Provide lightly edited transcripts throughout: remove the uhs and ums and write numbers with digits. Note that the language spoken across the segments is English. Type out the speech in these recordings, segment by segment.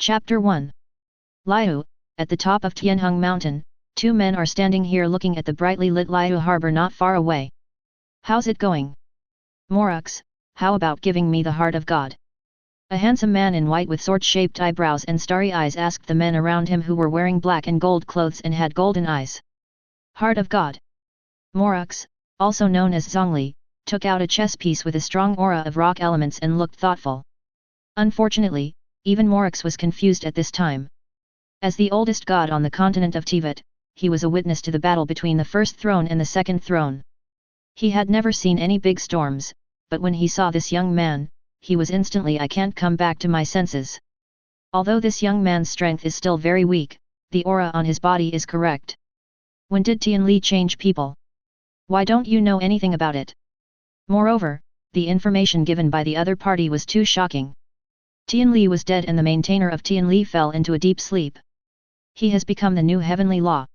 Chapter 1. Liu, at the top of Tianheng Mountain, two men are standing here looking at the brightly lit Liu harbor not far away. How's it going? Morux, how about giving me the heart of God? A handsome man in white with sword-shaped eyebrows and starry eyes asked the men around him who were wearing black and gold clothes and had golden eyes. Heart of God. Morux, also known as Zhongli, took out a chess piece with a strong aura of rock elements and looked thoughtful. Unfortunately, even Morux was confused at this time. As the oldest god on the continent of Teyvat, he was a witness to the battle between the first throne and the second throne. He had never seen any big storms, but when he saw this young man, he was instantly "I can't come back to my senses." Although this young man's strength is still very weak, the aura on his body is correct. When did Tianli change people? Why don't you know anything about it? Moreover, the information given by the other party was too shocking. Tianli was dead and the maintainer of Tianli fell into a deep sleep. He has become the new heavenly law.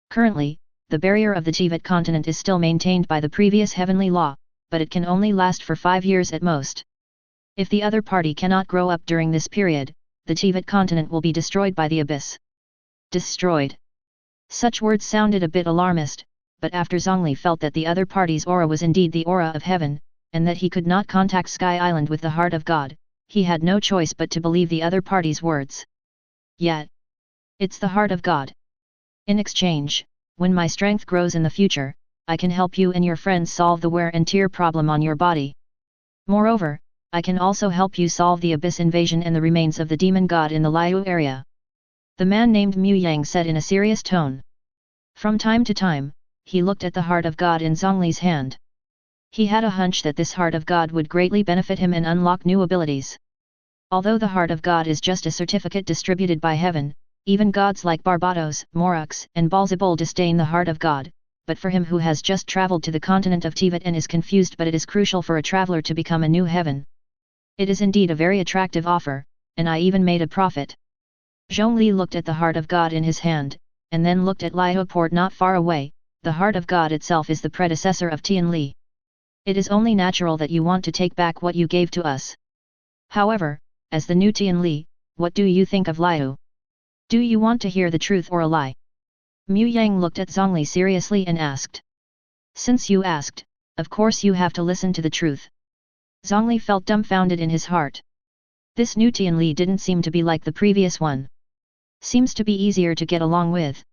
Currently, the barrier of the Teyvat continent is still maintained by the previous heavenly law, but it can only last for 5 years at most. If the other party cannot grow up during this period, the Teyvat continent will be destroyed by the abyss. Destroyed. Such words sounded a bit alarmist, but after Zhongli felt that the other party's aura was indeed the aura of heaven, and that he could not contact Sky Island with the heart of God, he had no choice but to believe the other party's words. Yet, it's the heart of God. In exchange, when my strength grows in the future, I can help you and your friends solve the wear and tear problem on your body. Moreover, I can also help you solve the abyss invasion and the remains of the demon god in the Liu area. The man named Mu Yang said in a serious tone. From time to time, he looked at the heart of God in Zhongli's hand. He had a hunch that this heart of God would greatly benefit him and unlock new abilities. Although the heart of God is just a certificate distributed by heaven, even gods like Barbatos, Morux, and Balzabul disdain the heart of God, but for him who has just traveled to the continent of Teyvat and is confused, but it is crucial for a traveler to become a new heaven. It is indeed a very attractive offer, and I even made a profit. Zhongli looked at the heart of God in his hand, and then looked at Liu port not far away. The heart of God itself is the predecessor of Tianli. It is only natural that you want to take back what you gave to us. However, as the new Tianli, what do you think of Liu? Do you want to hear the truth or a lie? Mu Yang looked at Zhongli seriously and asked. Since you asked, of course you have to listen to the truth. Zhongli felt dumbfounded in his heart. This new Tianli didn't seem to be like the previous one. Seems to be easier to get along with.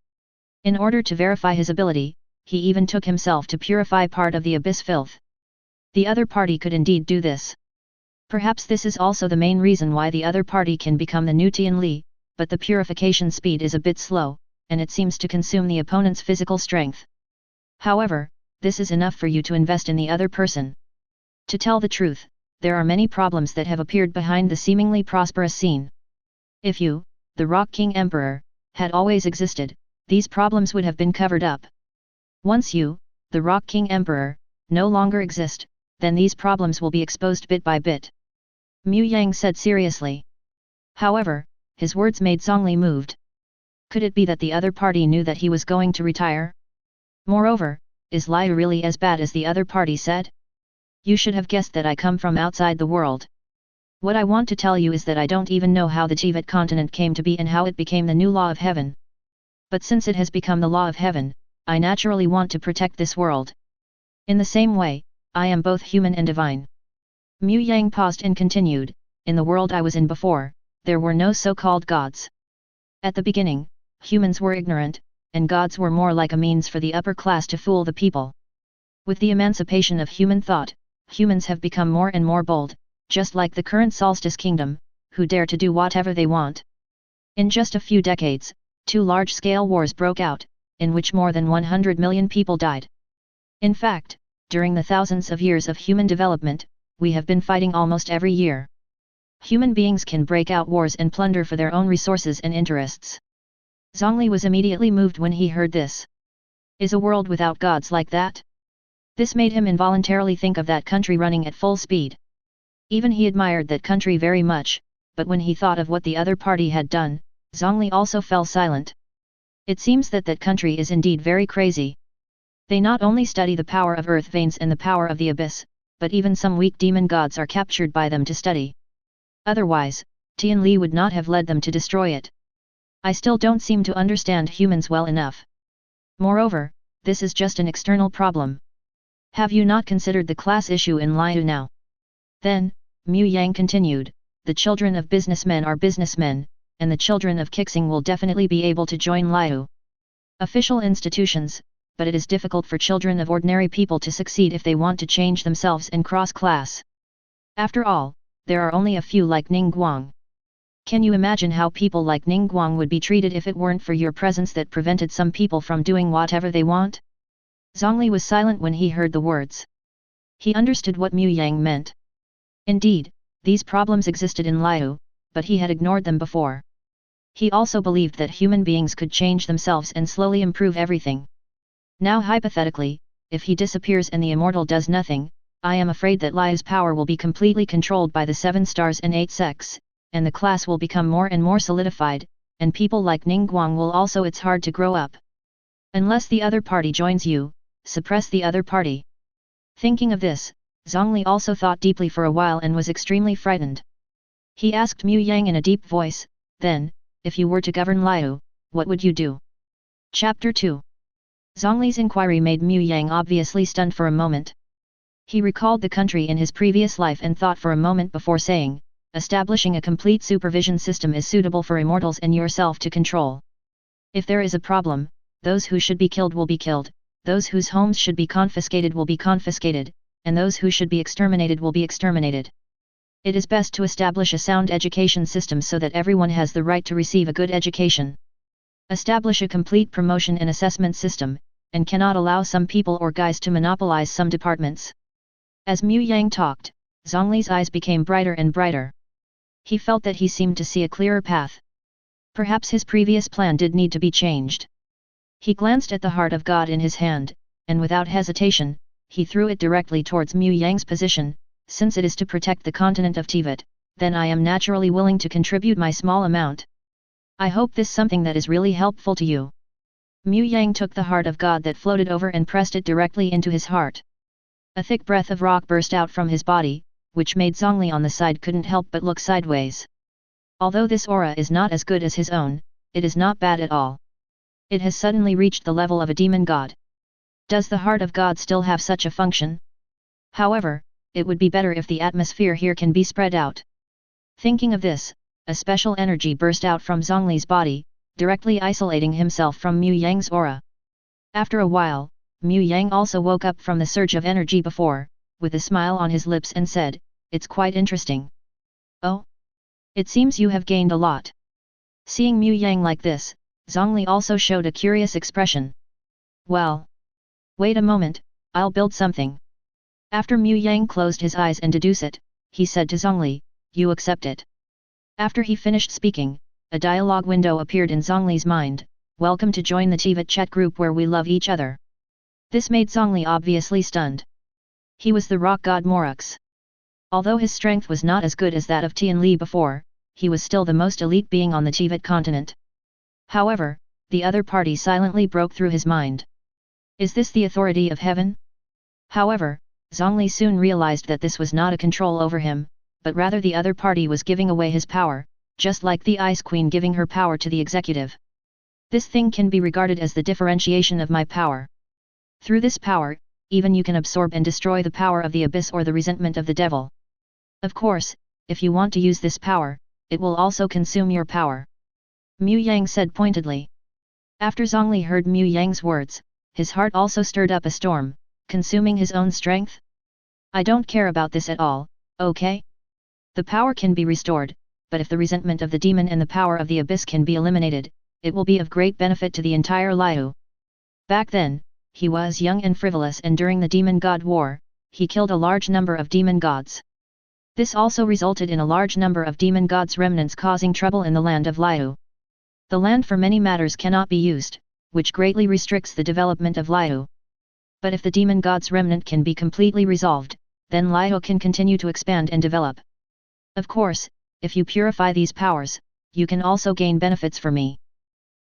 In order to verify his ability, he even took himself to purify part of the abyss filth. The other party could indeed do this. Perhaps this is also the main reason why the other party can become the new Tianli, but the purification speed is a bit slow, and it seems to consume the opponent's physical strength. However, this is enough for you to invest in the other person. To tell the truth, there are many problems that have appeared behind the seemingly prosperous scene. If you, the Rock King Emperor, had always existed, these problems would have been covered up. Once you, the Rock King Emperor, no longer exist, then these problems will be exposed bit by bit. Mu Yang said seriously. However, his words made Zhongli moved. Could it be that the other party knew that he was going to retire? Moreover, is Liu really as bad as the other party said? You should have guessed that I come from outside the world. What I want to tell you is that I don't even know how the Teyvat continent came to be and how it became the new law of heaven. But since it has become the law of heaven, I naturally want to protect this world. In the same way, I am both human and divine. Mu Yang paused and continued, in the world I was in before, there were no so-called gods. At the beginning, humans were ignorant, and gods were more like a means for the upper class to fool the people. With the emancipation of human thought, humans have become more and more bold, just like the current Solstice Kingdom, who dare to do whatever they want. In just a few decades, 2 large-scale wars broke out, in which more than 100 million people died. In fact, during the thousands of years of human development, we have been fighting almost every year. Human beings can break out wars and plunder for their own resources and interests. Zhongli was immediately moved when he heard this. Is a world without gods like that? This made him involuntarily think of that country running at full speed. Even he admired that country very much, but when he thought of what the other party had done, Zhongli also fell silent. It seems that that country is indeed very crazy. They not only study the power of earth veins and the power of the abyss, but even some weak demon gods are captured by them to study. Otherwise, Tianli would not have led them to destroy it. I still don't seem to understand humans well enough. Moreover, this is just an external problem. Have you not considered the class issue in Liu now? Then, Mu Yang continued, the children of businessmen are businessmen, and the children of Keqing will definitely be able to join Liu. Official institutions, but it is difficult for children of ordinary people to succeed if they want to change themselves and cross class. After all, there are only a few like Ning Guang. Can you imagine how people like Ning Guang would be treated if it weren't for your presence that prevented some people from doing whatever they want? Zhongli was silent when he heard the words. He understood what Mu Yang meant. Indeed, these problems existed in Liu, but he had ignored them before. He also believed that human beings could change themselves and slowly improve everything. Now hypothetically, if he disappears and the immortal does nothing, I am afraid that Liu's power will be completely controlled by the 7 stars and 8 sects, and the class will become more and more solidified, and people like Ning Guang will also. It's hard to grow up. Unless the other party joins you, suppress the other party. Thinking of this, Zhongli also thought deeply for a while and was extremely frightened. He asked Mu Yang in a deep voice, then, if you were to govern Liu, what would you do? Chapter 2. Zhongli's inquiry made Mu Yang obviously stunned for a moment. He recalled the country in his previous life and thought for a moment before saying, establishing a complete supervision system is suitable for immortals and yourself to control. If there is a problem, those who should be killed will be killed, those whose homes should be confiscated will be confiscated, and those who should be exterminated will be exterminated. It is best to establish a sound education system so that everyone has the right to receive a good education. Establish a complete promotion and assessment system, and cannot allow some people or guys to monopolize some departments. As Mu Yang talked, Zhongli's eyes became brighter and brighter. He felt that he seemed to see a clearer path. Perhaps his previous plan did need to be changed. He glanced at the heart of God in his hand, and without hesitation, he threw it directly towards Mu Yang's position. Since it is to protect the continent of Teyvat, then I am naturally willing to contribute my small amount. I hope this is something that is really helpful to you. Mu Yang took the heart of God that floated over and pressed it directly into his heart. A thick breath of rock burst out from his body, which made Zhongli on the side couldn't help but look sideways. Although this aura is not as good as his own, it is not bad at all. It has suddenly reached the level of a demon god. Does the heart of God still have such a function? However, it would be better if the atmosphere here can be spread out. Thinking of this, a special energy burst out from Zhongli's body, directly isolating himself from Mu Yang's aura. After a while, Mu Yang also woke up from the surge of energy before, with a smile on his lips and said, "It's quite interesting." "Oh? It seems you have gained a lot." Seeing Mu Yang like this, Zhongli also showed a curious expression. "Well. Wait a moment, I'll build something." After Mu Yang closed his eyes and deduced it, he said to Zhongli, "You accept it." After he finished speaking, a dialogue window appeared in Zhongli's mind, "Welcome to join the Teyvat chat group where we love each other." This made Zhongli obviously stunned. He was the rock god Morux. Although his strength was not as good as that of Tianli before, he was still the most elite being on the Teyvat continent. However, the other party silently broke through his mind. Is this the authority of heaven? However, Zhongli soon realized that this was not a control over him, but rather the other party was giving away his power, just like the Ice Queen giving her power to the executive. This thing can be regarded as the differentiation of my power. Through this power, even you can absorb and destroy the power of the abyss or the resentment of the devil. Of course, if you want to use this power, it will also consume your power. Mu Yang said pointedly. After Zhongli heard Mu Yang's words, his heart also stirred up a storm, consuming his own strength? I don't care about this at all, okay? The power can be restored, but if the resentment of the demon and the power of the abyss can be eliminated, it will be of great benefit to the entire Liu. Back then, he was young and frivolous, and during the Demon God War, he killed a large number of demon gods. This also resulted in a large number of demon gods' remnants causing trouble in the land of Liu. The land for many matters cannot be used, which greatly restricts the development of Liu. But if the demon god's remnant can be completely resolved, then Liu can continue to expand and develop. Of course, if you purify these powers, you can also gain benefits for me.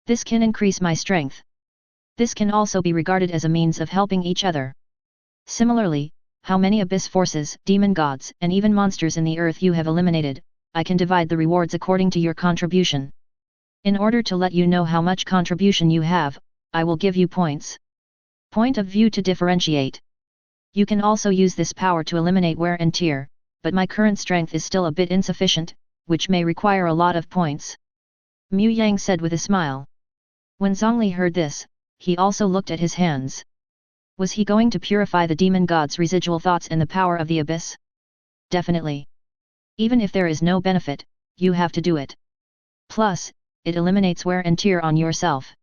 This can increase my strength. This can also be regarded as a means of helping each other. Similarly, how many abyss forces, demon gods, and even monsters in the earth you have eliminated, I can divide the rewards according to your contribution. In order to let you know how much contribution you have, I will give you points. Point of view to differentiate. You can also use this power to eliminate wear and tear, but my current strength is still a bit insufficient, which may require a lot of points. Mu Yang said with a smile. When Zhongli heard this, he also looked at his hands. Was he going to purify the demon god's residual thoughts and the power of the abyss? Definitely. Even if there is no benefit, you have to do it. Plus, it eliminates wear and tear on yourself.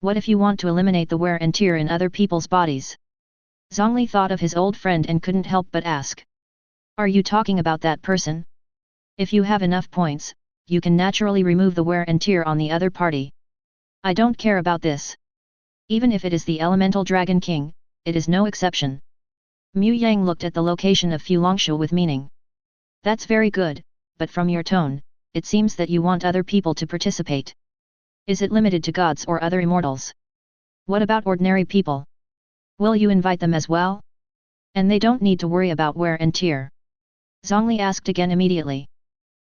What if you want to eliminate the wear and tear in other people's bodies? Zhongli thought of his old friend and couldn't help but ask. Are you talking about that person? If you have enough points, you can naturally remove the wear and tear on the other party. I don't care about this. Even if it is the elemental dragon king, it is no exception. Mu Yang looked at the location of Fulongshu with meaning. That's very good, but from your tone, it seems that you want other people to participate. Is it limited to gods or other immortals? What about ordinary people? Will you invite them as well? And they don't need to worry about wear and tear. Zhongli asked again immediately.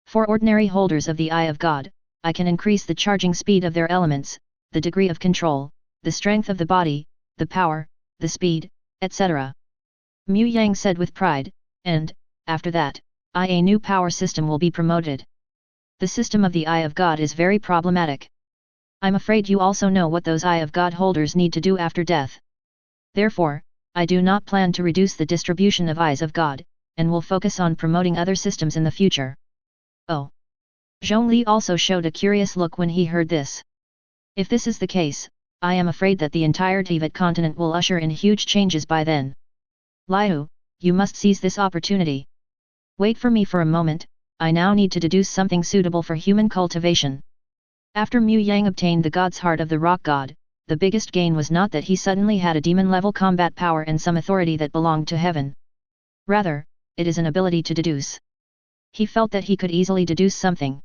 For ordinary holders of the Eye of God, I can increase the charging speed of their elements, the degree of control, the strength of the body, the power, the speed, etc. Mu Yang said with pride, and, after that, a new power system will be promoted. The system of the Eye of God is very problematic. I'm afraid you also know what those Eye of God holders need to do after death. Therefore, I do not plan to reduce the distribution of Eyes of God, and will focus on promoting other systems in the future. Oh. Zhongli also showed a curious look when he heard this. If this is the case, I am afraid that the entire Teyvat continent will usher in huge changes by then. Liu, you must seize this opportunity. Wait for me for a moment, I now need to deduce something suitable for human cultivation. After Mu Yang obtained the god's heart of the rock god, the biggest gain was not that he suddenly had a demon-level combat power and some authority that belonged to heaven. Rather, it is an ability to deduce. He felt that he could easily deduce something.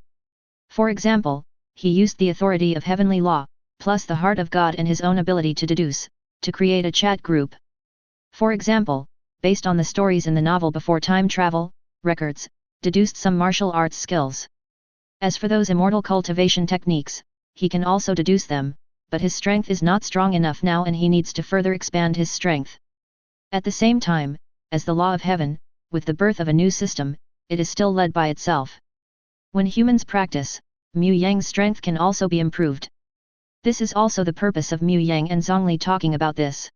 For example, he used the authority of heavenly law, plus the heart of God and his own ability to deduce, to create a chat group. For example, based on the stories in the novel Before Time Travel, records, deduced some martial arts skills. As for those immortal cultivation techniques, he can also deduce them, but his strength is not strong enough now and he needs to further expand his strength. At the same time, as the law of heaven, with the birth of a new system, it is still led by itself. When humans practice, Mu Yang's strength can also be improved. This is also the purpose of Mu Yang and Zhongli talking about this.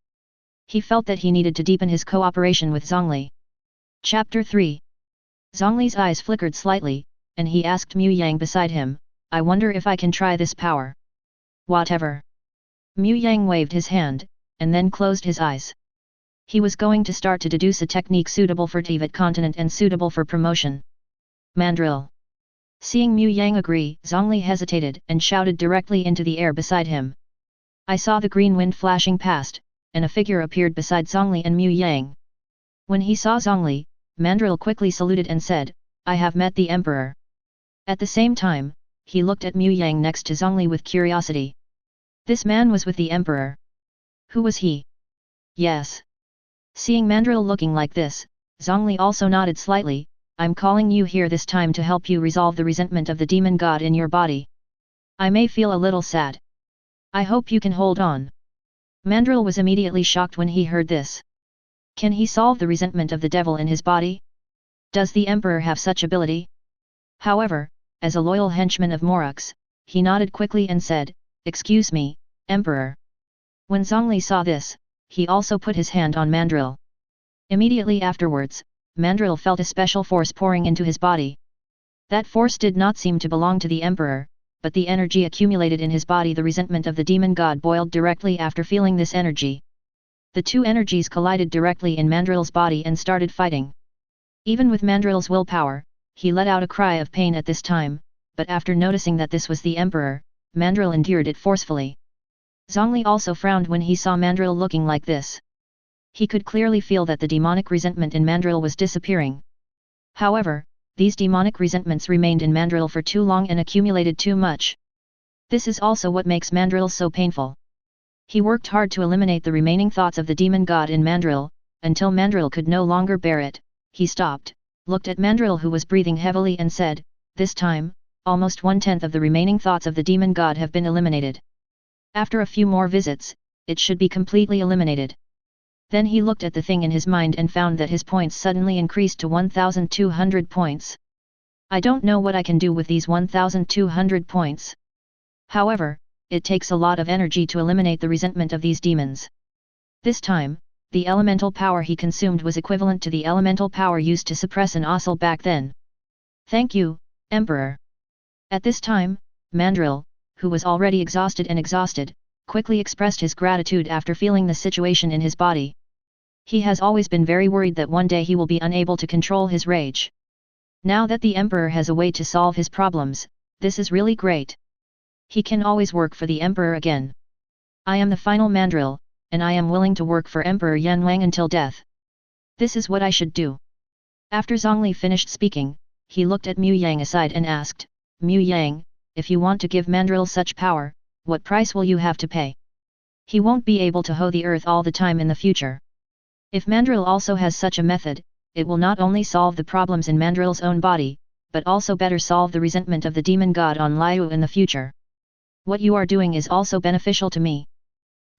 He felt that he needed to deepen his cooperation with Zhongli. Chapter 3. Zhongli's eyes flickered slightly, and he asked Mu Yang beside him, I wonder if I can try this power. Whatever. Mu Yang waved his hand, and then closed his eyes. He was going to start to deduce a technique suitable for Teyvat continent and suitable for promotion. Mandrill. Seeing Mu Yang agree, Zhongli hesitated and shouted directly into the air beside him. I saw the green wind flashing past, and a figure appeared beside Zhongli and Mu Yang. When he saw Zhongli, Mandrill quickly saluted and said, I have met the Emperor. At the same time, he looked at Mu Yang next to Zhongli with curiosity. This man was with the Emperor. Who was he? Yes. Seeing Mandrill looking like this, Zhongli also nodded slightly, I'm calling you here this time to help you resolve the resentment of the demon god in your body. I may feel a little sad. I hope you can hold on. Mandrill was immediately shocked when he heard this. Can he solve the resentment of the devil in his body? Does the Emperor have such ability? However, as a loyal henchman of Morux, he nodded quickly and said, Excuse me, Emperor. When Zhongli saw this, he also put his hand on Mandrill. Immediately afterwards, Mandrill felt a special force pouring into his body. That force did not seem to belong to the Emperor, but the energy accumulated in his body, the resentment of the demon god boiled directly after feeling this energy. The two energies collided directly in Mandrill's body and started fighting. Even with Mandrill's willpower, he let out a cry of pain at this time, but after noticing that this was the Emperor, Mandrill endured it forcefully. Zhongli also frowned when he saw Mandrill looking like this. He could clearly feel that the demonic resentment in Mandrill was disappearing. However, these demonic resentments remained in Mandrill for too long and accumulated too much. This is also what makes Mandrill so painful. He worked hard to eliminate the remaining thoughts of the demon god in Mandrill, until Mandrill could no longer bear it. He stopped, looked at Mandrill who was breathing heavily and said, this time, almost 1/10 of the remaining thoughts of the demon god have been eliminated. After a few more visits, it should be completely eliminated. Then he looked at the thing in his mind and found that his points suddenly increased to 1,200 points. I don't know what I can do with these 1,200 points. However, it takes a lot of energy to eliminate the resentment of these demons. This time, the elemental power he consumed was equivalent to the elemental power used to suppress an Ossel back then. Thank you, Emperor. At this time, Mandrill, who was already exhausted, quickly expressed his gratitude after feeling the situation in his body. He has always been very worried that one day he will be unable to control his rage. Now that the Emperor has a way to solve his problems, this is really great. He can always work for the Emperor again. I am the final Mandrill, and I am willing to work for Emperor Yanwang until death. This is what I should do. After Zhongli finished speaking, he looked at Mu Yang aside and asked, Mu Yang, if you want to give Mandrill such power, what price will you have to pay? He won't be able to hoe the earth all the time in the future. If Mandrill also has such a method, it will not only solve the problems in Mandrill's own body, but also better solve the resentment of the demon god on Liu in the future. What you are doing is also beneficial to me.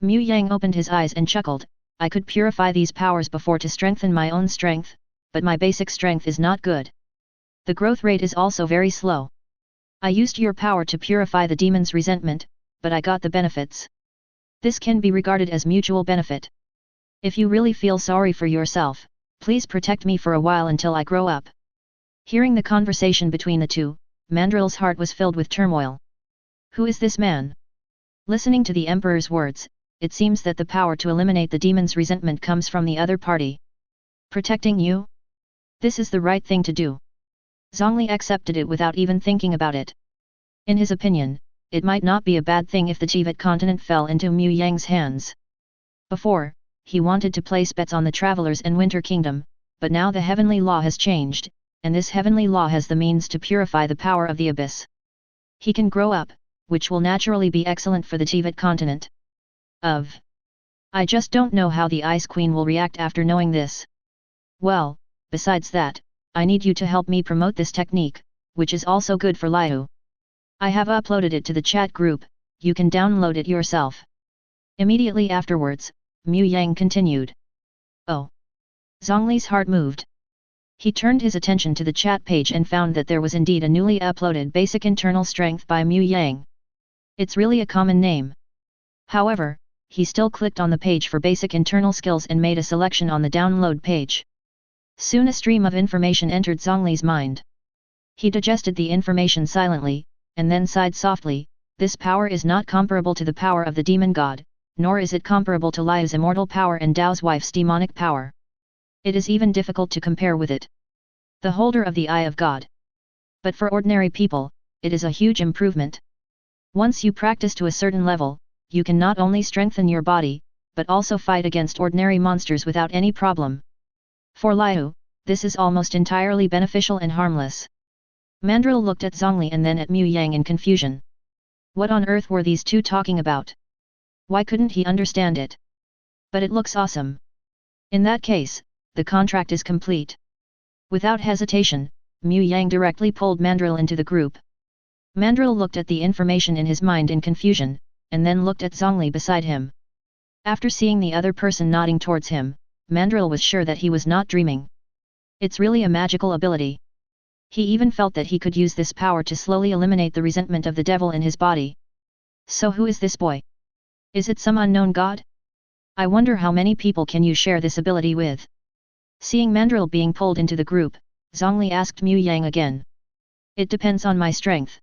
Mu Yang opened his eyes and chuckled, I could purify these powers before to strengthen my own strength, but my basic strength is not good. The growth rate is also very slow. I used your power to purify the demon's resentment, but I got the benefits. This can be regarded as mutual benefit. If you really feel sorry for yourself, please protect me for a while until I grow up. Hearing the conversation between the two, Mandrill's heart was filled with turmoil. Who is this man? Listening to the Emperor's words, it seems that the power to eliminate the demon's resentment comes from the other party. Protecting you? This is the right thing to do. Zhongli accepted it without even thinking about it. In his opinion, it might not be a bad thing if the Teyvat continent fell into Mu Yang's hands. Before, he wanted to place bets on the Travelers and Winter Kingdom, but now the heavenly law has changed, and this heavenly law has the means to purify the power of the abyss. He can grow up, which will naturally be excellent for the Teyvat continent. I just don't know how the Ice Queen will react after knowing this. Well, besides that, I need you to help me promote this technique, which is also good for Liu. I have uploaded it to the chat group, you can download it yourself. Immediately afterwards, Mu Yang continued. Oh! Zhongli's heart moved. He turned his attention to the chat page and found that there was indeed a newly uploaded Basic Internal Strength by Mu Yang. It's really a common name. However, he still clicked on the page for Basic Internal Skills and made a selection on the download page. Soon a stream of information entered Zhongli's mind. He digested the information silently, and then sighed softly, this power is not comparable to the power of the demon god, nor is it comparable to Liu's immortal power and Dao's wife's demonic power. It is even difficult to compare with it. The holder of the Eye of God. But for ordinary people, it is a huge improvement. Once you practice to a certain level, you can not only strengthen your body, but also fight against ordinary monsters without any problem. For Liu, this is almost entirely beneficial and harmless. Mandrill looked at Zhongli and then at Mu Yang in confusion. What on earth were these two talking about? Why couldn't he understand it? But it looks awesome. In that case, the contract is complete. Without hesitation, Mu Yang directly pulled Mandrill into the group. Mandrill looked at the information in his mind in confusion, and then looked at Zhongli beside him. After seeing the other person nodding towards him, Mandrill was sure that he was not dreaming. It's really a magical ability. He even felt that he could use this power to slowly eliminate the resentment of the devil in his body. So who is this boy? Is it some unknown god? I wonder how many people can you share this ability with? Seeing Mandrill being pulled into the group, Zhongli asked Mu Yang again. It depends on my strength.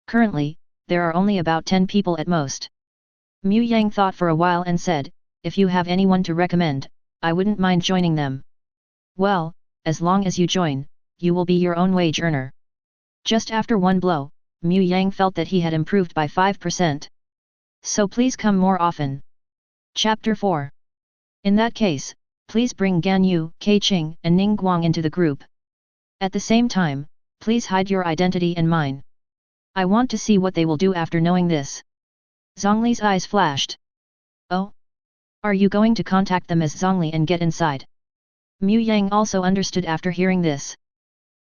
Currently, there are only about 10 people at most. Mu Yang thought for a while and said, if you have anyone to recommend, I wouldn't mind joining them. Well, as long as you join, you will be your own wage earner. Just after one blow, Mu Yang felt that he had improved by 5%. So please come more often. Chapter 4. In that case, please bring Ganyu, Keqing, and Ningguang into the group. At the same time, please hide your identity and mine. I want to see what they will do after knowing this. Zhongli's eyes flashed. Oh? Are you going to contact them as Zhongli and get inside? Mu Yang also understood after hearing this.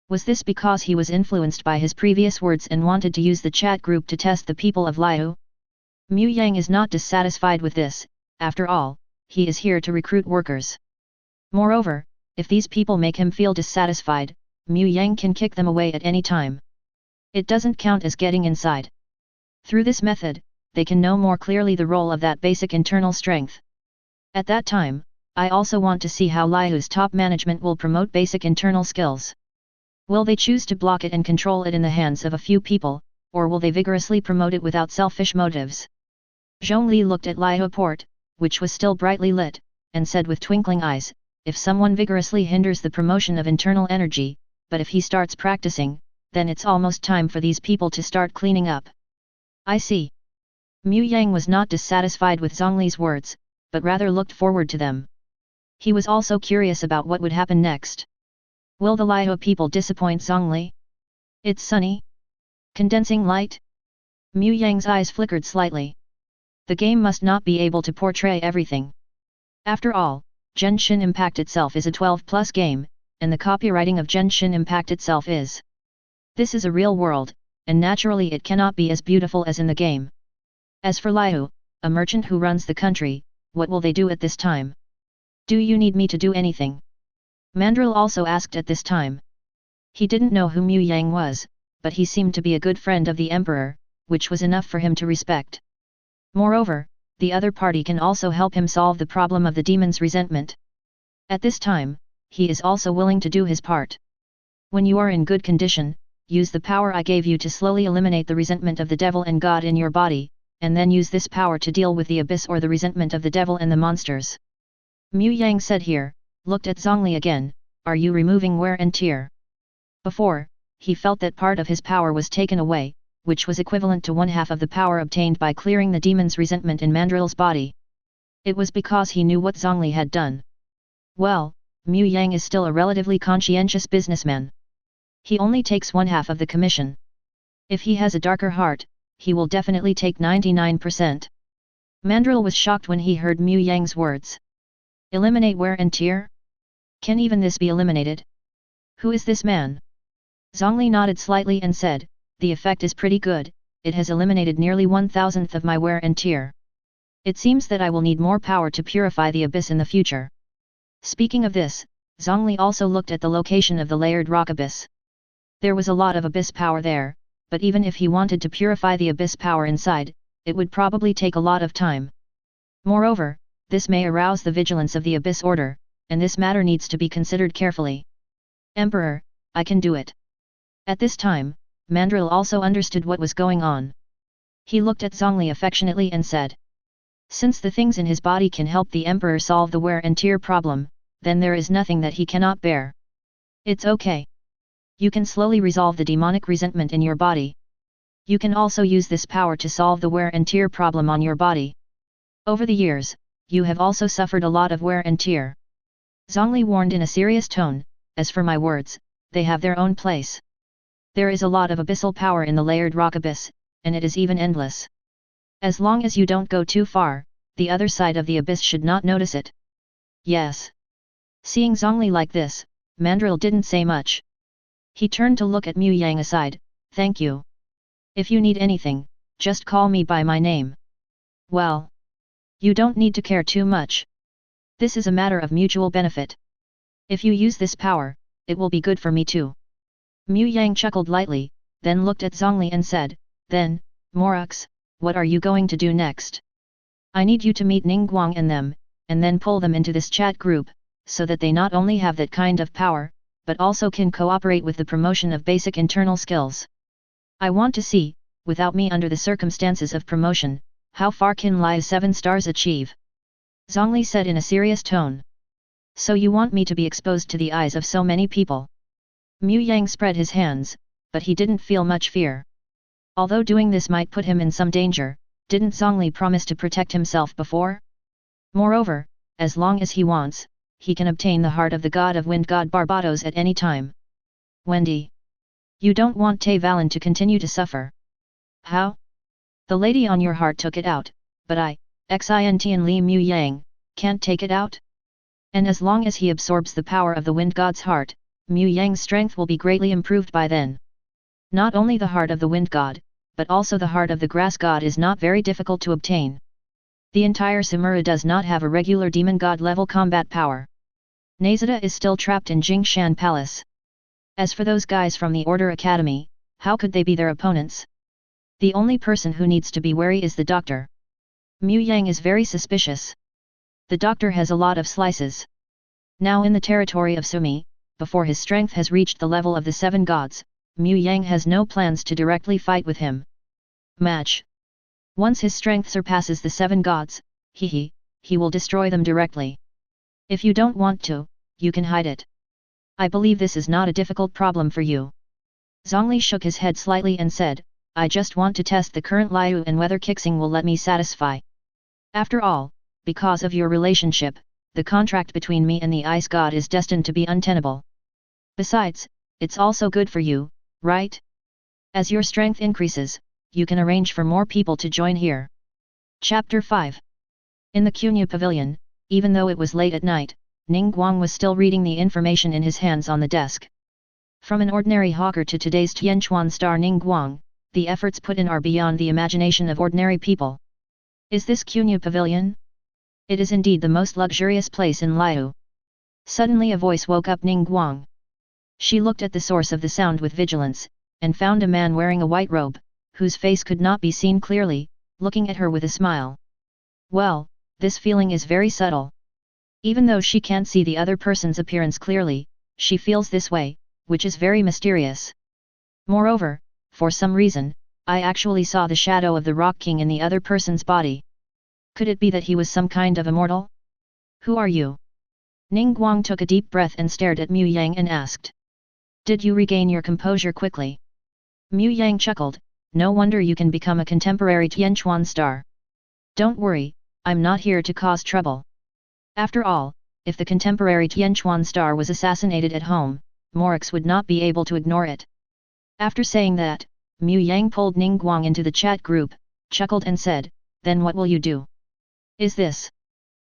Was this because he was influenced by his previous words and wanted to use the chat group to test the people of Liu? Mu Yang is not dissatisfied with this, after all, he is here to recruit workers. Moreover, if these people make him feel dissatisfied, Mu Yang can kick them away at any time. It doesn't count as getting inside. Through this method, they can know more clearly the role of that basic internal strength. At that time, I also want to see how Liu's top management will promote basic internal skills. Will they choose to block it and control it in the hands of a few people, or will they vigorously promote it without selfish motives? Zhongli looked at Liu Port, which was still brightly lit, and said with twinkling eyes, if someone vigorously hinders the promotion of internal energy, but if he starts practicing, then it's almost time for these people to start cleaning up. I see. Mu Yang was not dissatisfied with Zhongli's words, but rather looked forward to them. He was also curious about what would happen next. Will the Liu people disappoint Zhongli? It's sunny? Condensing light? Mu Yang's eyes flickered slightly. The game must not be able to portray everything. After all, Genshin Impact itself is a 12+ game, and the copywriting of Genshin Impact itself is. This is a real world, and naturally it cannot be as beautiful as in the game. As for Liu, a merchant who runs the country, what will they do at this time? Do you need me to do anything? Mandrill also asked at this time. He didn't know who Mu Yang was, but he seemed to be a good friend of the Emperor, which was enough for him to respect. Moreover, the other party can also help him solve the problem of the demon's resentment. At this time, he is also willing to do his part. When you are in good condition, use the power I gave you to slowly eliminate the resentment of the devil and God in your body, and then use this power to deal with the abyss or the resentment of the devil and the monsters. Mu Yang said here, looked at Zhongli again, are you removing wear and tear? Before, he felt that part of his power was taken away, which was equivalent to 1/2 of the power obtained by clearing the demon's resentment in Mandrill's body. It was because he knew what Zhongli had done. Well, Mu Yang is still a relatively conscientious businessman. He only takes 1/2 of the commission. If he has a darker heart, he will definitely take 99%. Mandrill was shocked when he heard Mu Yang's words. Eliminate wear and tear? Can even this be eliminated? Who is this man? Zhongli nodded slightly and said, the effect is pretty good, it has eliminated nearly 1/1000th of my wear and tear. It seems that I will need more power to purify the abyss in the future. Speaking of this, Zhongli also looked at the location of the layered rock abyss. There was a lot of abyss power there, but even if he wanted to purify the abyss power inside, it would probably take a lot of time. Moreover, this may arouse the vigilance of the abyss order, and this matter needs to be considered carefully. Emperor, I can do it. At this time, Mandrill also understood what was going on. He looked at Zhongli affectionately and said, since the things in his body can help the Emperor solve the wear and tear problem, then there is nothing that he cannot bear. It's okay. You can slowly resolve the demonic resentment in your body. You can also use this power to solve the wear and tear problem on your body. Over the years, you have also suffered a lot of wear and tear. Zhongli warned in a serious tone, as for my words, they have their own place. There is a lot of abyssal power in the layered rock abyss, and it is even endless. As long as you don't go too far, the other side of the abyss should not notice it. Yes. Seeing Zhongli like this, Mandrill didn't say much. He turned to look at Mu Yang aside, thank you. If you need anything, just call me by my name. Well. You don't need to care too much. This is a matter of mutual benefit. If you use this power, it will be good for me too. Mu Yang chuckled lightly, then looked at Zhongli and said, then, Morux, what are you going to do next? I need you to meet Ningguang and them, and then pull them into this chat group, so that they not only have that kind of power, but also can cooperate with the promotion of basic internal skills. I want to see, without me under the circumstances of promotion, how far can Liu's 7 stars achieve? Zhongli said in a serious tone. So you want me to be exposed to the eyes of so many people? Mu Yang spread his hands, but he didn't feel much fear. Although doing this might put him in some danger, didn't Zhongli promise to protect himself before? Moreover, as long as he wants, he can obtain the heart of the god of wind god Barbatos at any time. Wendy. You don't want Teyvat to continue to suffer. How? The lady on your heart took it out, but I, Xintian Li Mu Yang, can't take it out? And as long as he absorbs the power of the wind god's heart, Mu Yang's strength will be greatly improved by then. Not only the heart of the wind god, but also the heart of the grass god is not very difficult to obtain. The entire Samura does not have a regular demon god level combat power. Nahida is still trapped in Jingshan Palace. As for those guys from the Order Academy, how could they be their opponents? The only person who needs to be wary is the doctor. Mu Yang is very suspicious. The doctor has a lot of slices. Now in the territory of Sumi, before his strength has reached the level of the 7 gods, Mu Yang has no plans to directly fight with him. Match. Once his strength surpasses the 7 gods, he will destroy them directly. If you don't want to, you can hide it. I believe this is not a difficult problem for you. Zhongli shook his head slightly and said, I just want to test the current Liu and whether Keqing will let me satisfy. After all, because of your relationship, the contract between me and the ice god is destined to be untenable. Besides, it's also good for you, right? As your strength increases, you can arrange for more people to join here. Chapter 5. In the Qunyu Pavilion, even though it was late at night, Ning Guang was still reading the information in his hands on the desk. From an ordinary hawker to today's Tianquan star Ning Guang, the efforts put in are beyond the imagination of ordinary people. Is this Qunyu Pavilion? It is indeed the most luxurious place in Liu. Suddenly a voice woke up Ning Guang. She looked at the source of the sound with vigilance, and found a man wearing a white robe, whose face could not be seen clearly, looking at her with a smile. Well, this feeling is very subtle. Even though she can't see the other person's appearance clearly, she feels this way, which is very mysterious. Moreover, for some reason, I actually saw the shadow of the Rock King in the other person's body. Could it be that he was some kind of immortal? Who are you? Ning Guang took a deep breath and stared at Mu Yang and asked. Did you regain your composure quickly? Mu Yang chuckled, no wonder you can become a contemporary Tianquan star. Don't worry, I'm not here to cause trouble. After all, if the contemporary Tianquan star was assassinated at home, Morix would not be able to ignore it. After saying that, Mu Yang pulled Ning Guang into the chat group, chuckled and said, then what will you do? Is this?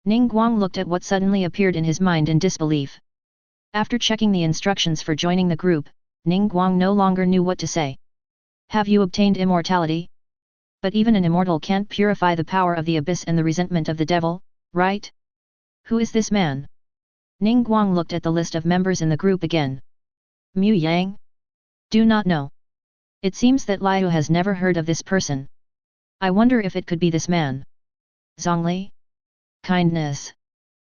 Ning Guang looked at what suddenly appeared in his mind in disbelief. After checking the instructions for joining the group, Ning Guang no longer knew what to say. Have you obtained immortality? But even an immortal can't purify the power of the abyss and the resentment of the devil, right? Who is this man? Ning Guang looked at the list of members in the group again. Mu Yang? Do not know. It seems that Liu has never heard of this person. I wonder if it could be this man. Zhongli? Kindness.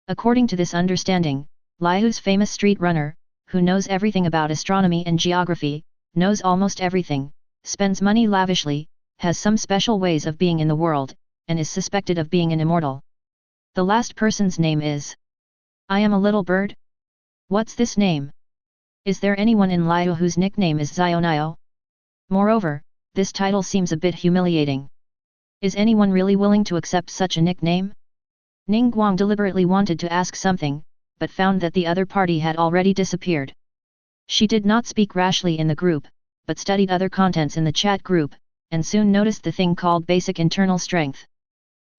According to this understanding, Liu's famous street runner, who knows everything about astronomy and geography, knows almost everything, spends money lavishly, has some special ways of being in the world, and is suspected of being an immortal. The last person's name is... I am a little bird? What's this name? Is there anyone in Liu whose nickname is Zionio? Moreover, this title seems a bit humiliating. Is anyone really willing to accept such a nickname? Ning Guang deliberately wanted to ask something, but found that the other party had already disappeared. She did not speak rashly in the group, but studied other contents in the chat group, and soon noticed the thing called basic internal strength.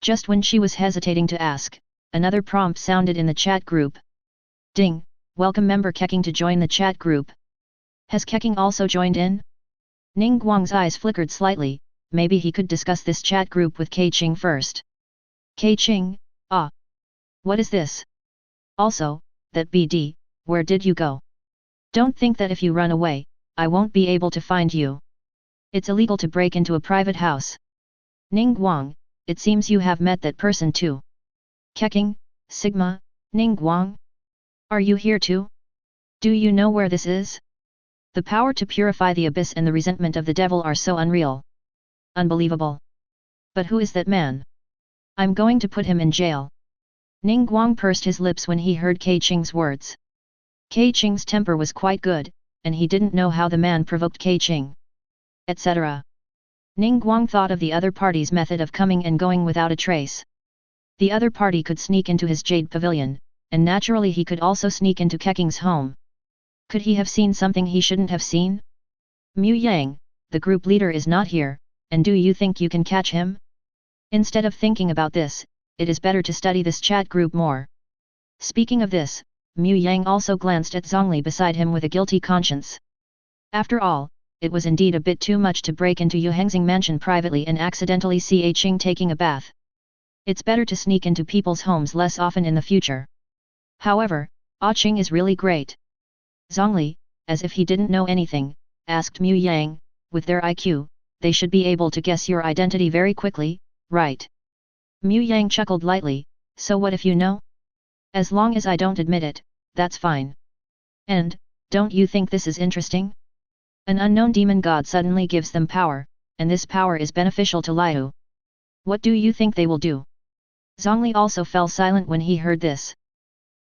Just when she was hesitating to ask, another prompt sounded in the chat group. Ding, welcome member Keqing to join the chat group. Has Keqing also joined in? Ning Guang's eyes flickered slightly, maybe he could discuss this chat group with Keqing first. Keqing, ah. What is this? Also, that BD, where did you go? Don't think that if you run away, I won't be able to find you. It's illegal to break into a private house. Ning Guang, it seems you have met that person too. Keqing, Sigma, Ning Guang? Are you here too? Do you know where this is? The power to purify the abyss and the resentment of the devil are so unreal. Unbelievable. But who is that man? I'm going to put him in jail. Ning Guang pursed his lips when he heard Keqing's words. Keqing's temper was quite good, and he didn't know how the man provoked Keqing. Etc. Ning Guang thought of the other party's method of coming and going without a trace. The other party could sneak into his jade pavilion, and naturally he could also sneak into Keqing's home. Could he have seen something he shouldn't have seen? Mu Yang, the group leader is not here, and do you think you can catch him? Instead of thinking about this, it is better to study this chat group more. Speaking of this, Mu Yang also glanced at Zhongli beside him with a guilty conscience. After all, it was indeed a bit too much to break into Yu Hengxing mansion privately and accidentally see Keqing taking a bath. It's better to sneak into people's homes less often in the future. However, Keqing is really great. Zhongli, as if he didn't know anything, asked Mu Yang, with their IQ, they should be able to guess your identity very quickly, right? Mu Yang chuckled lightly, so what if you know? As long as I don't admit it, that's fine. And, don't you think this is interesting? An unknown demon god suddenly gives them power, and this power is beneficial to Liu. What do you think they will do? Zhongli also fell silent when he heard this.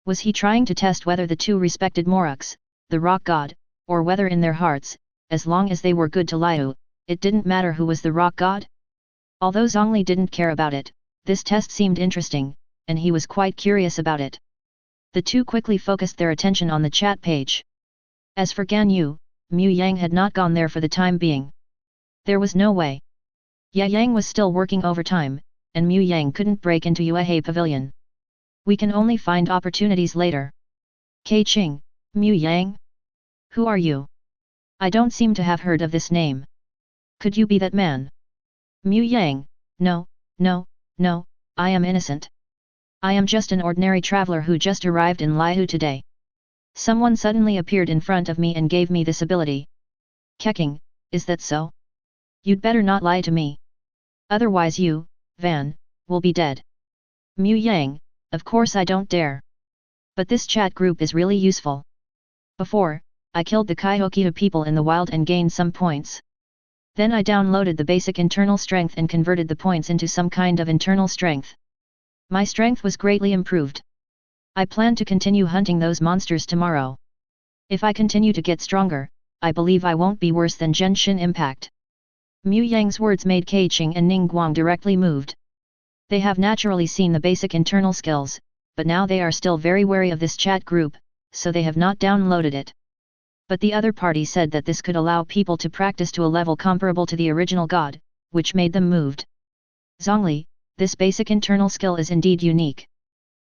Was he trying to test whether the two respected Moruks, the rock god, or whether in their hearts, as long as they were good to Liu, it didn't matter who was the rock god? Although Zhongli didn't care about it, this test seemed interesting, and he was quite curious about it. The two quickly focused their attention on the chat page. As for Gan Yu, Mu Yang had not gone there for the time being. There was no way. Ya Yang was still working overtime, and Mu Yang couldn't break into Yuehei Pavilion. We can only find opportunities later. Keqing, Mu Yang? Who are you? I don't seem to have heard of this name. Could you be that man? Mu Yang, no, I am innocent. I am just an ordinary traveler who just arrived in Liu today. Someone suddenly appeared in front of me and gave me this ability. Keqing, is that so? You'd better not lie to me. Otherwise you, Van, will be dead. Mu Yang, of course I don't dare. But this chat group is really useful. Before, I killed the Kaihokiha people in the wild and gained some points. Then I downloaded the basic internal strength and converted the points into some kind of internal strength. My strength was greatly improved. I plan to continue hunting those monsters tomorrow. If I continue to get stronger, I believe I won't be worse than Genshin Impact. Mu Yang's words made Keqing and Ningguang directly moved. They have naturally seen the basic internal skills, but now they are still very wary of this chat group, so they have not downloaded it. But the other party said that this could allow people to practice to a level comparable to the original god, which made them moved. Zhongli, this basic internal skill is indeed unique.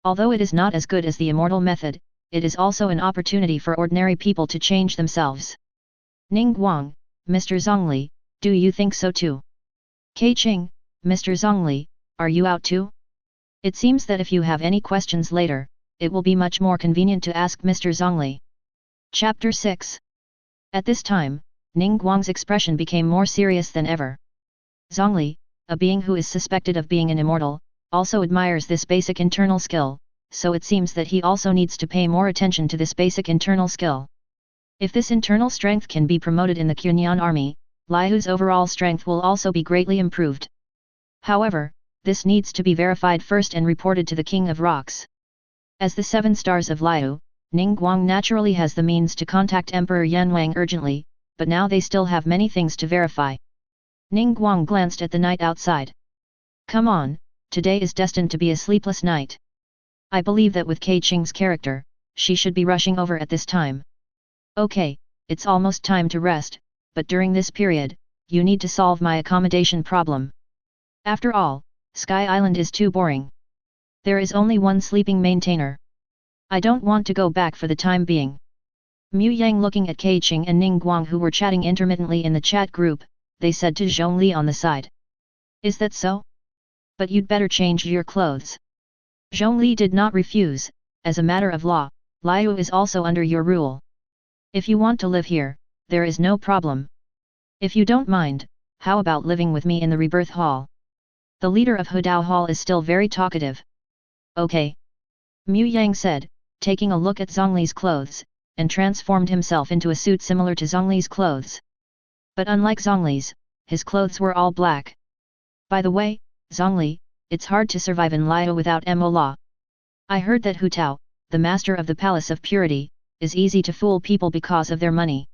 Although it is not as good as the immortal method, it is also an opportunity for ordinary people to change themselves. Ningguang, Mr. Zhongli, do you think so too? Keqing, Mr. Zhongli, are you out too? It seems that if you have any questions later, it will be much more convenient to ask Mr. Zhongli. Chapter 6. At this time, Ningguang's expression became more serious than ever. Zhongli, a being who is suspected of being an immortal, also admires this basic internal skill, so it seems that he also needs to pay more attention to this basic internal skill. If this internal strength can be promoted in the Qunyan army, Liu's overall strength will also be greatly improved. However, this needs to be verified first and reported to the King of Rocks. As the 7 stars of Liu, Ningguang naturally has the means to contact Emperor Yanwang urgently, but now they still have many things to verify. Ningguang glanced at the night outside. Come on, today is destined to be a sleepless night. I believe that with Keqing's character, she should be rushing over at this time. Okay, it's almost time to rest, but during this period, you need to solve my accommodation problem. After all, Sky Island is too boring. There is only one sleeping maintainer. I don't want to go back for the time being. Mu Yang looking at Keqing and Ningguang who were chatting intermittently in the chat group, they said to Zhongli on the side. Is that so? But you'd better change your clothes. Zhongli did not refuse, as a matter of law, Liu is also under your rule. If you want to live here, there is no problem. If you don't mind, how about living with me in the Rebirth Hall? The leader of Hudao Hall is still very talkative. Okay. Mu Yang said, taking a look at Zhongli's clothes, and transformed himself into a suit similar to Zhongli's clothes. But unlike Zhongli's, his clothes were all black. By the way, Zhongli, it's hard to survive in Liu without Mo law. I heard that Hu Tao, the master of the Palace of Purity, is easy to fool people because of their money.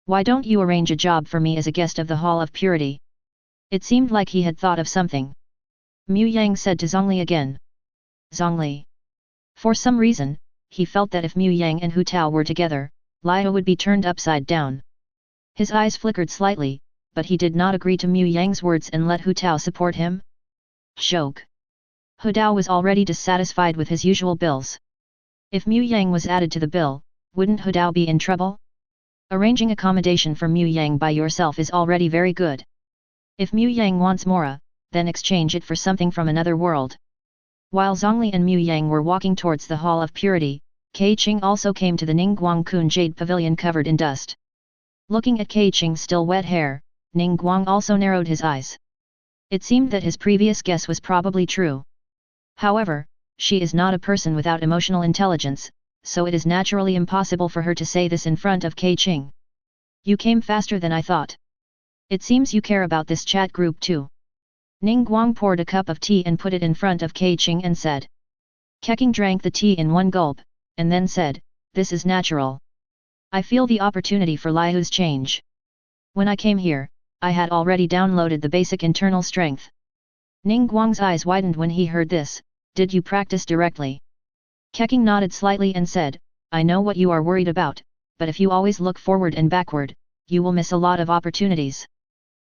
Why don't you arrange a job for me as a guest of the Hall of Purity? It seemed like he had thought of something. Mu Yang said to Zhongli again. Zhongli. For some reason, he felt that if Mu Yang and Hu Tao were together, Liu would be turned upside down. His eyes flickered slightly, but he did not agree to Mu Yang's words and let Hu Tao support him. Joke. Hu Tao was already dissatisfied with his usual bills. If Mu Yang was added to the bill, wouldn't Hudao be in trouble? Arranging accommodation for Mu Yang by yourself is already very good. If Mu Yang wants Mora, then exchange it for something from another world. While Zhongli and Mu Yang were walking towards the Hall of Purity, Keqing also came to the Ningguang Kun Jade Pavilion covered in dust. Looking at Keqing's still wet hair, Ningguang also narrowed his eyes. It seemed that his previous guess was probably true. However, she is not a person without emotional intelligence, so it is naturally impossible for her to say this in front of Keqing. You came faster than I thought. It seems you care about this chat group too. Ningguang poured a cup of tea and put it in front of Keqing and said. Keqing drank the tea in one gulp, and then said, this is natural. I feel the opportunity for Liu's change. When I came here, I had already downloaded the basic internal strength. Ningguang's eyes widened when he heard this. Did you practice directly? Keqing nodded slightly and said, I know what you are worried about, but if you always look forward and backward, you will miss a lot of opportunities.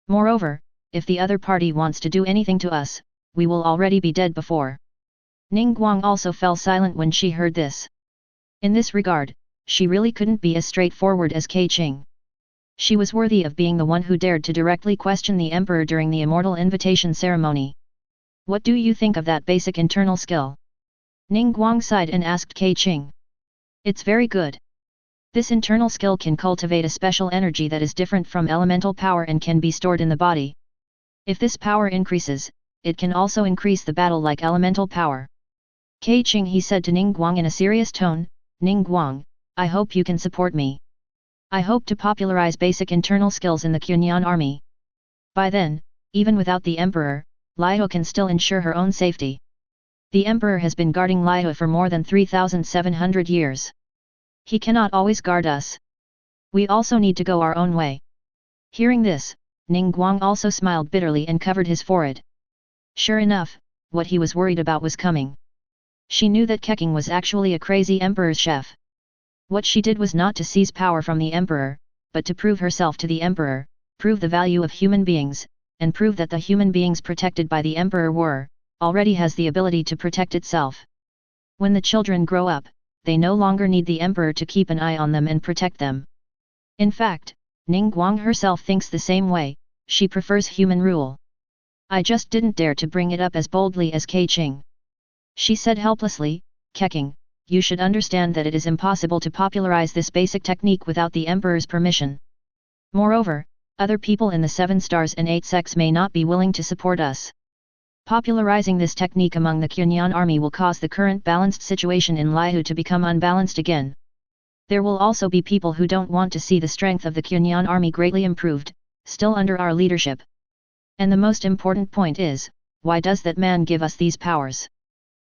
Moreover, if the other party wants to do anything to us, we will already be dead before. Ningguang also fell silent when she heard this. In this regard, she really couldn't be as straightforward as Keqing. She was worthy of being the one who dared to directly question the emperor during the immortal invitation ceremony. What do you think of that basic internal skill? Ningguang sighed and asked Keqing. It's very good. This internal skill can cultivate a special energy that is different from elemental power and can be stored in the body. If this power increases, it can also increase the battle like elemental power. Keqing, he said to Ningguang in a serious tone, Ningguang, I hope you can support me. I hope to popularize basic internal skills in the Qunyan army. By then, even without the emperor, Liu can still ensure her own safety. The emperor has been guarding Liu for more than 3,700 years. He cannot always guard us. We also need to go our own way. Hearing this, Ningguang also smiled bitterly and covered his forehead. Sure enough, what he was worried about was coming. She knew that Keqing was actually a crazy emperor's chef. What she did was not to seize power from the emperor, but to prove herself to the emperor, prove the value of human beings, and prove that the human beings protected by the emperor already has the ability to protect itself. When the children grow up, they no longer need the emperor to keep an eye on them and protect them. In fact, Ningguang herself thinks the same way, she prefers human rule. I just didn't dare to bring it up as boldly as Keqing. She said helplessly, Keqing, you should understand that it is impossible to popularize this basic technique without the emperor's permission. Moreover, other people in the 7 stars and 8 sects may not be willing to support us. Popularizing this technique among the Qunyan army will cause the current balanced situation in Liu to become unbalanced again. There will also be people who don't want to see the strength of the Qunyan army greatly improved, still under our leadership. And the most important point is, why does that man give us these powers?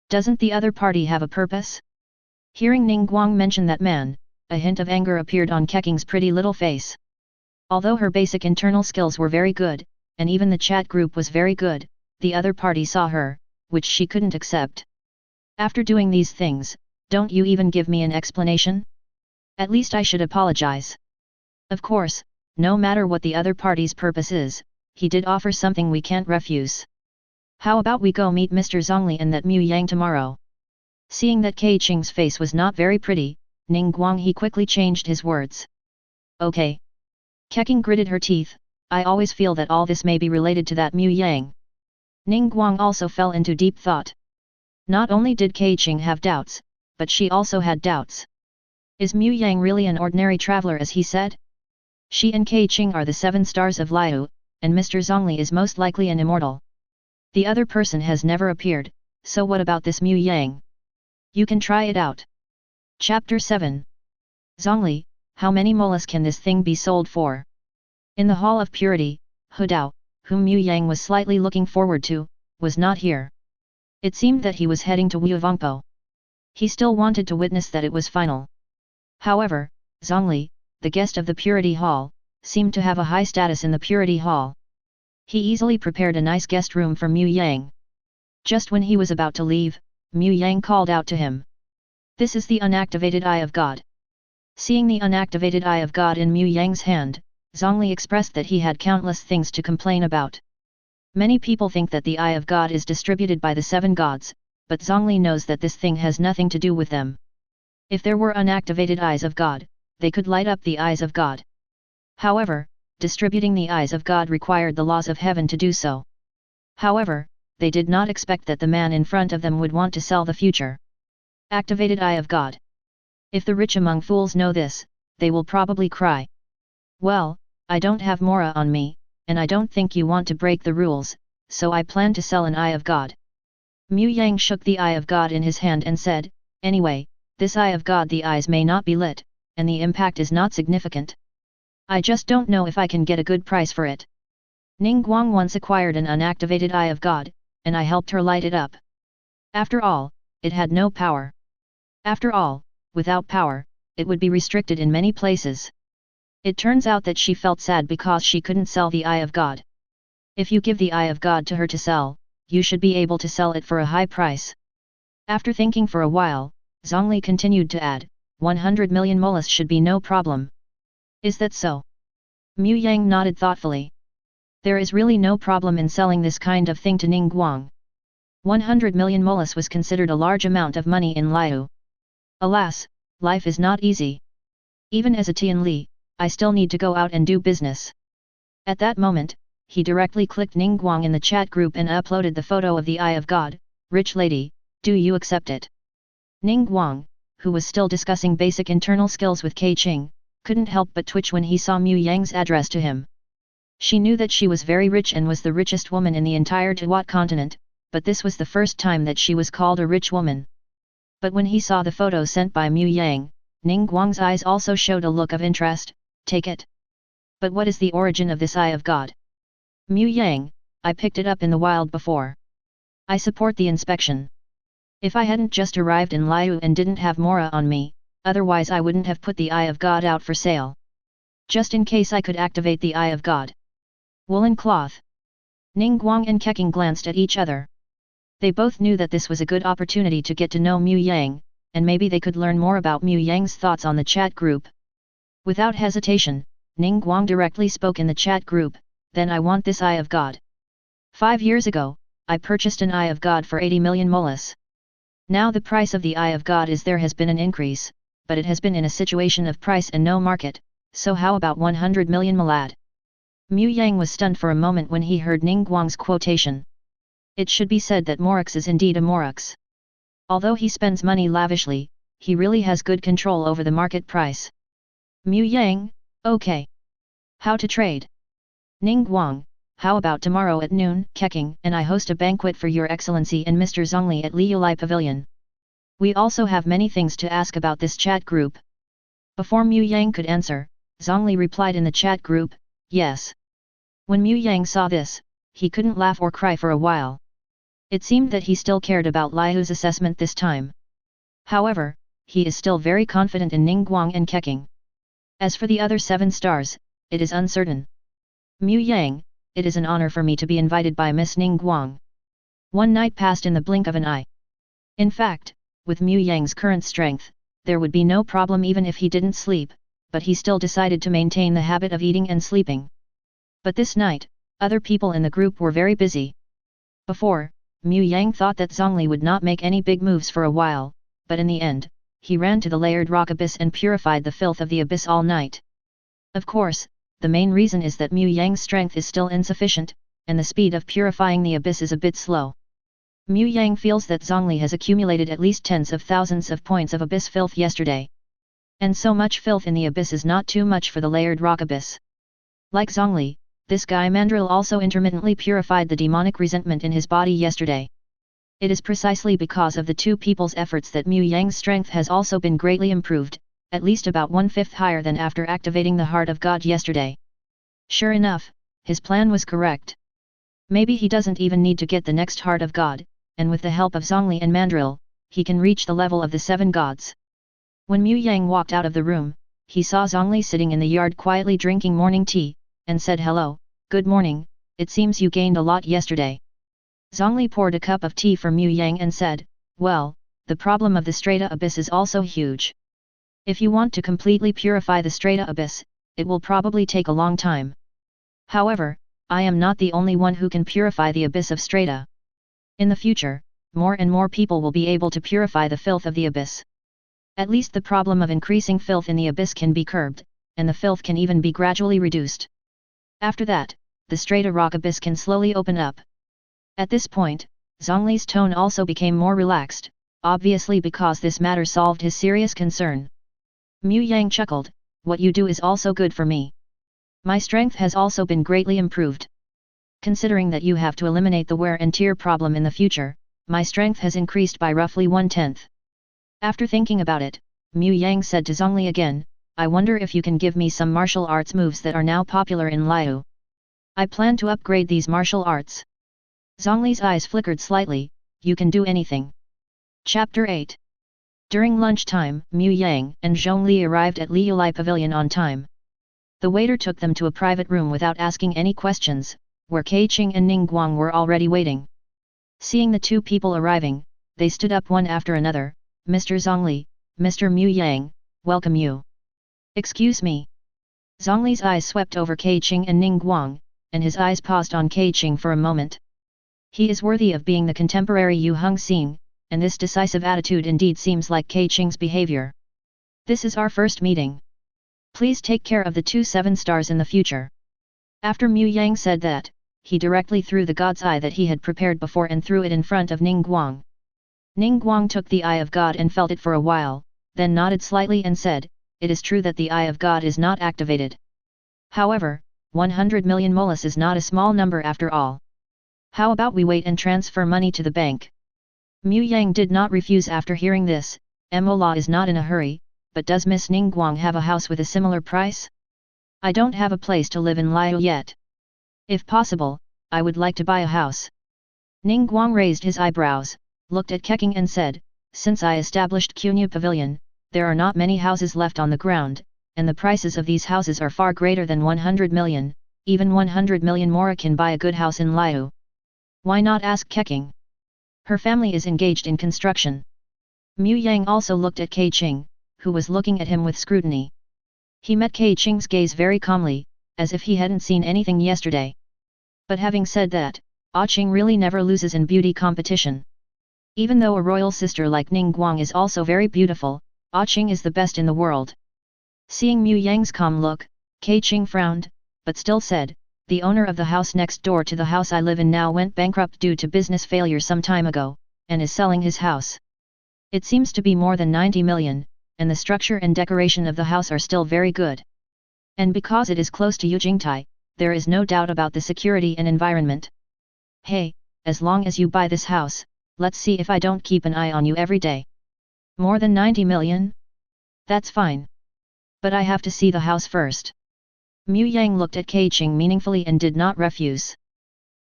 Doesn't the other party have a purpose? Hearing Ningguang mention that man, a hint of anger appeared on Keqing's pretty little face. Although her basic internal skills were very good, and even the chat group was very good, the other party saw her, which she couldn't accept. After doing these things, don't you even give me an explanation? At least I should apologize. Of course, no matter what the other party's purpose is, he did offer something we can't refuse. How about we go meet Mr. Zhongli and that Mu Yang tomorrow? Seeing that Keqing's face was not very pretty, Ningguang he quickly changed his words. Okay. Keqing gritted her teeth, I always feel that all this may be related to that Mu Yang. Ningguang also fell into deep thought. Not only did Keqing have doubts, but she also had doubts. Is Mu Yang really an ordinary traveler as he said? She and Keqing are the 7 stars of Liu, and Mr. Zhongli is most likely an immortal. The other person has never appeared, so what about this Mu Yang? You can try it out. Chapter 7. Zhongli, how many molas can this thing be sold for? In the Hall of Purity, Hudao, whom Mu Yang was slightly looking forward to, was not here. It seemed that he was heading to Wuvongpo. He still wanted to witness that it was final. However, Zhongli, the guest of the Purity Hall, seemed to have a high status in the Purity Hall. He easily prepared a nice guest room for Mu Yang. Just when he was about to leave, Mu Yang called out to him. This is the unactivated Eye of God. Seeing the unactivated Eye of God in Mu Yang's hand, Zhongli expressed that he had countless things to complain about. Many people think that the Eye of God is distributed by the 7 gods, but Zhongli knows that this thing has nothing to do with them. If there were unactivated eyes of God, they could light up the eyes of God. However, distributing the eyes of God required the laws of heaven to do so. However, they did not expect that the man in front of them would want to sell the future activated eye of God. If the rich among fools know this, they will probably cry. Well, I don't have Mora on me, and I don't think you want to break the rules, so I plan to sell an eye of God. Mu Yang shook the eye of God in his hand and said, anyway, this eye of God, the eyes may not be lit, and the impact is not significant. I just don't know if I can get a good price for it. Ning Guang once acquired an unactivated eye of God, and I helped her light it up. After all, it had no power. After all, without power, it would be restricted in many places. It turns out that she felt sad because she couldn't sell the eye of God. If you give the eye of God to her to sell, you should be able to sell it for a high price. After thinking for a while, Zhongli continued to add, 100 million molus should be no problem. Is that so? Mu Yang nodded thoughtfully. There is really no problem in selling this kind of thing to Ning Guang. 100 million molus was considered a large amount of money in Liu. Alas, life is not easy. Even as a Tian Li, I still need to go out and do business. At that moment, he directly clicked Ning Guang in the chat group and uploaded the photo of the Eye of God. Rich lady, do you accept it? Ning Guang, who was still discussing basic internal skills with Keqing, couldn't help but twitch when he saw Mu Yang's address to him. She knew that she was very rich and was the richest woman in the entire Teyvat continent, but this was the first time that she was called a rich woman. But when he saw the photo sent by Mu Yang, Ning Guang's eyes also showed a look of interest. Take it. But what is the origin of this Eye of God? Mu Yang, I picked it up in the wild before. I support the inspection. If I hadn't just arrived in Liu and didn't have Mora on me, otherwise I wouldn't have put the Eye of God out for sale. Just in case I could activate the Eye of God. Woolen cloth. Ning Guang and Keqing glanced at each other. They both knew that this was a good opportunity to get to know Mu Yang, and maybe they could learn more about Mu Yang's thoughts on the chat group. Without hesitation, Ning Guang directly spoke in the chat group, then I want this Eye of God. 5 years ago, I purchased an Eye of God for 80 million molus. Now the price of the Eye of God is there has been an increase, but it has been in a situation of price and no market, so how about 100 million malad? Mu Yang was stunned for a moment when he heard Ning Guang's quotation. It should be said that Morux is indeed a Morux. Although he spends money lavishly, he really has good control over the market price. Mu Yang, okay. How to trade? Ning Guang, how about tomorrow at noon, Keqing and I host a banquet for Your Excellency and Mr. Zhongli at Liulai Pavilion. We also have many things to ask about this chat group. Before Mu Yang could answer, Zhongli replied in the chat group, yes. When Mu Yang saw this, he couldn't laugh or cry for a while. It seemed that he still cared about Liu's assessment this time. However, he is still very confident in Ning Guang and Keqing. As for the other 7 stars, it is uncertain. Mu Yang, it is an honor for me to be invited by Miss Ning Guang. One night passed in the blink of an eye. In fact, with Mu Yang's current strength, there would be no problem even if he didn't sleep, but he still decided to maintain the habit of eating and sleeping. But this night, other people in the group were very busy. Before, Mu Yang thought that Zhongli would not make any big moves for a while, but in the end, he ran to the layered rock abyss and purified the filth of the abyss all night. Of course, the main reason is that Mu Yang's strength is still insufficient, and the speed of purifying the abyss is a bit slow. Mu Yang feels that Zhongli has accumulated at least tens of thousands of points of abyss filth yesterday. And so much filth in the abyss is not too much for the layered rock abyss. Like Zhongli, this guy Mandrill also intermittently purified the demonic resentment in his body yesterday. It is precisely because of the two people's efforts that Mu Yang's strength has also been greatly improved, at least about 1/5 higher than after activating the Heart of God yesterday. Sure enough, his plan was correct. Maybe he doesn't even need to get the next Heart of God, and with the help of Zhongli and Mandrill, he can reach the level of the 7 gods. When Mu Yang walked out of the room, he saw Zhongli sitting in the yard quietly drinking morning tea, and said hello, good morning, it seems you gained a lot yesterday. Zhongli poured a cup of tea for Mu Yang and said, well, the problem of the Strata Abyss is also huge. If you want to completely purify the Strata Abyss, it will probably take a long time. However, I am not the only one who can purify the Abyss of Strata. In the future, more and more people will be able to purify the filth of the Abyss. At least the problem of increasing filth in the abyss can be curbed, and the filth can even be gradually reduced. After that, the strata rock abyss can slowly open up. At this point, Zhongli's tone also became more relaxed, obviously because this matter solved his serious concern. Mu Yang chuckled, "What you do is also good for me. My strength has also been greatly improved. Considering that you have to eliminate the wear and tear problem in the future, my strength has increased by roughly 1/10. After thinking about it, Mu Yang said to Zhongli again, "I wonder if you can give me some martial arts moves that are now popular in Liu. I plan to upgrade these martial arts." Zhongli's eyes flickered slightly, "You can do anything." Chapter 8. During lunchtime, Mu Yang and Zhongli arrived at Liulai Pavilion on time. The waiter took them to a private room without asking any questions, where Keqing and Ningguang were already waiting. Seeing the two people arriving, they stood up one after another. "Mr. Zhongli, Mr. Mu Yang, welcome you." "Excuse me." Zhongli's eyes swept over Keqing and Ningguang, and his eyes paused on Keqing for a moment. He is worthy of being the contemporary Yu Hongxing, and this decisive attitude indeed seems like Keqing's behavior. "This is our first meeting. Please take care of the 2 7 stars in the future." After Mu Yang said that, he directly threw the God's Eye that he had prepared before and threw it in front of Ningguang. Ningguang took the Eye of God and felt it for a while, then nodded slightly and said, "It is true that the Eye of God is not activated. However, 100 million molas is not a small number after all. How about we wait and transfer money to the bank?" Mu Yang did not refuse after hearing this. "Mola is not in a hurry, but does Miss Ningguang have a house with a similar price? I don't have a place to live in Liu yet. If possible, I would like to buy a house." Ningguang raised his eyebrows, looked at Keqing and said, "Since I established Qunyu Pavilion, there are not many houses left on the ground, and the prices of these houses are far greater than 100 million, even 100 million mora can buy a good house in Liu. Why not ask Keqing? Her family is engaged in construction." Mu Yang also looked at Keqing, who was looking at him with scrutiny. He met Keqing's gaze very calmly, as if he hadn't seen anything yesterday. But having said that, Qing really never loses in beauty competition. Even though a royal sister like Ningguang is also very beautiful, Qing is the best in the world. Seeing Mu Yang's calm look, Keqing frowned, but still said, "The owner of the house next door to the house I live in now went bankrupt due to business failure some time ago, and is selling his house. It seems to be more than 90 million, and the structure and decoration of the house are still very good. And because it is close to Yujingtai, there is no doubt about the security and environment. Hey, as long as you buy this house, let's see if I don't keep an eye on you every day." "More than 90 million? That's fine. But I have to see the house first." Mu Yang looked at Keqing meaningfully and did not refuse.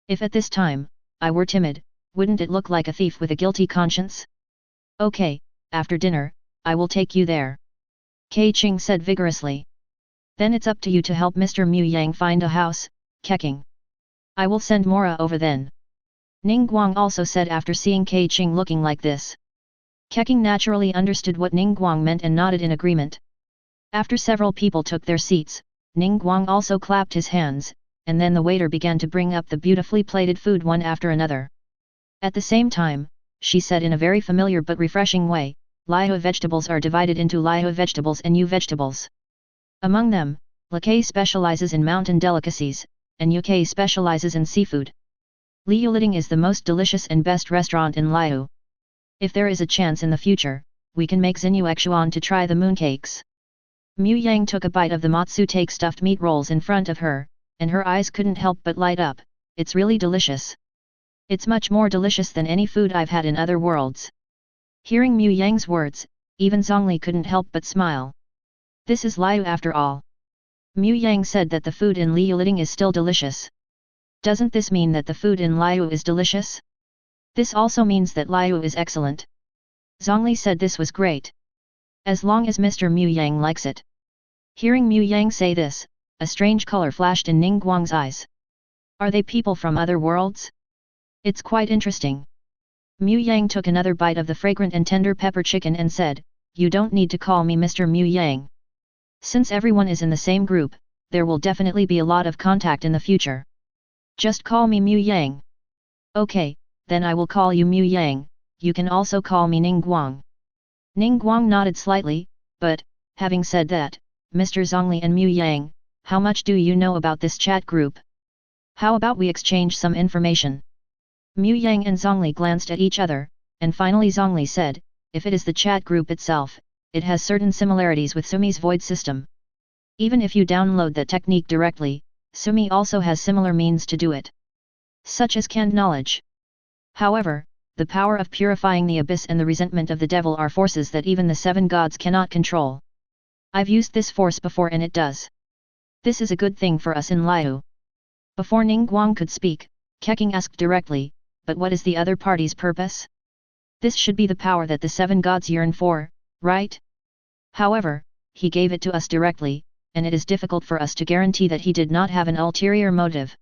"If at this time, I were timid, wouldn't it look like a thief with a guilty conscience?" "Okay, after dinner, I will take you there," Keqing said vigorously. "Then it's up to you to help Mr. Mu Yang find a house, Keqing. I will send Mora over then," Ningguang also said after seeing Keqing looking like this. Keqing naturally understood what Ningguang meant and nodded in agreement. After several people took their seats, Ningguang also clapped his hands, and then the waiter began to bring up the beautifully plated food one after another. At the same time, she said in a very familiar but refreshing way, "Liu vegetables are divided into Liu vegetables and Yu vegetables. Among them, Lakay specializes in mountain delicacies, and Yukay specializes in seafood. Liuliting is the most delicious and best restaurant in Liu. If there is a chance in the future, we can make Xinyu Xuan to try the mooncakes." Mu Yang took a bite of the matsutake stuffed meat rolls in front of her, and her eyes couldn't help but light up. "It's really delicious. It's much more delicious than any food I've had in other worlds." Hearing Mu Yang's words, even Zhongli couldn't help but smile. This is Liu after all. Mu Yang said that the food in Liuliting is still delicious. Doesn't this mean that the food in Liu is delicious? This also means that Liu is excellent. Zhongli said this was great. As long as Mr. Mu Yang likes it. Hearing Mu Yang say this, a strange color flashed in Ningguang's eyes. Are they people from other worlds? It's quite interesting. Mu Yang took another bite of the fragrant and tender pepper chicken and said, "You don't need to call me Mr. Mu Yang. Since everyone is in the same group, there will definitely be a lot of contact in the future. Just call me Mu Yang." "Okay, then I will call you Mu Yang, you can also call me Ningguang." Ning Guang nodded slightly, but, having said that, Mr. Zhongli and Mu Yang, how much do you know about this chat group? How about we exchange some information? Mu Yang and Zhongli glanced at each other, and finally Zhongli said, if it is the chat group itself, it has certain similarities with Sumi's void system. Even if you download that technique directly, Sumi also has similar means to do it. Such as canned knowledge. However, the power of purifying the abyss and the resentment of the devil are forces that even the 7 gods cannot control. I've used this force before and it does. This is a good thing for us in Liu. Before Ning Guang could speak, Keqing asked directly, but what is the other party's purpose? This should be the power that the 7 gods yearn for, right? However, he gave it to us directly, and it is difficult for us to guarantee that he did not have an ulterior motive.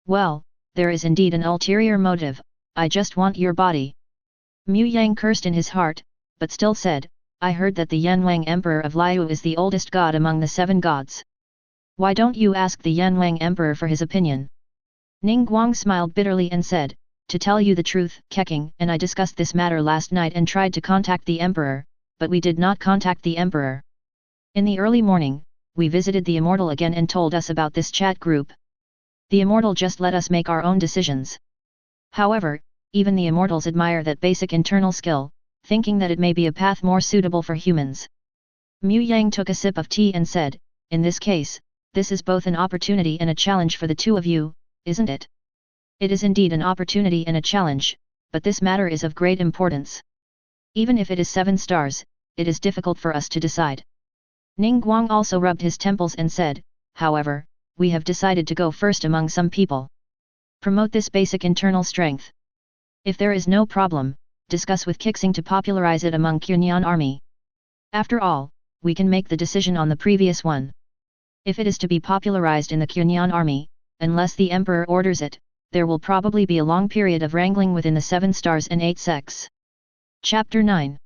Well, there is indeed an ulterior motive, I just want your body. Mu Yang cursed in his heart, but still said, I heard that the Yanwang Emperor of Liu is the oldest god among the 7 gods. Why don't you ask the Yanwang Emperor for his opinion? Ning Guang smiled bitterly and said, to tell you the truth, Keqing and I discussed this matter last night and tried to contact the Emperor, but we did not contact the Emperor. In the early morning, we visited the Immortal again and told us about this chat group. The Immortal just let us make our own decisions. However, even the Immortals admire that basic internal skill, thinking that it may be a path more suitable for humans. Mu Yang took a sip of tea and said, in this case, this is both an opportunity and a challenge for the 2 of you, isn't it? It is indeed an opportunity and a challenge, but this matter is of great importance. Even if it is 7 stars, it is difficult for us to decide. Ning Guang also rubbed his temples and said, however, we have decided to go first among some people. Promote this basic internal strength. If there is no problem, discuss with Keqing to popularize it among Qunyan army. After all, we can make the decision on the previous one. If it is to be popularized in the Qunyan army, unless the emperor orders it, there will probably be a long period of wrangling within the 7 stars and 8 sects. Chapter 9.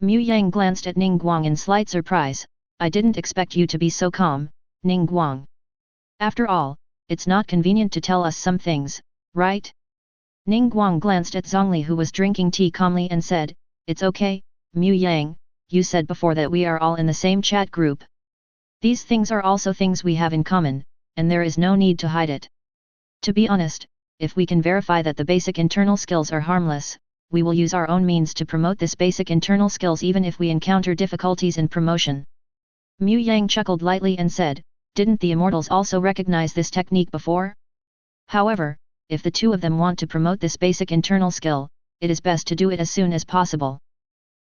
Mu Yang glanced at Ning Guang in slight surprise. I didn't expect you to be so calm, Ning Guang. After all, it's not convenient to tell us some things, right? Ning Guang glanced at Zhongli who was drinking tea calmly and said, it's okay, Mu Yang, you said before that we are all in the same chat group. These things are also things we have in common, and there is no need to hide it. To be honest, if we can verify that the basic internal skills are harmless, we will use our own means to promote this basic internal skills even if we encounter difficulties in promotion. Mu Yang chuckled lightly and said, didn't the Immortals also recognize this technique before? However, if the 2 of them want to promote this basic internal skill, it is best to do it as soon as possible.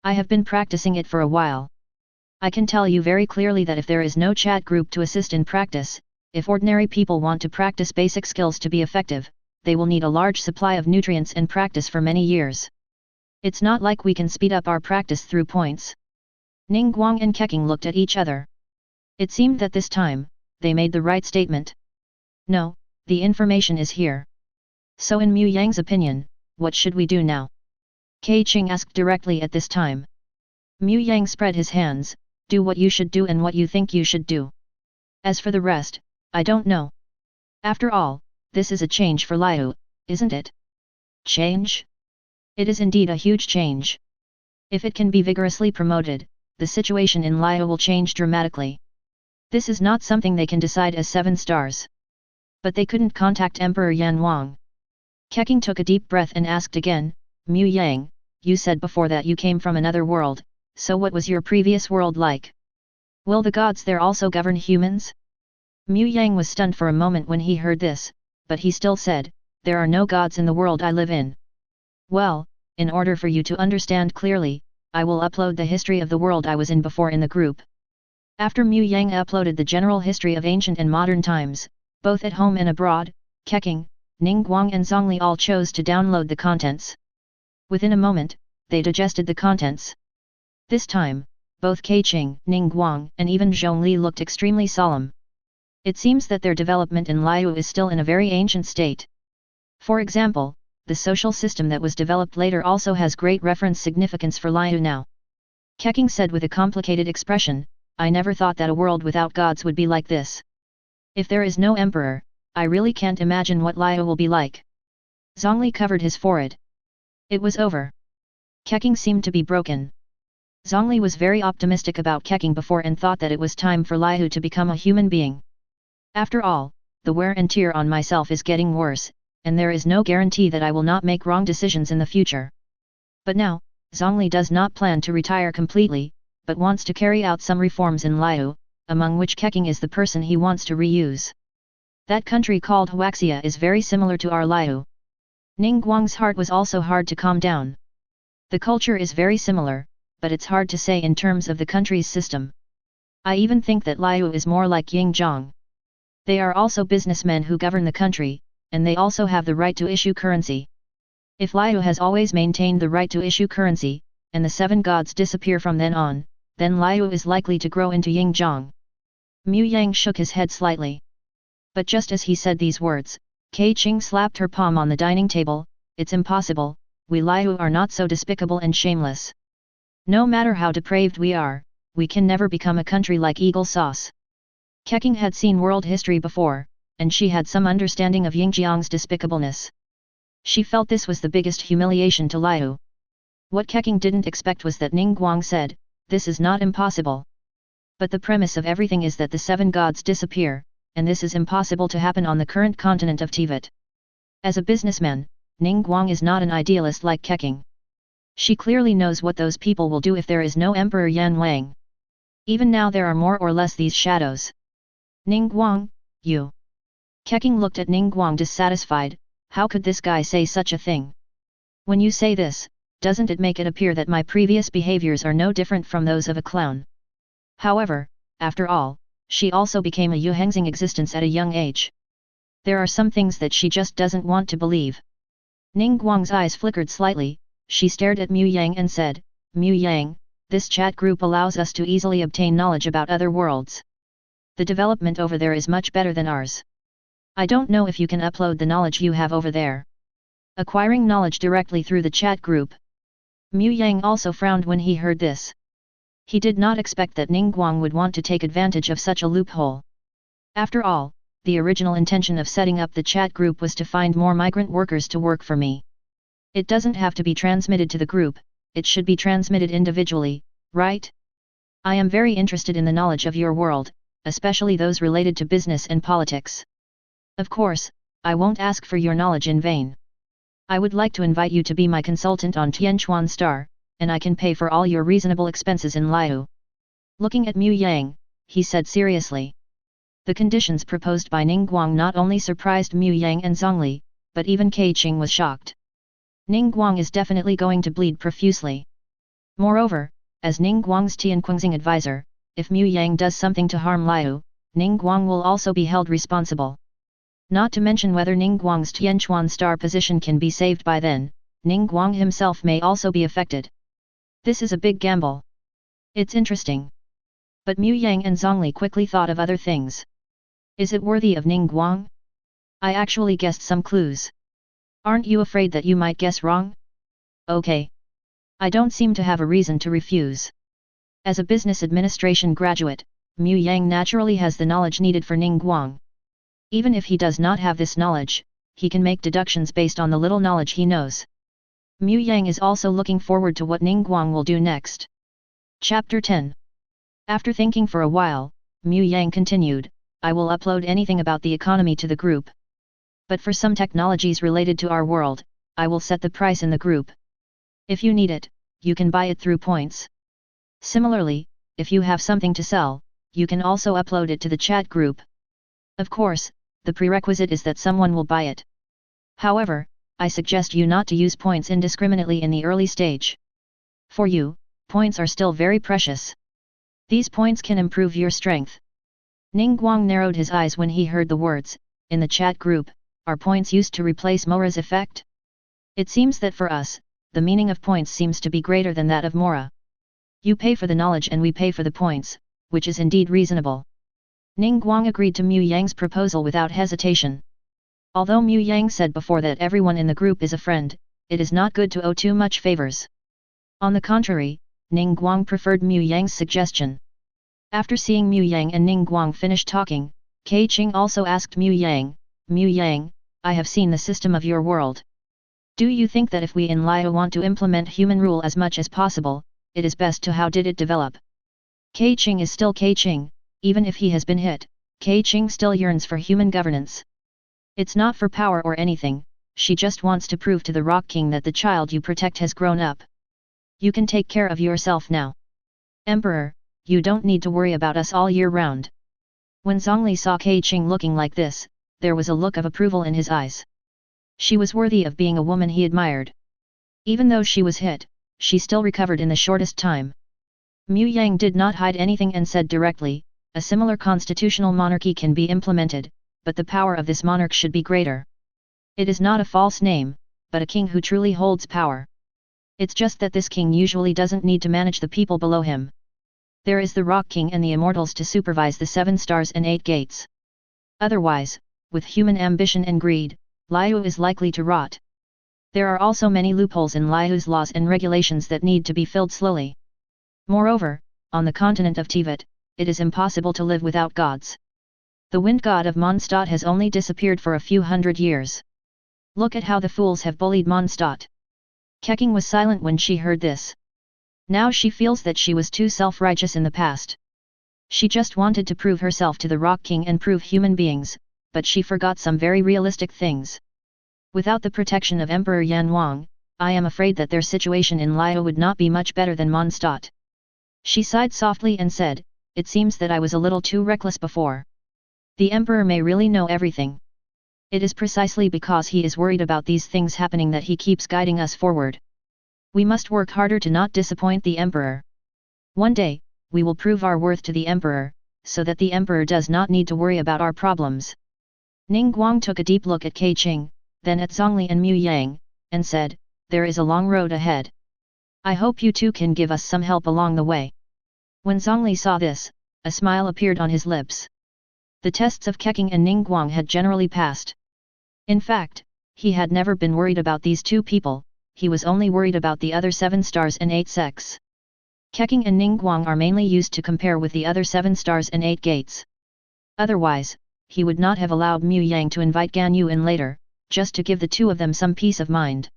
I have been practicing it for a while. I can tell you very clearly that if there is no chat group to assist in practice, if ordinary people want to practice basic skills to be effective, they will need a large supply of nutrients and practice for many years. It's not like we can speed up our practice through points. Ning Guang and Keqing looked at each other. It seemed that this time, they made the right statement. No, the information is here. So in Mu Yang's opinion, what should we do now? Keqing asked directly at this time. Mu Yang spread his hands, do what you should do and what you think you should do. As for the rest, I don't know. After all, this is a change for Liu, isn't it? Change? It is indeed a huge change. If it can be vigorously promoted, the situation in Liu will change dramatically. This is not something they can decide as 7 stars. But they couldn't contact Emperor Yanwang. Keqing took a deep breath and asked again, Mu Yang, you said before that you came from another world, so what was your previous world like? Will the gods there also govern humans? Mu Yang was stunned for a moment when he heard this, but he still said, there are no gods in the world I live in. Well, in order for you to understand clearly, I will upload the history of the world I was in before in the group. After Mu Yang uploaded the general history of ancient and modern times, both at home and abroad, Keqing, Ning Guang and Zhongli all chose to download the contents. Within a moment, they digested the contents. This time, both Keqing, Ning Guang and even Zhongli looked extremely solemn. It seems that their development in Liu is still in a very ancient state. For example, the social system that was developed later also has great reference significance for Liu now. Keqing said with a complicated expression, I never thought that a world without gods would be like this. If there is no emperor, I really can't imagine what Liu will be like. Zhongli covered his forehead. It was over. Keqing seemed to be broken. Zhongli was very optimistic about Keqing before and thought that it was time for Liu to become a human being. After all, the wear and tear on myself is getting worse, and there is no guarantee that I will not make wrong decisions in the future. But now, Zhongli does not plan to retire completely, but wants to carry out some reforms in Liu, among which Keqing is the person he wants to reuse. That country called Huaxia is very similar to our Liu. Ningguang's heart was also hard to calm down. The culture is very similar, but it's hard to say in terms of the country's system. I even think that Liu is more like Yingzhong. They are also businessmen who govern the country, and they also have the right to issue currency. If Liu has always maintained the right to issue currency, and the seven gods disappear from then on, then Liu is likely to grow into Yingzhong. Mu Yang shook his head slightly. But just as he said these words, Keqing slapped her palm on the dining table. It's impossible, we Liu are not so despicable and shameless. No matter how depraved we are, we can never become a country like Eagle Sauce. Keqing had seen world history before, and she had some understanding of Yingjiang's despicableness. She felt this was the biggest humiliation to Liu. What Keqing didn't expect was that Ningguang said, "This is not impossible." But the premise of everything is that the seven gods disappear, and this is impossible to happen on the current continent of Teyvat. As a businessman, Ningguang is not an idealist like Keqing. She clearly knows what those people will do if there is no Emperor Yan Wang. Even now there are more or less these shadows. Ningguang, you. Keqing looked at Ningguang dissatisfied. How could this guy say such a thing? When you say this, doesn't it make it appear that my previous behaviors are no different from those of a clown? However, after all, she also became a Yuhengxing existence at a young age. There are some things that she just doesn't want to believe. Ningguang's eyes flickered slightly. She stared at Mu Yang and said, "Mu Yang, this chat group allows us to easily obtain knowledge about other worlds. The development over there is much better than ours. I don't know if you can upload the knowledge you have over there. Acquiring knowledge directly through the chat group." Mu Yang also frowned when he heard this. He did not expect that Ningguang would want to take advantage of such a loophole. After all, the original intention of setting up the chat group was to find more migrant workers to work for me. It doesn't have to be transmitted to the group, it should be transmitted individually, right? I am very interested in the knowledge of your world, especially those related to business and politics. Of course, I won't ask for your knowledge in vain. I would like to invite you to be my consultant on Tianquan Star, and I can pay for all your reasonable expenses in Liu. Looking at Mu Yang, he said seriously. The conditions proposed by Ningguang not only surprised Mu Yang and Zhongli, but even Keqing was shocked. Ningguang is definitely going to bleed profusely. Moreover, as Ningguang's Tianquanxing advisor, if Mu Yang does something to harm Liu, Ningguang will also be held responsible. Not to mention whether Ningguang's Tianquan Star position can be saved by then, Ningguang himself may also be affected. This is a big gamble. It's interesting. But Mu Yang and Zhongli quickly thought of other things. Is it worthy of Ningguang? I actually guessed some clues. Aren't you afraid that you might guess wrong? Okay. I don't seem to have a reason to refuse. As a business administration graduate, Mu Yang naturally has the knowledge needed for Ningguang. Even if he does not have this knowledge, he can make deductions based on the little knowledge he knows. Mu Yang is also looking forward to what Ningguang will do next. Chapter 10. After thinking for a while, Mu Yang continued, I will upload anything about the economy to the group. But for some technologies related to our world, I will set the price in the group. If you need it, you can buy it through points. Similarly, if you have something to sell, you can also upload it to the chat group. Of course, the prerequisite is that someone will buy it. However, I suggest you not to use points indiscriminately in the early stage. For you, points are still very precious. These points can improve your strength. Ningguang narrowed his eyes when he heard the words, in the chat group, are points used to replace Mora's effect? It seems that for us, the meaning of points seems to be greater than that of Mora. You pay for the knowledge and we pay for the points, which is indeed reasonable. Ningguang agreed to Mu Yang's proposal without hesitation. Although Mu Yang said before that everyone in the group is a friend, it is not good to owe too much favors. On the contrary, Ningguang preferred Mu Yang's suggestion. After seeing Mu Yang and Ningguang finish talking, Keqing also asked Mu Yang, Mu Yang, I have seen the system of your world. Do you think that if we in Liu want to implement human rule as much as possible, it is best to how did it develop. Keqing is still Keqing, even if he has been hit, Keqing still yearns for human governance. It's not for power or anything, she just wants to prove to the Rock King that the child you protect has grown up. You can take care of yourself now. Emperor, you don't need to worry about us all year round. When Zhongli saw Keqing looking like this, there was a look of approval in his eyes. She was worthy of being a woman he admired. Even though she was hit, she still recovered in the shortest time. Mu Yang did not hide anything and said directly, a similar constitutional monarchy can be implemented, but the power of this monarch should be greater. It is not a false name, but a king who truly holds power. It's just that this king usually doesn't need to manage the people below him. There is the Rock King and the Immortals to supervise the 7 stars and 8 gates. Otherwise, with human ambition and greed, Liu is likely to rot. There are also many loopholes in Liu's laws and regulations that need to be filled slowly. Moreover, on the continent of Teyvat, it is impossible to live without gods. The wind god of Mondstadt has only disappeared for a few hundred years. Look at how the fools have bullied Mondstadt. Keqing was silent when she heard this. Now she feels that she was too self-righteous in the past. She just wanted to prove herself to the Rock King and prove human beings, but she forgot some very realistic things. Without the protection of Emperor Yan Wang, I am afraid that their situation in Liu would not be much better than Mondstadt. She sighed softly and said, it seems that I was a little too reckless before. The Emperor may really know everything. It is precisely because he is worried about these things happening that he keeps guiding us forward. We must work harder to not disappoint the Emperor. One day, we will prove our worth to the Emperor, so that the Emperor does not need to worry about our problems. Ning Guang took a deep look at Keqing, then at Zhongli and Mu Yang, and said, there is a long road ahead. I hope you two can give us some help along the way. When Zhongli saw this, a smile appeared on his lips. The tests of Keqing and Ning Guang had generally passed. In fact, he had never been worried about these two people, he was only worried about the other 7 stars and 8 sects. Keqing and Ning Guang are mainly used to compare with the other 7 stars and 8 gates. Otherwise, he would not have allowed Mu Yang to invite Gan Yu in later, just to give the two of them some peace of mind.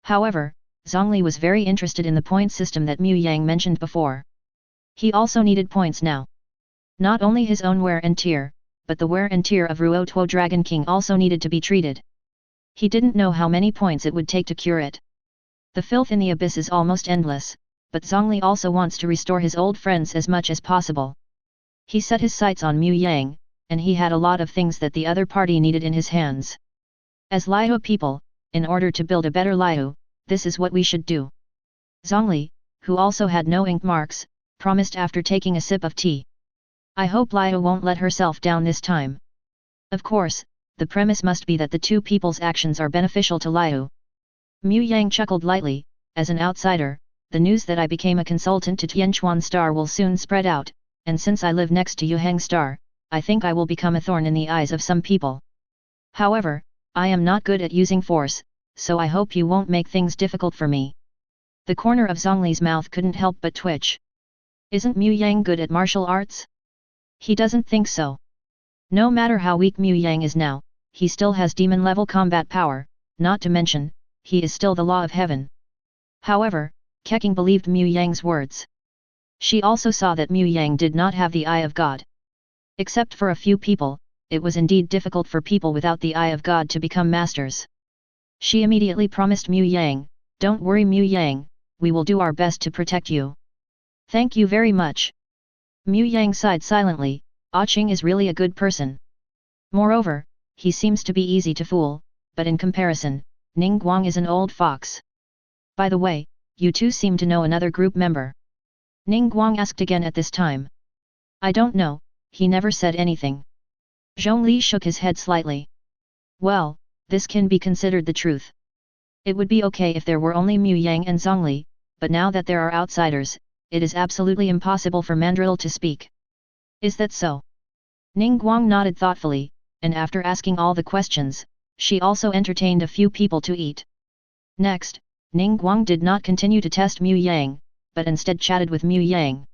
However, Zhongli was very interested in the point system that Mu Yang mentioned before. He also needed points now. Not only his own wear and tear, but the wear and tear of Ruotuo Dragon King also needed to be treated. He didn't know how many points it would take to cure it. The filth in the abyss is almost endless, but Zhongli also wants to restore his old friends as much as possible. He set his sights on Mu Yang, and he had a lot of things that the other party needed in his hands. As Liu people, in order to build a better Liu, this is what we should do. Zhongli, who also had no ink marks, promised after taking a sip of tea. I hope Liu won't let herself down this time. Of course, the premise must be that the two people's actions are beneficial to Liu. Mu Yang chuckled lightly, as an outsider, the news that I became a consultant to Tianquan Star will soon spread out, and since I live next to Yuhang Star, I think I will become a thorn in the eyes of some people. However, I am not good at using force, so I hope you won't make things difficult for me. The corner of Zhongli's mouth couldn't help but twitch. Isn't Mu Yang good at martial arts? He doesn't think so. No matter how weak Mu Yang is now, he still has demon-level combat power, not to mention, he is still the law of heaven. However, Keqing believed Mu Yang's words. She also saw that Mu Yang did not have the eye of God. Except for a few people, it was indeed difficult for people without the eye of God to become masters. She immediately promised Mu Yang, don't worry Mu Yang, we will do our best to protect you. Thank you very much. Mu Yang sighed silently, Qing is really a good person. Moreover, he seems to be easy to fool, but in comparison, Ning Guang is an old fox. By the way, you two seem to know another group member. Ning Guang asked again at this time. I don't know, he never said anything. Zhongli shook his head slightly. Well, this can be considered the truth. It would be okay if there were only Mu Yang and Zhongli, but now that there are outsiders, it is absolutely impossible for Mandrill to speak. Is that so? Ning Guang nodded thoughtfully, and after asking all the questions, she also entertained a few people to eat. Next, Ning Guang did not continue to test Mu Yang, but instead chatted with Mu Yang.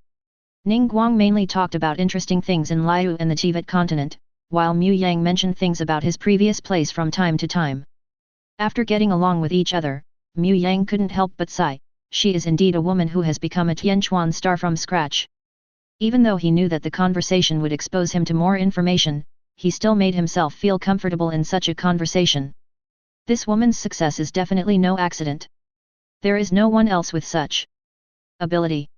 Ning Guang mainly talked about interesting things in Liu and the Teyvat continent, while Mu Yang mentioned things about his previous place from time to time. After getting along with each other, Mu Yang couldn't help but sigh. she is indeed a woman who has become a Tianquan star from scratch. Even though he knew that the conversation would expose him to more information, he still made himself feel comfortable in such a conversation. This woman's success is definitely no accident. There is no one else with such ability.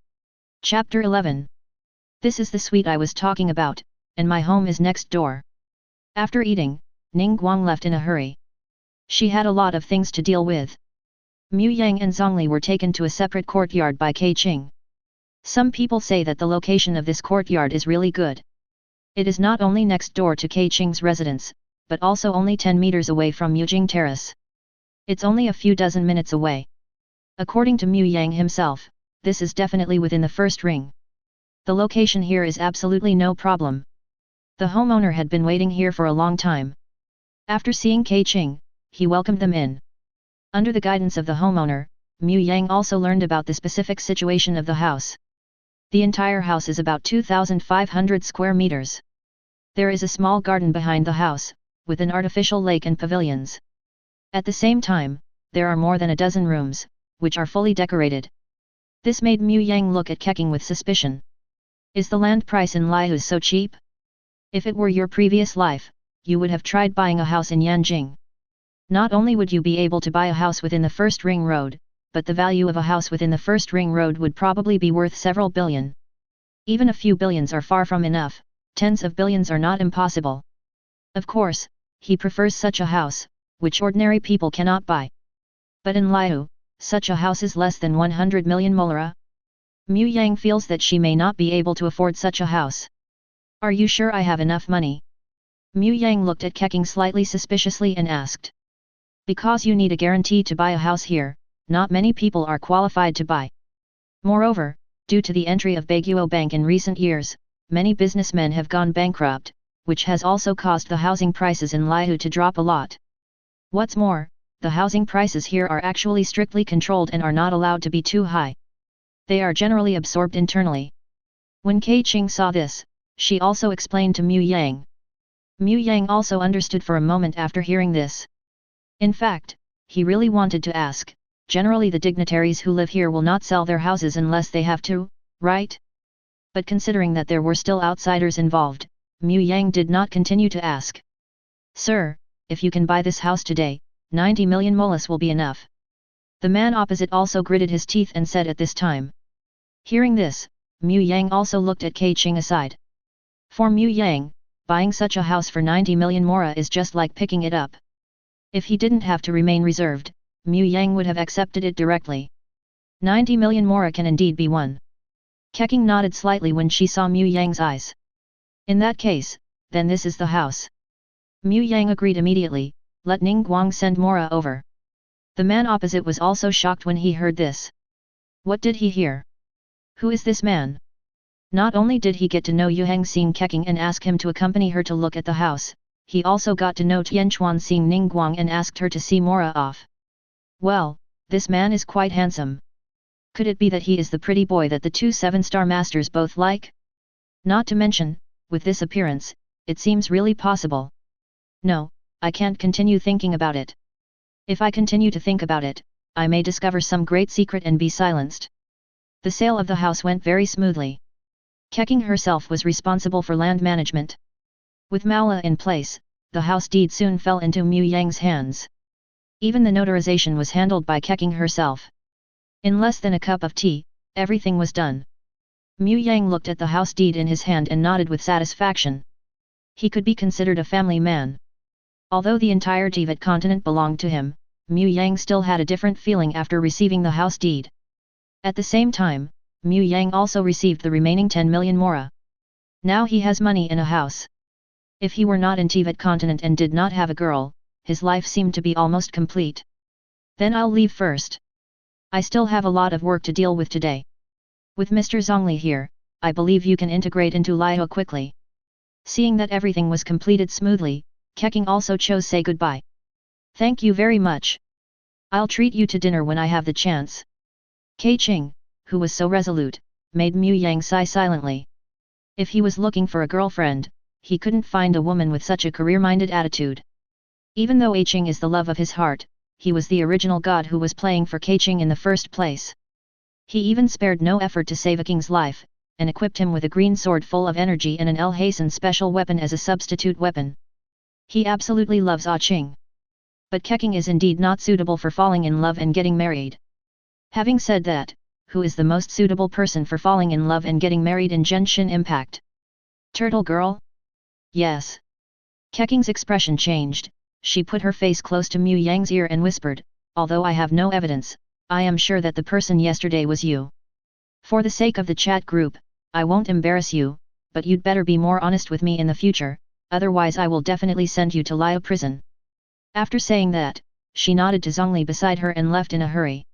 Chapter 11. This is the suite I was talking about, and my home is next door. After eating, Ningguang left in a hurry. She had a lot of things to deal with. Mu Yang and Zhongli were taken to a separate courtyard by Keqing. Some people say that the location of this courtyard is really good. It is not only next door to Keqing's residence, but also only 10 meters away from Yujing Terrace. It's only a few dozen minutes away. According to Mu Yang himself, this is definitely within the first ring. The location here is absolutely no problem. The homeowner had been waiting here for a long time. After seeing Keqing, he welcomed them in. Under the guidance of the homeowner, Mu Yang also learned about the specific situation of the house. The entire house is about 2,500 square meters. There is a small garden behind the house, with an artificial lake and pavilions. At the same time, there are more than a dozen rooms, which are fully decorated. This made Mu Yang look at Keqing with suspicion. Is the land price in Lihu so cheap? If it were your previous life, you would have tried buying a house in Yanjing. Not only would you be able to buy a house within the first ring road, but the value of a house within the first ring road would probably be worth several billion. Even a few billions are far from enough, tens of billions are not impossible. Of course, he prefers such a house, which ordinary people cannot buy. But in Liu, such a house is less than 100 million molera. Mu Yang feels that she may not be able to afford such a house. Are you sure I have enough money? Mu Yang looked at Keqing slightly suspiciously and asked. Because you need a guarantee to buy a house here, not many people are qualified to buy. Moreover, due to the entry of Baguio Bank in recent years, many businessmen have gone bankrupt, which has also caused the housing prices in Liu to drop a lot. What's more, the housing prices here are actually strictly controlled and are not allowed to be too high. They are generally absorbed internally. When Keqing saw this, she also explained to Mu Yang. Mu Yang also understood for a moment after hearing this. In fact, he really wanted to ask, generally the dignitaries who live here will not sell their houses unless they have to, right? But considering that there were still outsiders involved, Mu Yang did not continue to ask. Sir, if you can buy this house today, 90 million molas will be enough. The man opposite also gritted his teeth and said at this time. Hearing this, Mu Yang also looked at Keqing aside. For Mu Yang, buying such a house for 90 million mora is just like picking it up. If he didn't have to remain reserved, Mu Yang would have accepted it directly. 90 million mora can indeed be won. Keqing nodded slightly when she saw Mu Yang's eyes. In that case, then this is the house. Mu Yang agreed immediately, let Ningguang send mora over. The man opposite was also shocked when he heard this. What did he hear? Who is this man? Not only did he get to know Yuheng seeing Keqing and ask him to accompany her to look at the house, he also got to know Tianquan seeing Ningguang and asked her to see mora off. Well, this man is quite handsome. Could it be that he is the pretty boy that the two 7-star masters both like? Not to mention, with this appearance, it seems really possible. No, I can't continue thinking about it. If I continue to think about it, I may discover some great secret and be silenced. The sale of the house went very smoothly. Keqing herself was responsible for land management. With Maula in place, the house deed soon fell into Mu Yang's hands. Even the notarization was handled by Keqing herself. In less than a cup of tea, everything was done. Mu Yang looked at the house deed in his hand and nodded with satisfaction. He could be considered a family man. Although the entire Teyvat continent belonged to him, Mu Yang still had a different feeling after receiving the house deed. At the same time, Mu Yang also received the remaining 10 million mora. Now he has money in a house. If he were not in Teyvat continent and did not have a girl, his life seemed to be almost complete. Then I'll leave first. I still have a lot of work to deal with today. With Mr. Zhongli here, I believe you can integrate into Liu quickly. Seeing that everything was completed smoothly, Keqing also chose say goodbye. Thank you very much. I'll treat you to dinner when I have the chance. Keqing, who was so resolute, made Mu Yang sigh silently. If he was looking for a girlfriend, he couldn't find a woman with such a career-minded attitude. Even though Keqing is the love of his heart, he was the original god who was playing for Keqing in the first place. He even spared no effort to save a king's life, and equipped him with a green sword full of energy and an El Hasten special weapon as a substitute weapon. He absolutely loves Ah Ching. But Keqing is indeed not suitable for falling in love and getting married. Having said that, who is the most suitable person for falling in love and getting married in Genshin Impact? Turtle Girl? Yes. Keqing's expression changed. She put her face close to Mu Yang's ear and whispered, although I have no evidence, I am sure that the person yesterday was you. For the sake of the chat group, I won't embarrass you, but you'd better be more honest with me in the future, otherwise I will definitely send you to Laya prison. After saying that, she nodded to Zhongli beside her and left in a hurry.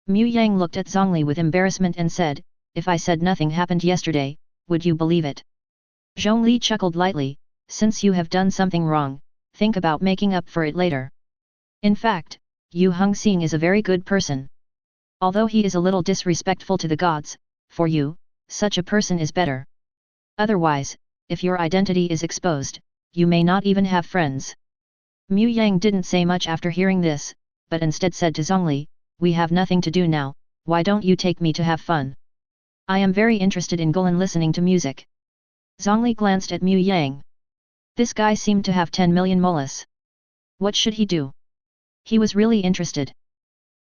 Mu Yang looked at Zhongli with embarrassment and said, if I said nothing happened yesterday, would you believe it? Zhongli chuckled lightly, since you have done something wrong, think about making up for it later. In fact, Yu Hongxing is a very good person. Although he is a little disrespectful to the gods, for you, such a person is better. Otherwise, if your identity is exposed, you may not even have friends. Mu Yang didn't say much after hearing this, but instead said to Zhongli, we have nothing to do now, why don't you take me to have fun? I am very interested in Gulan listening to music. Zhongli glanced at Mu Yang. This guy seemed to have 10 million molas. What should he do? He was really interested.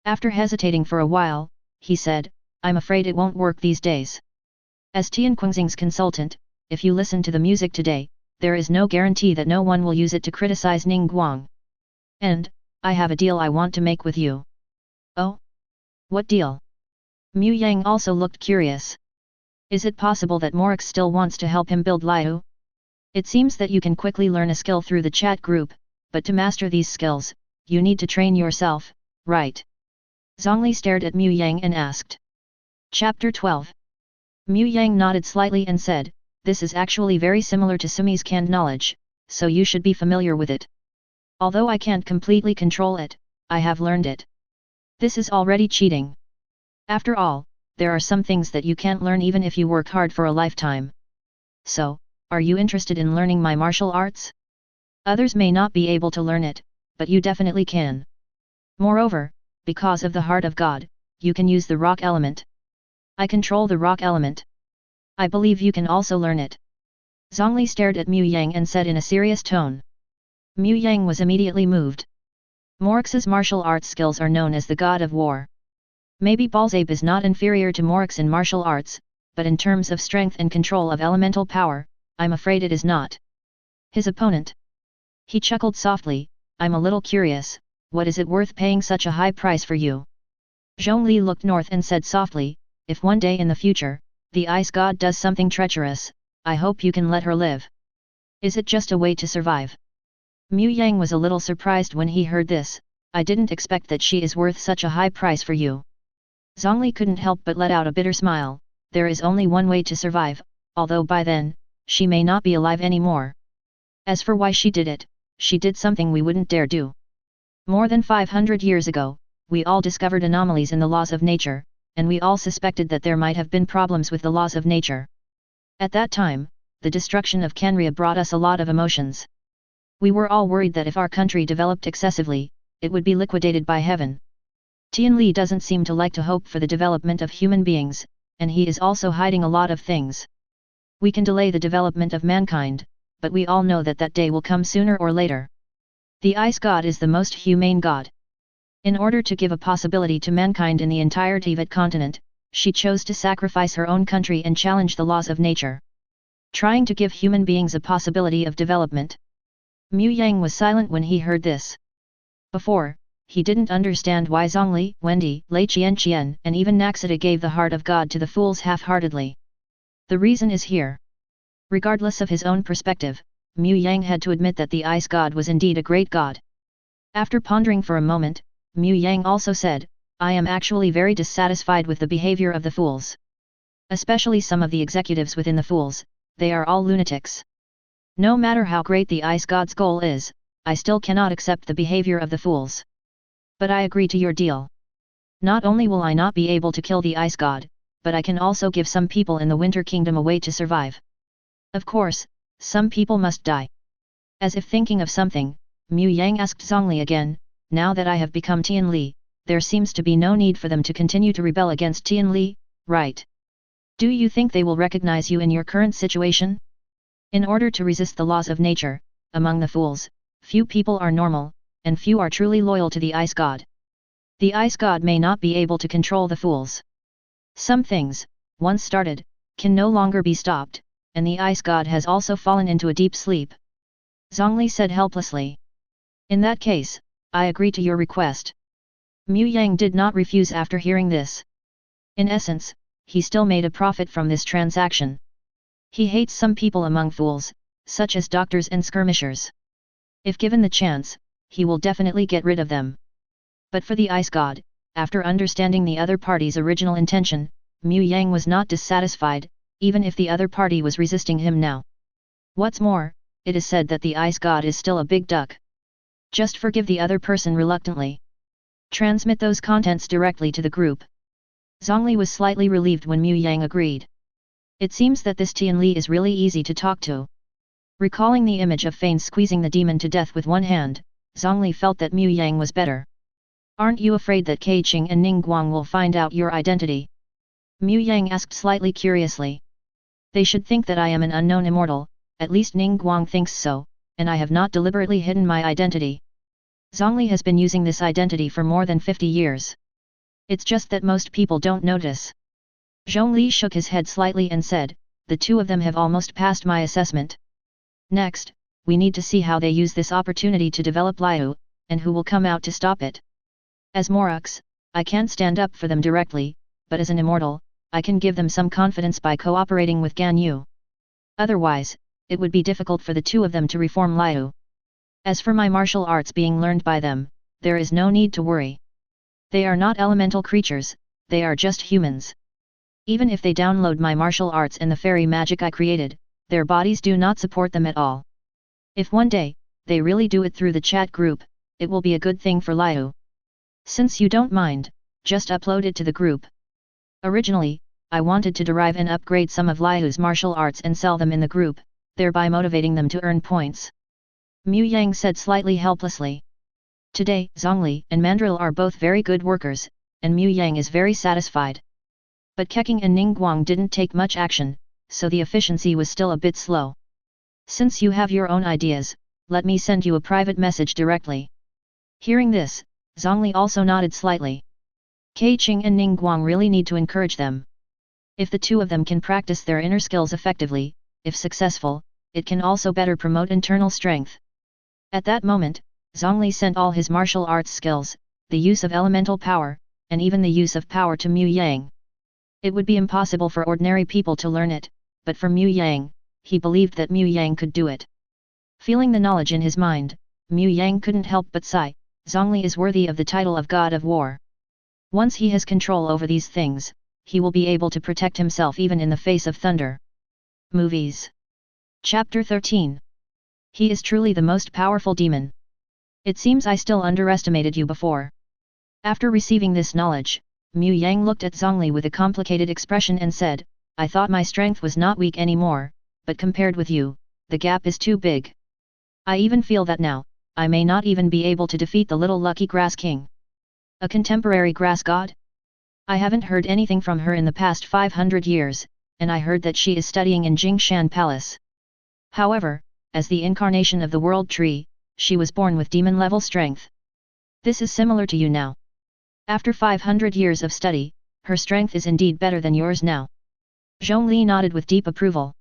After hesitating for a while, he said, I'm afraid it won't work these days. As Tianqing's consultant, if you listen to the music today, there is no guarantee that no one will use it to criticize Ning Guang. And, I have a deal I want to make with you. Oh? What deal? Mu Yang also looked curious. Is it possible that Morix still wants to help him build Liu? It seems that you can quickly learn a skill through the chat group, but to master these skills, you need to train yourself, right? Zhongli stared at Mu Yang and asked. Chapter 12. Mu Yang nodded slightly and said, this is actually very similar to Sumi's canned knowledge, so you should be familiar with it. Although I can't completely control it, I have learned it. This is already cheating. After all, there are some things that you can't learn even if you work hard for a lifetime. So, are you interested in learning my martial arts? Others may not be able to learn it, but you definitely can. Moreover, because of the heart of God, you can use the rock element. I control the rock element. I believe you can also learn it. Zhongli stared at Mu Yang and said in a serious tone. Mu Yang was immediately moved. Morix's martial arts skills are known as the god of war. Maybe Balzabe is not inferior to Morix in martial arts, but in terms of strength and control of elemental power, I'm afraid it is not. His opponent. He chuckled softly, I'm a little curious, what is it worth paying such a high price for you? Zhongli looked north and said softly, if one day in the future, the ice god does something treacherous, I hope you can let her live. Is it just a way to survive? Mu Yang was a little surprised when he heard this, I didn't expect that she is worth such a high price for you. Zhongli couldn't help but let out a bitter smile, there is only one way to survive, although by then, she may not be alive anymore. As for why she did it, she did something we wouldn't dare do. More than 500 years ago, we all discovered anomalies in the laws of nature, and we all suspected that there might have been problems with the laws of nature. At that time, the destruction of Canria brought us a lot of emotions. We were all worried that if our country developed excessively, it would be liquidated by heaven. Tianli doesn't seem to like to hope for the development of human beings, and he is also hiding a lot of things. We can delay the development of mankind, but we all know that that day will come sooner or later. The ice god is the most humane god. In order to give a possibility to mankind in the entire Teyvat continent, she chose to sacrifice her own country and challenge the laws of nature. Trying to give human beings a possibility of development. Mu Yang was silent when he heard this. Before, he didn't understand why Zhongli, Wendy, Lei Qianqian and even Nahida gave the heart of God to the fools half-heartedly. The reason is here. Regardless of his own perspective, Mu Yang had to admit that the ice god was indeed a great god. After pondering for a moment, Mu Yang also said, I am actually very dissatisfied with the behavior of the fools. Especially some of the executives within the fools, they are all lunatics. No matter how great the ice god's goal is, I still cannot accept the behavior of the fools. But I agree to your deal. Not only will I not be able to kill the ice god, but I can also give some people in the Winter Kingdom a way to survive. Of course, some people must die. As if thinking of something, Mu Yang asked Zhongli again, now that I have become Tianli, there seems to be no need for them to continue to rebel against Tianli, right? Do you think they will recognize you in your current situation? In order to resist the laws of nature, among the fools, few people are normal, and few are truly loyal to the Ice God. The Ice God may not be able to control the fools. Some things, once started, can no longer be stopped, and the Ice God has also fallen into a deep sleep. Zhongli said helplessly. In that case, I agree to your request. Mu Yang did not refuse after hearing this. In essence, he still made a profit from this transaction. He hates some people among fools, such as doctors and skirmishers. If given the chance, he will definitely get rid of them. But for the Ice God, after understanding the other party's original intention, Mu Yang was not dissatisfied, even if the other party was resisting him now. What's more, it is said that the Ice God is still a big duck. Just forgive the other person reluctantly. Transmit those contents directly to the group. Zhongli was slightly relieved when Mu Yang agreed. It seems that this Tianli is really easy to talk to. Recalling the image of Fane squeezing the demon to death with one hand, Zhongli felt that Mu Yang was better. Aren't you afraid that Keqing and Ningguang will find out your identity? Mu Yang asked slightly curiously. They should think that I am an unknown immortal, at least Ningguang thinks so, and I have not deliberately hidden my identity. Zhongli has been using this identity for more than 50 years. It's just that most people don't notice. Zhongli shook his head slightly and said, the two of them have almost passed my assessment. Next, we need to see how they use this opportunity to develop Liu, and who will come out to stop it. As Morux, I can't stand up for them directly, but as an immortal, I can give them some confidence by cooperating with Gan Yu. Otherwise, it would be difficult for the two of them to reform Liu. As for my martial arts being learned by them, there is no need to worry. They are not elemental creatures, they are just humans. Even if they download my martial arts and the fairy magic I created, their bodies do not support them at all. If one day, they really do it through the chat group, it will be a good thing for Liu. Since you don't mind, just upload it to the group. Originally, I wanted to derive and upgrade some of Liu's martial arts and sell them in the group, thereby motivating them to earn points. Mu Yang said slightly helplessly. Today, Zhongli and Mandrill are both very good workers, and Mu Yang is very satisfied. But Keqing and Ningguang didn't take much action, so the efficiency was still a bit slow. Since you have your own ideas, let me send you a private message directly. Hearing this, Zhongli also nodded slightly. Keqing and Ningguang really need to encourage them. If the two of them can practice their inner skills effectively, if successful, it can also better promote internal strength. At that moment, Zhongli sent all his martial arts skills, the use of elemental power, and even the use of power to Mu Yang. It would be impossible for ordinary people to learn it, but for Mu Yang, he believed that Mu Yang could do it. Feeling the knowledge in his mind, Mu Yang couldn't help but sigh, Zhongli is worthy of the title of God of War. Once he has control over these things, he will be able to protect himself even in the face of thunder. Movies. Chapter 13. He is truly the most powerful demon. It seems I still underestimated you before. After receiving this knowledge, Mu Yang looked at Zhongli with a complicated expression and said, I thought my strength was not weak anymore, but compared with you, the gap is too big. I even feel that now, I may not even be able to defeat the little lucky grass king. A contemporary grass god? I haven't heard anything from her in the past 500 years, and I heard that she is studying in Jingshan Palace. However, as the incarnation of the World Tree, she was born with demon-level strength. This is similar to you now. After 500 years of study, her strength is indeed better than yours now. Zhongli nodded with deep approval.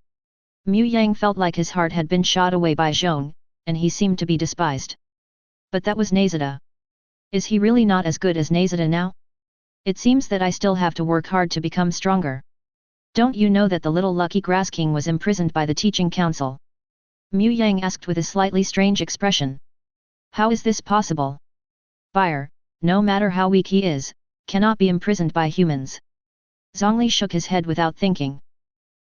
Mu Yang felt like his heart had been shot away by Zhong, and he seemed to be despised. But that was Nahida. Is he really not as good as Nahida now? It seems that I still have to work hard to become stronger. Don't you know that the little lucky grass king was imprisoned by the teaching council? Mu Yang asked with a slightly strange expression. How is this possible? Fire, no matter how weak he is, cannot be imprisoned by humans. Zhongli shook his head without thinking.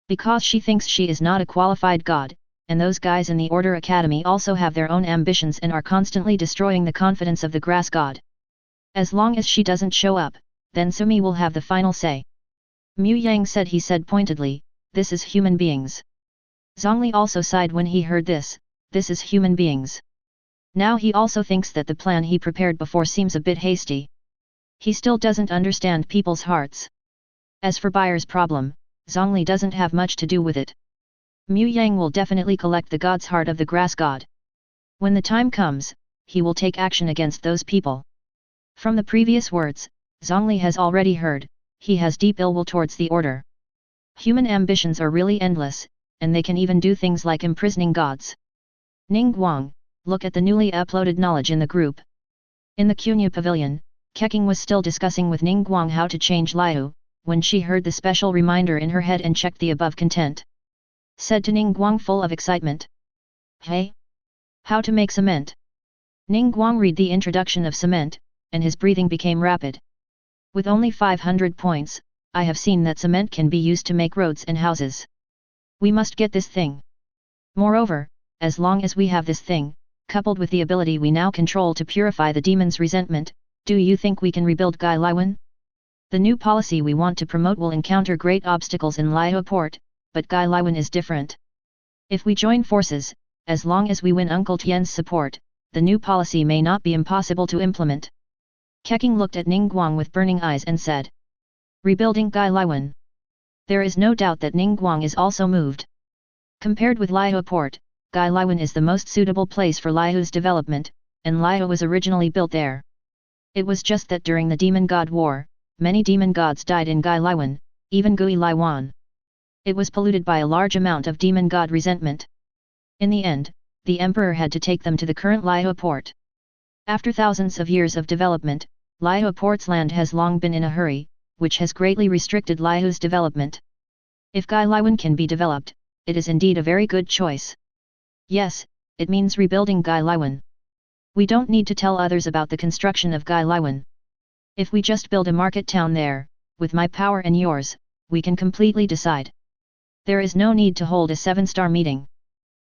Because she thinks she is not a qualified god, and those guys in the Order Academy also have their own ambitions and are constantly destroying the confidence of the grass god. As long as she doesn't show up, then Sumi will have the final say. Mu Yang said he said pointedly, this is human beings. Zhongli also sighed when he heard this is human beings. Now he also thinks that the plan he prepared before seems a bit hasty. He still doesn't understand people's hearts. As for Buyer's problem, Zhongli doesn't have much to do with it. Mu Yang will definitely collect the god's heart of the grass god. When the time comes, he will take action against those people. From the previous words, Zhongli has already heard, he has deep ill will towards the order. Human ambitions are really endless, and they can even do things like imprisoning gods. Ning Guang, look at the newly uploaded knowledge in the group. In the Cunha Pavilion, Keqing was still discussing with Ning Guang how to change Liu, when she heard the special reminder in her head and checked the above content. Said to Ning Guang full of excitement. Hey? How to make cement? Ning Guang read the introduction of cement, and his breathing became rapid. With only 500 points, I have seen that cement can be used to make roads and houses. We must get this thing. Moreover, as long as we have this thing, coupled with the ability we now control to purify the demon's resentment, do you think we can rebuild Gai Liwen? The new policy we want to promote will encounter great obstacles in Liu port, but Gai Liwen is different. If we join forces, as long as we win Uncle Tian's support, the new policy may not be impossible to implement. Keqing looked at Ning Guang with burning eyes and said. Rebuilding Gai Liwen. There is no doubt that Ning Guang is also moved. Compared with Liu port, Gai Liwen is the most suitable place for Liu's development, and Liu was originally built there. It was just that during the Demon God War, many demon gods died in Gai Liwen, even Gui Liwan. It was polluted by a large amount of demon god resentment. In the end, the emperor had to take them to the current Liu port. After thousands of years of development, Liu port's land has long been in a hurry, which has greatly restricted Liu's development. If Gai Liwen can be developed, it is indeed a very good choice. Yes, it means rebuilding Gai Liwen. We don't need to tell others about the construction of Gai Liwen. If we just build a market town there, with my power and yours, we can completely decide. There is no need to hold a 7-star meeting.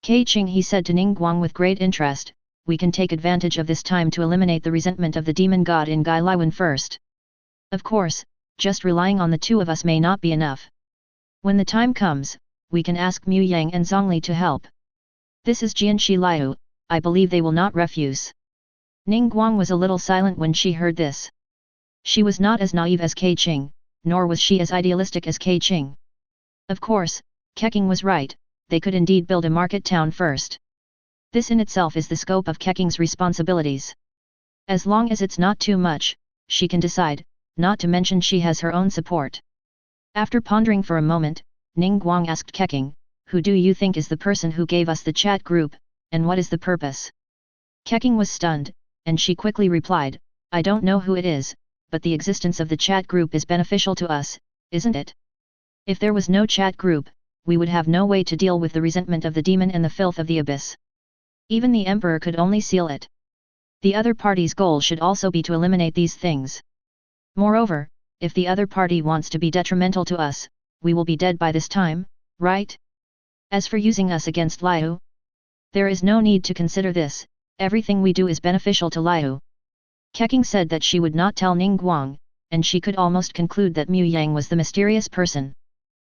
Keqing, he said to Ning Guang with great interest, we can take advantage of this time to eliminate the resentment of the demon god in Gai Liwen first. Of course, just relying on the two of us may not be enough. When the time comes, we can ask Mu Yang and Zhongli to help. This is Jianxi Liu, I believe they will not refuse. Ning Guang was a little silent when she heard this. She was not as naive as Keqing, nor was she as idealistic as Keqing. Of course, Keqing was right, they could indeed build a market town first. This in itself is the scope of Keqing's responsibilities. As long as it's not too much, she can decide, not to mention she has her own support. After pondering for a moment, Ning Guang asked Keqing, who do you think is the person who gave us the chat group, and what is the purpose? Keqing was stunned, and she quickly replied, I don't know who it is, but the existence of the chat group is beneficial to us, isn't it? If there was no chat group, we would have no way to deal with the resentment of the demon and the filth of the abyss. Even the emperor could only seal it. The other party's goal should also be to eliminate these things. Moreover, if the other party wants to be detrimental to us, we will be dead by this time, right? As for using us against Liu, there is no need to consider this, everything we do is beneficial to Liu. Keqing said that she would not tell Ning Guang, and she could almost conclude that Mu Yang was the mysterious person.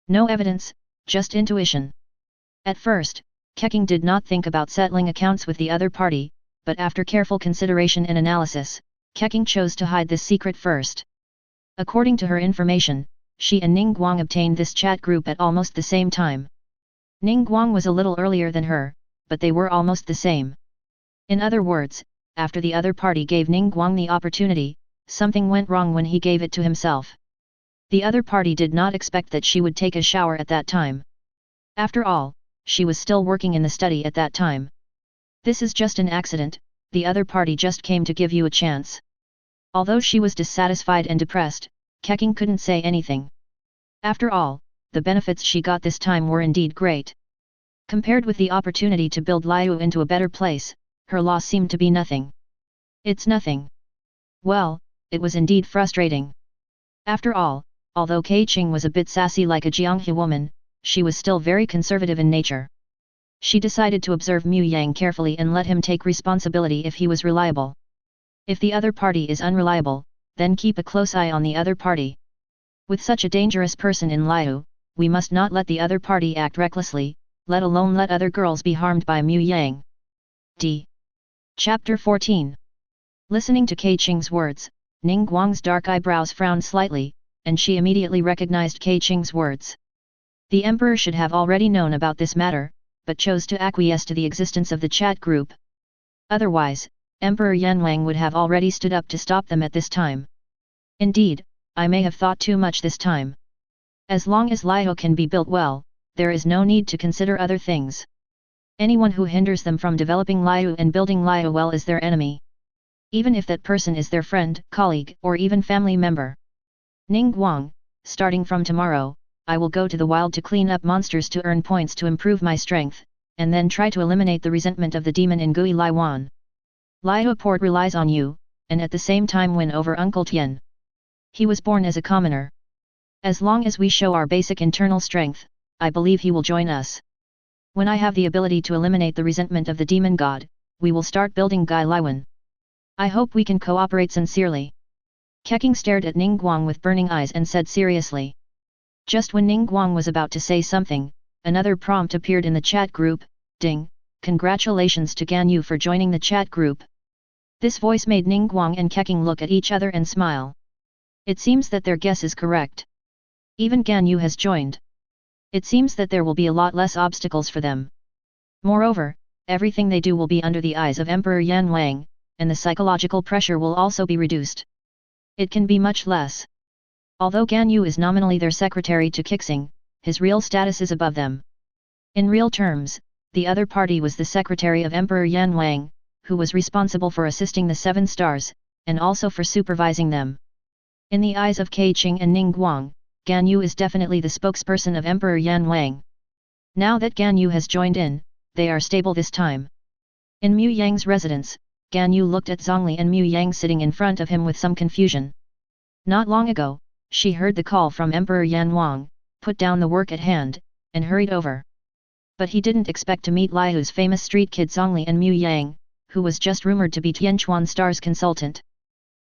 No evidence, just intuition. At first, Keqing did not think about settling accounts with the other party, but after careful consideration and analysis, Keqing chose to hide this secret first. According to her information, she and Ning Guang obtained this chat group at almost the same time. Ning Guang was a little earlier than her, but they were almost the same. In other words, after the other party gave Ning Guang the opportunity, something went wrong when he gave it to himself. The other party did not expect that she would take a shower at that time. After all, she was still working in the study at that time. This is just an accident, the other party just came to give you a chance. Although she was dissatisfied and depressed, Keqing couldn't say anything. After all, the benefits she got this time were indeed great. Compared with the opportunity to build Liu into a better place, her loss seemed to be nothing. It's nothing. Well, it was indeed frustrating. After all, although Keqing was a bit sassy like a Jianghe woman, she was still very conservative in nature. She decided to observe Mu Yang carefully and let him take responsibility if he was reliable. If the other party is unreliable, then keep a close eye on the other party. With such a dangerous person in Liu, we must not let the other party act recklessly, let alone let other girls be harmed by Mu Yang. D. Chapter 14. Listening to Keqing's words, Ning Guang's dark eyebrows frowned slightly, and she immediately recognized Keqing's words. The emperor should have already known about this matter, but chose to acquiesce to the existence of the chat group. Otherwise, Emperor Yanwang would have already stood up to stop them at this time. Indeed, I may have thought too much this time. As long as Liu can be built well, there is no need to consider other things. Anyone who hinders them from developing Liu and building Liu well is their enemy. Even if that person is their friend, colleague, or even family member. Ning Guang, starting from tomorrow, I will go to the wild to clean up monsters to earn points to improve my strength, and then try to eliminate the resentment of the demon in Gui Laiwan. Liu Port relies on you, and at the same time win over Uncle Tian. He was born as a commoner. As long as we show our basic internal strength, I believe he will join us. When I have the ability to eliminate the resentment of the demon god, we will start building Gai Laiwan. I hope we can cooperate sincerely. Keqing stared at Ning Guang with burning eyes and said seriously. Just when Ning Guang was about to say something, another prompt appeared in the chat group. Ding, congratulations to Gan Yu for joining the chat group. This voice made Ning Guang and Keqing look at each other and smile. It seems that their guess is correct. Even Gan Yu has joined. It seems that there will be a lot less obstacles for them. Moreover, everything they do will be under the eyes of Emperor Yan Wang, and the psychological pressure will also be reduced. It can be much less. Although Gan Yu is nominally their secretary to Keqing, his real status is above them. In real terms, the other party was the secretary of Emperor Yan Wang, who was responsible for assisting the 7 stars, and also for supervising them. In the eyes of Keqing and Ning Guang, Gan Yu is definitely the spokesperson of Emperor Yan Wang. Now that Gan Yu has joined in, they are stable this time. In Mu Yang's residence, Gan Yu looked at Zhongli and Mu Yang sitting in front of him with some confusion. Not long ago, she heard the call from Emperor Yan Wang, put down the work at hand, and hurried over. But he didn't expect to meet Liu's famous street kid Zhongli and Mu Yang, who was just rumored to be Tianquan Star's consultant.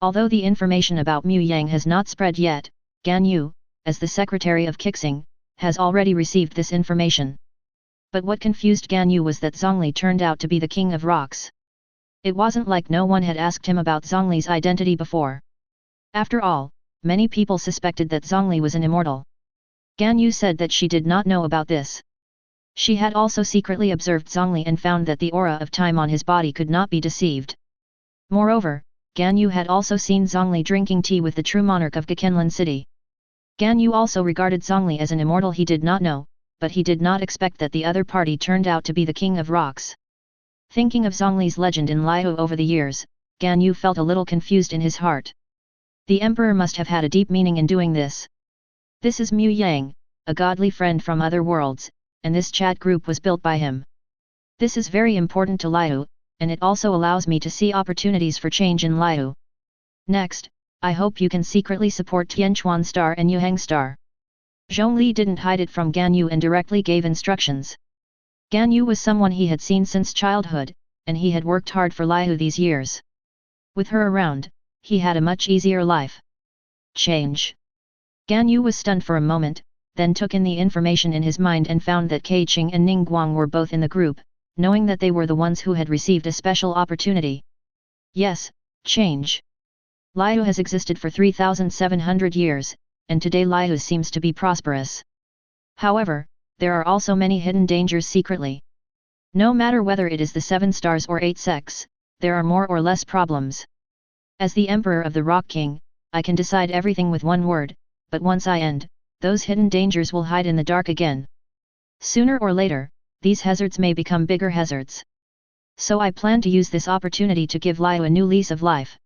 Although the information about Mu Yang has not spread yet, Gan Yu, as the secretary of Keqing, has already received this information. But what confused Gan Yu was that Zhongli turned out to be the king of rocks. It wasn't like no one had asked him about Zhongli's identity before. After all, many people suspected that Zhongli was an immortal. Gan Yu said that she did not know about this. She had also secretly observed Zhongli and found that the aura of time on his body could not be deceived. Moreover, Gan Yu had also seen Zhongli drinking tea with the true monarch of Gekenlan city. Gan Yu also regarded Zhongli as an immortal he did not know, but he did not expect that the other party turned out to be the king of rocks. Thinking of Zhongli's legend in Liu over the years, Gan Yu felt a little confused in his heart. The emperor must have had a deep meaning in doing this. This is Mu Yang, a godly friend from other worlds, and this chat group was built by him. This is very important to Liu, and it also allows me to see opportunities for change in Liu. Next, I hope you can secretly support Tianquan Star and Yuheng Star. Zhongli didn't hide it from Gan Yu and directly gave instructions. Gan Yu was someone he had seen since childhood, and he had worked hard for Liu these years. With her around, he had a much easier life. Change. Gan Yu was stunned for a moment, then took in the information in his mind and found that Keqing and Ning Guang were both in the group, knowing that they were the ones who had received a special opportunity. Yes, change. Liu has existed for 3,700 years, and today Liu seems to be prosperous. However, there are also many hidden dangers secretly. No matter whether it is the 7 stars or 8 sects, there are more or less problems. As the Emperor of the Rock King, I can decide everything with one word, but once I end, those hidden dangers will hide in the dark again. Sooner or later, these hazards may become bigger hazards. So I plan to use this opportunity to give Liu a new lease of life.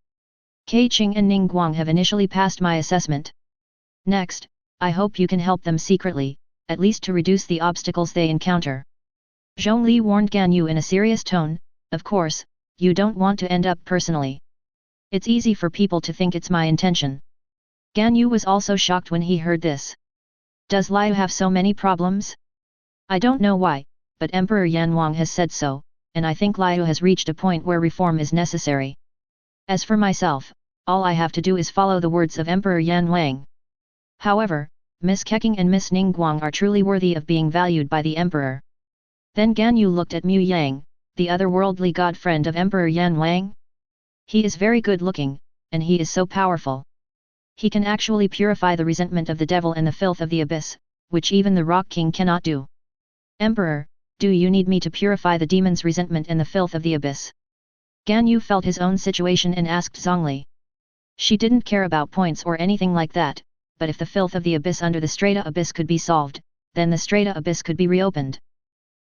Keqing and Ning Guang have initially passed my assessment. Next, I hope you can help them secretly, at least to reduce the obstacles they encounter. Zhongli warned Gan Yu in a serious tone, of course, you don't want to end up personally. It's easy for people to think it's my intention. Gan Yu was also shocked when he heard this. Does Liu have so many problems? I don't know why, but Emperor Yanwang has said so, and I think Liu has reached a point where reform is necessary. As for myself, all I have to do is follow the words of Emperor Yan Wang. However, Miss Keqing and Miss Ning Guang are truly worthy of being valued by the Emperor. Then Gan Yu looked at Mu Yang, the otherworldly god friend of Emperor Yan Wang. He is very good looking, and he is so powerful. He can actually purify the resentment of the devil and the filth of the abyss, which even the Rock King cannot do. Emperor, do you need me to purify the demon's resentment and the filth of the abyss? Ganyu felt his own situation and asked Zhongli. She didn't care about points or anything like that, but if the filth of the abyss under the strata abyss could be solved, then the strata abyss could be reopened.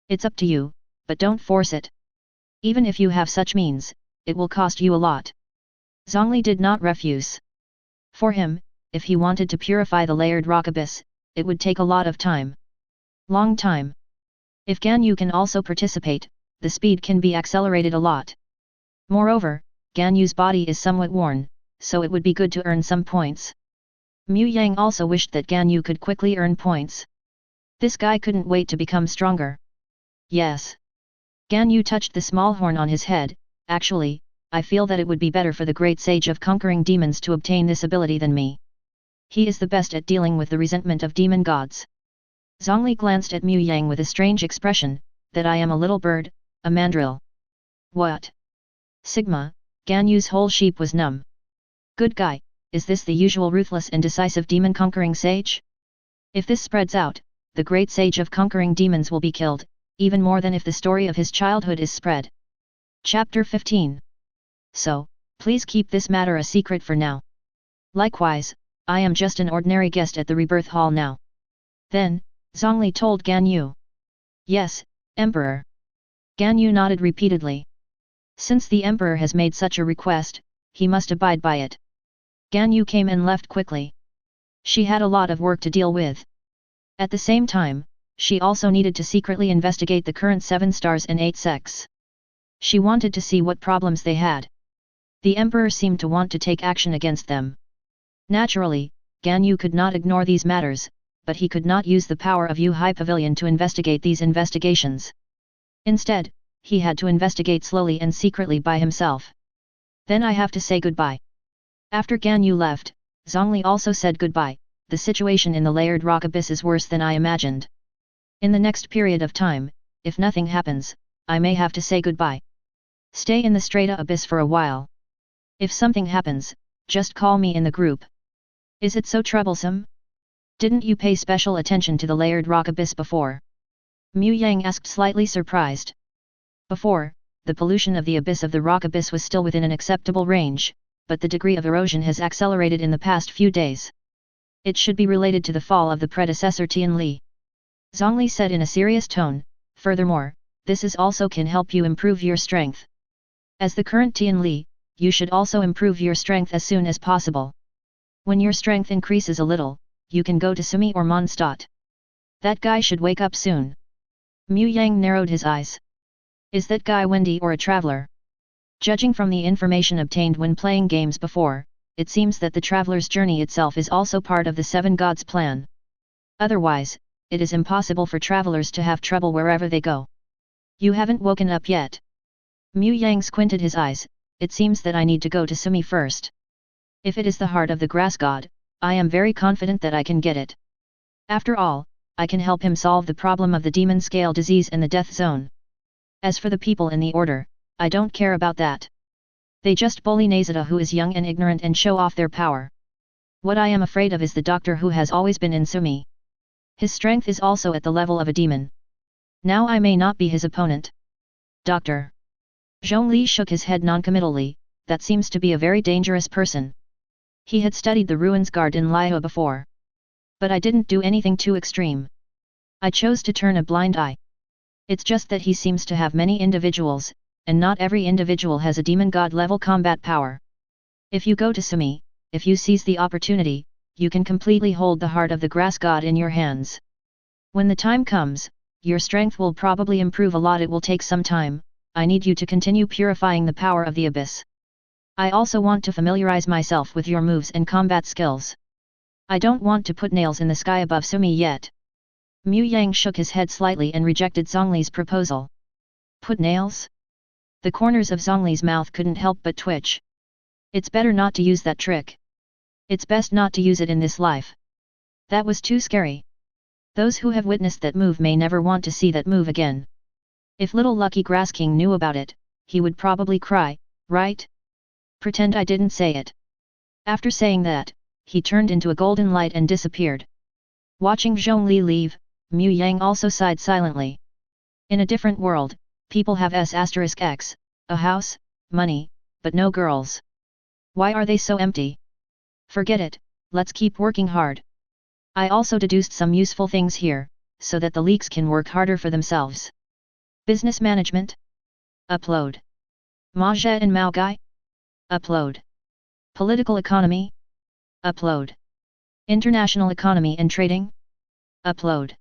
It's up to you, but don't force it. Even if you have such means, it will cost you a lot. Zhongli did not refuse. For him, if he wanted to purify the layered rock abyss, it would take a lot of time. Long time. If Ganyu can also participate, the speed can be accelerated a lot. Moreover, Ganyu's body is somewhat worn, so it would be good to earn some points. Mu Yang also wished that Ganyu could quickly earn points. This guy couldn't wait to become stronger. Yes. Ganyu touched the small horn on his head. Actually, I feel that it would be better for the great sage of conquering demons to obtain this ability than me. He is the best at dealing with the resentment of demon gods. Zhongli glanced at Mu Yang with a strange expression, that I am a little bird, a mandrill. What? Sigma, Ganyu's whole sheep was numb. Good guy, is this the usual ruthless and decisive demon-conquering sage? If this spreads out, the great sage of conquering demons will be killed, even more than if the story of his childhood is spread. Chapter 15. So, please keep this matter a secret for now. Likewise, I am just an ordinary guest at the rebirth hall now. Then, Zhongli told Ganyu. Yes, Emperor. Ganyu nodded repeatedly. Since the Emperor has made such a request, he must abide by it. Ganyu came and left quickly. She had a lot of work to deal with. At the same time, she also needed to secretly investigate the current 7 stars and 8 sects. She wanted to see what problems they had. The Emperor seemed to want to take action against them. Naturally, Ganyu could not ignore these matters, but he could not use the power of Yu Hai Pavilion to investigate these investigations. Instead, he had to investigate slowly and secretly by himself. Then I have to say goodbye. After Ganyu left, Zhongli also said goodbye. The situation in the layered rock abyss is worse than I imagined. In the next period of time, if nothing happens, I may have to say goodbye. Stay in the strata abyss for a while. If something happens, just call me in the group. Is it so troublesome? Didn't you pay special attention to the layered rock abyss before? Mu Yang asked, slightly surprised. Before, the pollution of the abyss of the rock abyss was still within an acceptable range, but the degree of erosion has accelerated in the past few days. It should be related to the fall of the predecessor Tianli. Zhongli said in a serious tone. Furthermore, this is also can help you improve your strength. As the current Tianli, you should also improve your strength as soon as possible. When your strength increases a little, you can go to Sumi or Mondstadt. That guy should wake up soon. Mu Yang narrowed his eyes. Is that guy Wendy or a traveler? Judging from the information obtained when playing games before, it seems that the traveler's journey itself is also part of the 7 gods' plan. Otherwise, it is impossible for travelers to have trouble wherever they go. You haven't woken up yet. Mu Yang squinted his eyes. It seems that I need to go to Sumi first. If it is the heart of the grass god, I am very confident that I can get it. After all, I can help him solve the problem of the demon scale disease and the death zone. As for the people in the order, I don't care about that. They just bully Nahida, who is young and ignorant, and show off their power. What I am afraid of is the doctor who has always been in Sumi. His strength is also at the level of a demon. Now I may not be his opponent. Doctor. Zhongli shook his head noncommittally. That seems to be a very dangerous person. He had studied the ruins guard in Liyue before. But I didn't do anything too extreme. I chose to turn a blind eye. It's just that he seems to have many individuals, and not every individual has a demon god level combat power. If you go to Sumi, if you seize the opportunity, you can completely hold the heart of the grass god in your hands. When the time comes, your strength will probably improve a lot. It will take some time. I need you to continue purifying the power of the abyss. I also want to familiarize myself with your moves and combat skills. I don't want to put nails in the sky above Sumi yet. Mu Yang shook his head slightly and rejected Zhongli's proposal. Put nails? The corners of Zhongli's mouth couldn't help but twitch. It's better not to use that trick. It's best not to use it in this life. That was too scary. Those who have witnessed that move may never want to see that move again. If little Lucky Grass King knew about it, he would probably cry, right? Pretend I didn't say it. After saying that, he turned into a golden light and disappeared. Watching Zhongli leave, Mu Yang also sighed silently. In a different world, people have x, a house, money, but no girls. Why are they so empty? Forget it, let's keep working hard. I also deduced some useful things here, so that the leaks can work harder for themselves. Business management? Upload. Maja and Maogai? Upload. Political economy? Upload. International economy and trading? Upload.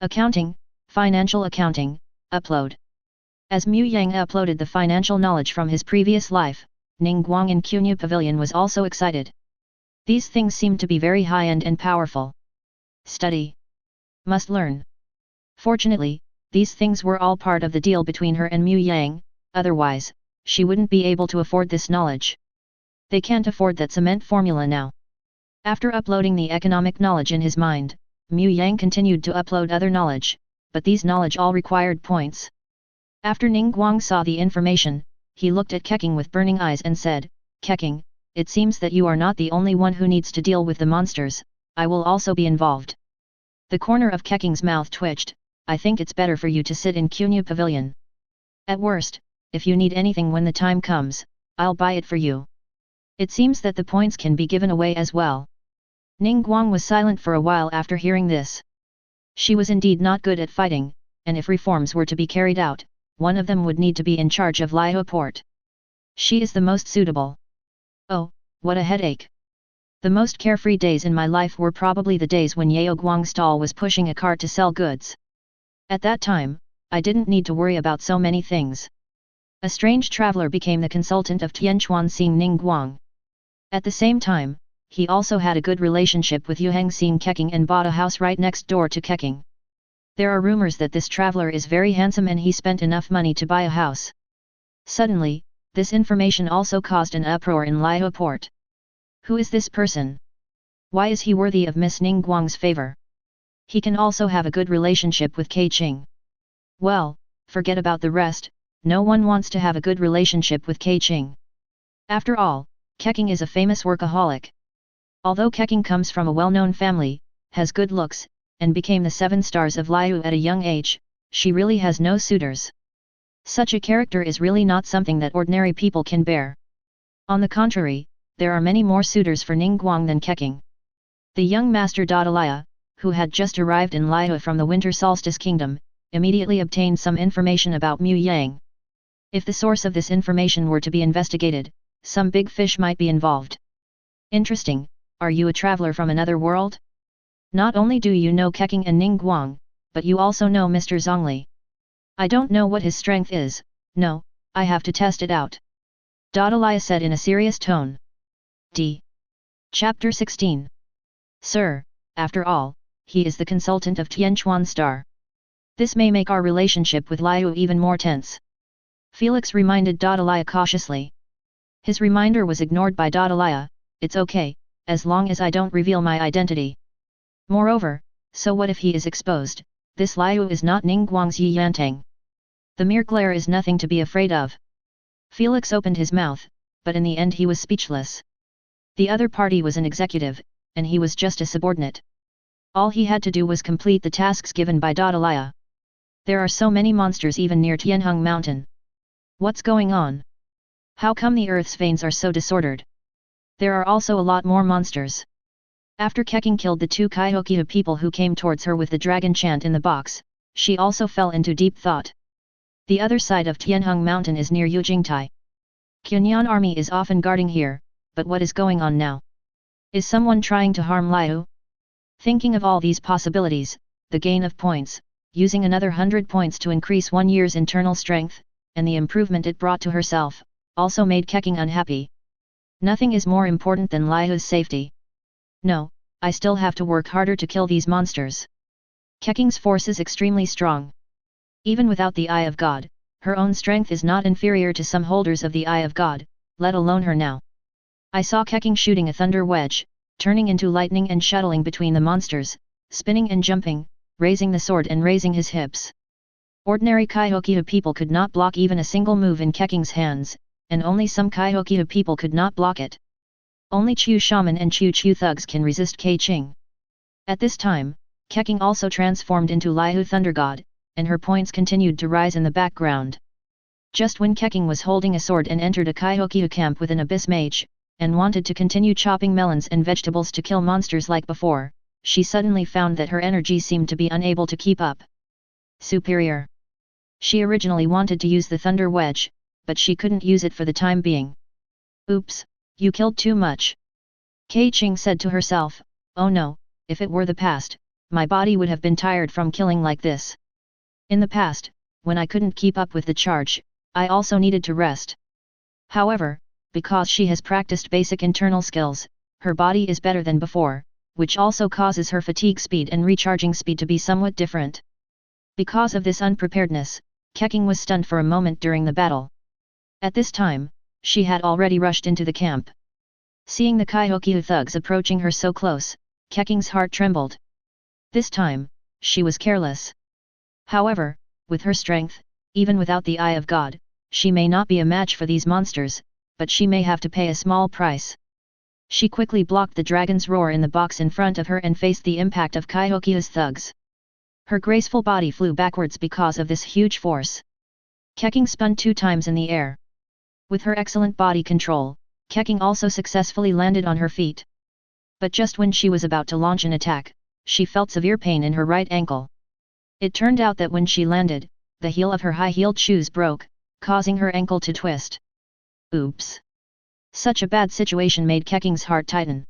Accounting, financial accounting, upload. As Mu Yang uploaded the financial knowledge from his previous life, Ningguang in Cunha Pavilion was also excited. These things seemed to be very high-end and powerful. Study. Must learn. Fortunately, these things were all part of the deal between her and Mu Yang, otherwise, she wouldn't be able to afford this knowledge. They can't afford that cement formula now. After uploading the economic knowledge in his mind, Mu Yang continued to upload other knowledge, but these knowledge all required points. After Ningguang saw the information, he looked at Keqing with burning eyes and said, Keqing, it seems that you are not the only one who needs to deal with the monsters, I will also be involved. The corner of Keqing's mouth twitched, I think it's better for you to sit in Cunha Pavilion. At worst, if you need anything when the time comes, I'll buy it for you. It seems that the points can be given away as well. Ningguang was silent for a while after hearing this. She was indeed not good at fighting, and if reforms were to be carried out, one of them would need to be in charge of Liao Port. She is the most suitable. Oh, what a headache. The most carefree days in my life were probably the days when Yao Guang's stall was pushing a cart to sell goods. At that time, I didn't need to worry about so many things. A strange traveler became the consultant of Tianchuan Xing Ningguang. At the same time, he also had a good relationship with Yuhang Xing Keqing and bought a house right next door to Keqing. There are rumors that this traveler is very handsome and he spent enough money to buy a house. Suddenly, this information also caused an uproar in Liao Port. Who is this person? Why is he worthy of Miss Ningguang's favor? He can also have a good relationship with Keqing. Well, forget about the rest, no one wants to have a good relationship with Keqing. After all, Keqing is a famous workaholic. Although Keqing comes from a well-known family, has good looks, and became the 7 stars of Liu at a young age, she really has no suitors. Such a character is really not something that ordinary people can bear. On the contrary, there are many more suitors for Ningguang than Keqing. The young master Dadalia, who had just arrived in Liu from the Winter Solstice Kingdom, immediately obtained some information about Mu Yang. If the source of this information were to be investigated, some big fish might be involved. Interesting, are you a traveler from another world? Not only do you know Keqing and Ningguang, but you also know Mr. Zhongli. I don't know what his strength is, no, I have to test it out. Dadalia said in a serious tone. D. Chapter 16. Sir, after all, he is the consultant of Tianchuan Star. This may make our relationship with Liu even more tense. Felix reminded Dadalia cautiously. His reminder was ignored by Dadalia, it's okay, as long as I don't reveal my identity. Moreover, so what if he is exposed, this Liu is not Ningguang's Yi Yantang. The mere glare is nothing to be afraid of. Felix opened his mouth, but in the end he was speechless. The other party was an executive, and he was just a subordinate. All he had to do was complete the tasks given by Dadalia. There are so many monsters even near Tianheng Mountain. What's going on? How come the earth's veins are so disordered? There are also a lot more monsters. After Keqing killed the 2 Kaihokia people who came towards her with the dragon chant in the box, she also fell into deep thought. The other side of Tianheng Mountain is near Yujingtai. Qinyan army is often guarding here, but what is going on now? Is someone trying to harm Liu? Thinking of all these possibilities, the gain of points, using another 100 points to increase 1 year's internal strength, and the improvement it brought to herself, also made Keqing unhappy. Nothing is more important than Liu's safety. No, I still have to work harder to kill these monsters. Keqing's force is extremely strong. Even without the Eye of God, her own strength is not inferior to some holders of the Eye of God, let alone her now. I saw Keqing shooting a thunder wedge, turning into lightning and shuttling between the monsters, spinning and jumping, raising the sword and raising his hips. Ordinary Kaihokia people could not block even a single move in Keqing's hands, and only some Kaihokia people could not block it. Only Chu Shaman and Chu thugs can resist Keqing. At this time, Keqing also transformed into Liu Thunder God, and her points continued to rise in the background. Just when Keqing was holding a sword and entered a Kaihokyu camp with an abyss mage, and wanted to continue chopping melons and vegetables to kill monsters like before, she suddenly found that her energy seemed to be unable to keep up. Superior. She originally wanted to use the Thunder Wedge, but she couldn't use it for the time being. Oops, you killed too much. Keqing said to herself, oh no, if it were the past, my body would have been tired from killing like this. In the past, when I couldn't keep up with the charge, I also needed to rest. However, because she has practiced basic internal skills, her body is better than before, which also causes her fatigue speed and recharging speed to be somewhat different. Because of this unpreparedness, Keqing was stunned for a moment during the battle. At this time, she had already rushed into the camp. Seeing the Kaihokyu thugs approaching her so close, Keqing's heart trembled. This time, she was careless. However, with her strength, even without the Eye of God, she may not be a match for these monsters, but she may have to pay a small price. She quickly blocked the dragon's roar in the box in front of her and faced the impact of Kaihokyu's thugs. Her graceful body flew backwards because of this huge force. Keqing spun 2 times in the air. With her excellent body control, Keqing also successfully landed on her feet. But just when she was about to launch an attack, she felt severe pain in her right ankle. It turned out that when she landed, the heel of her high-heeled shoes broke, causing her ankle to twist. Oops! Such a bad situation made Keqing's heart tighten.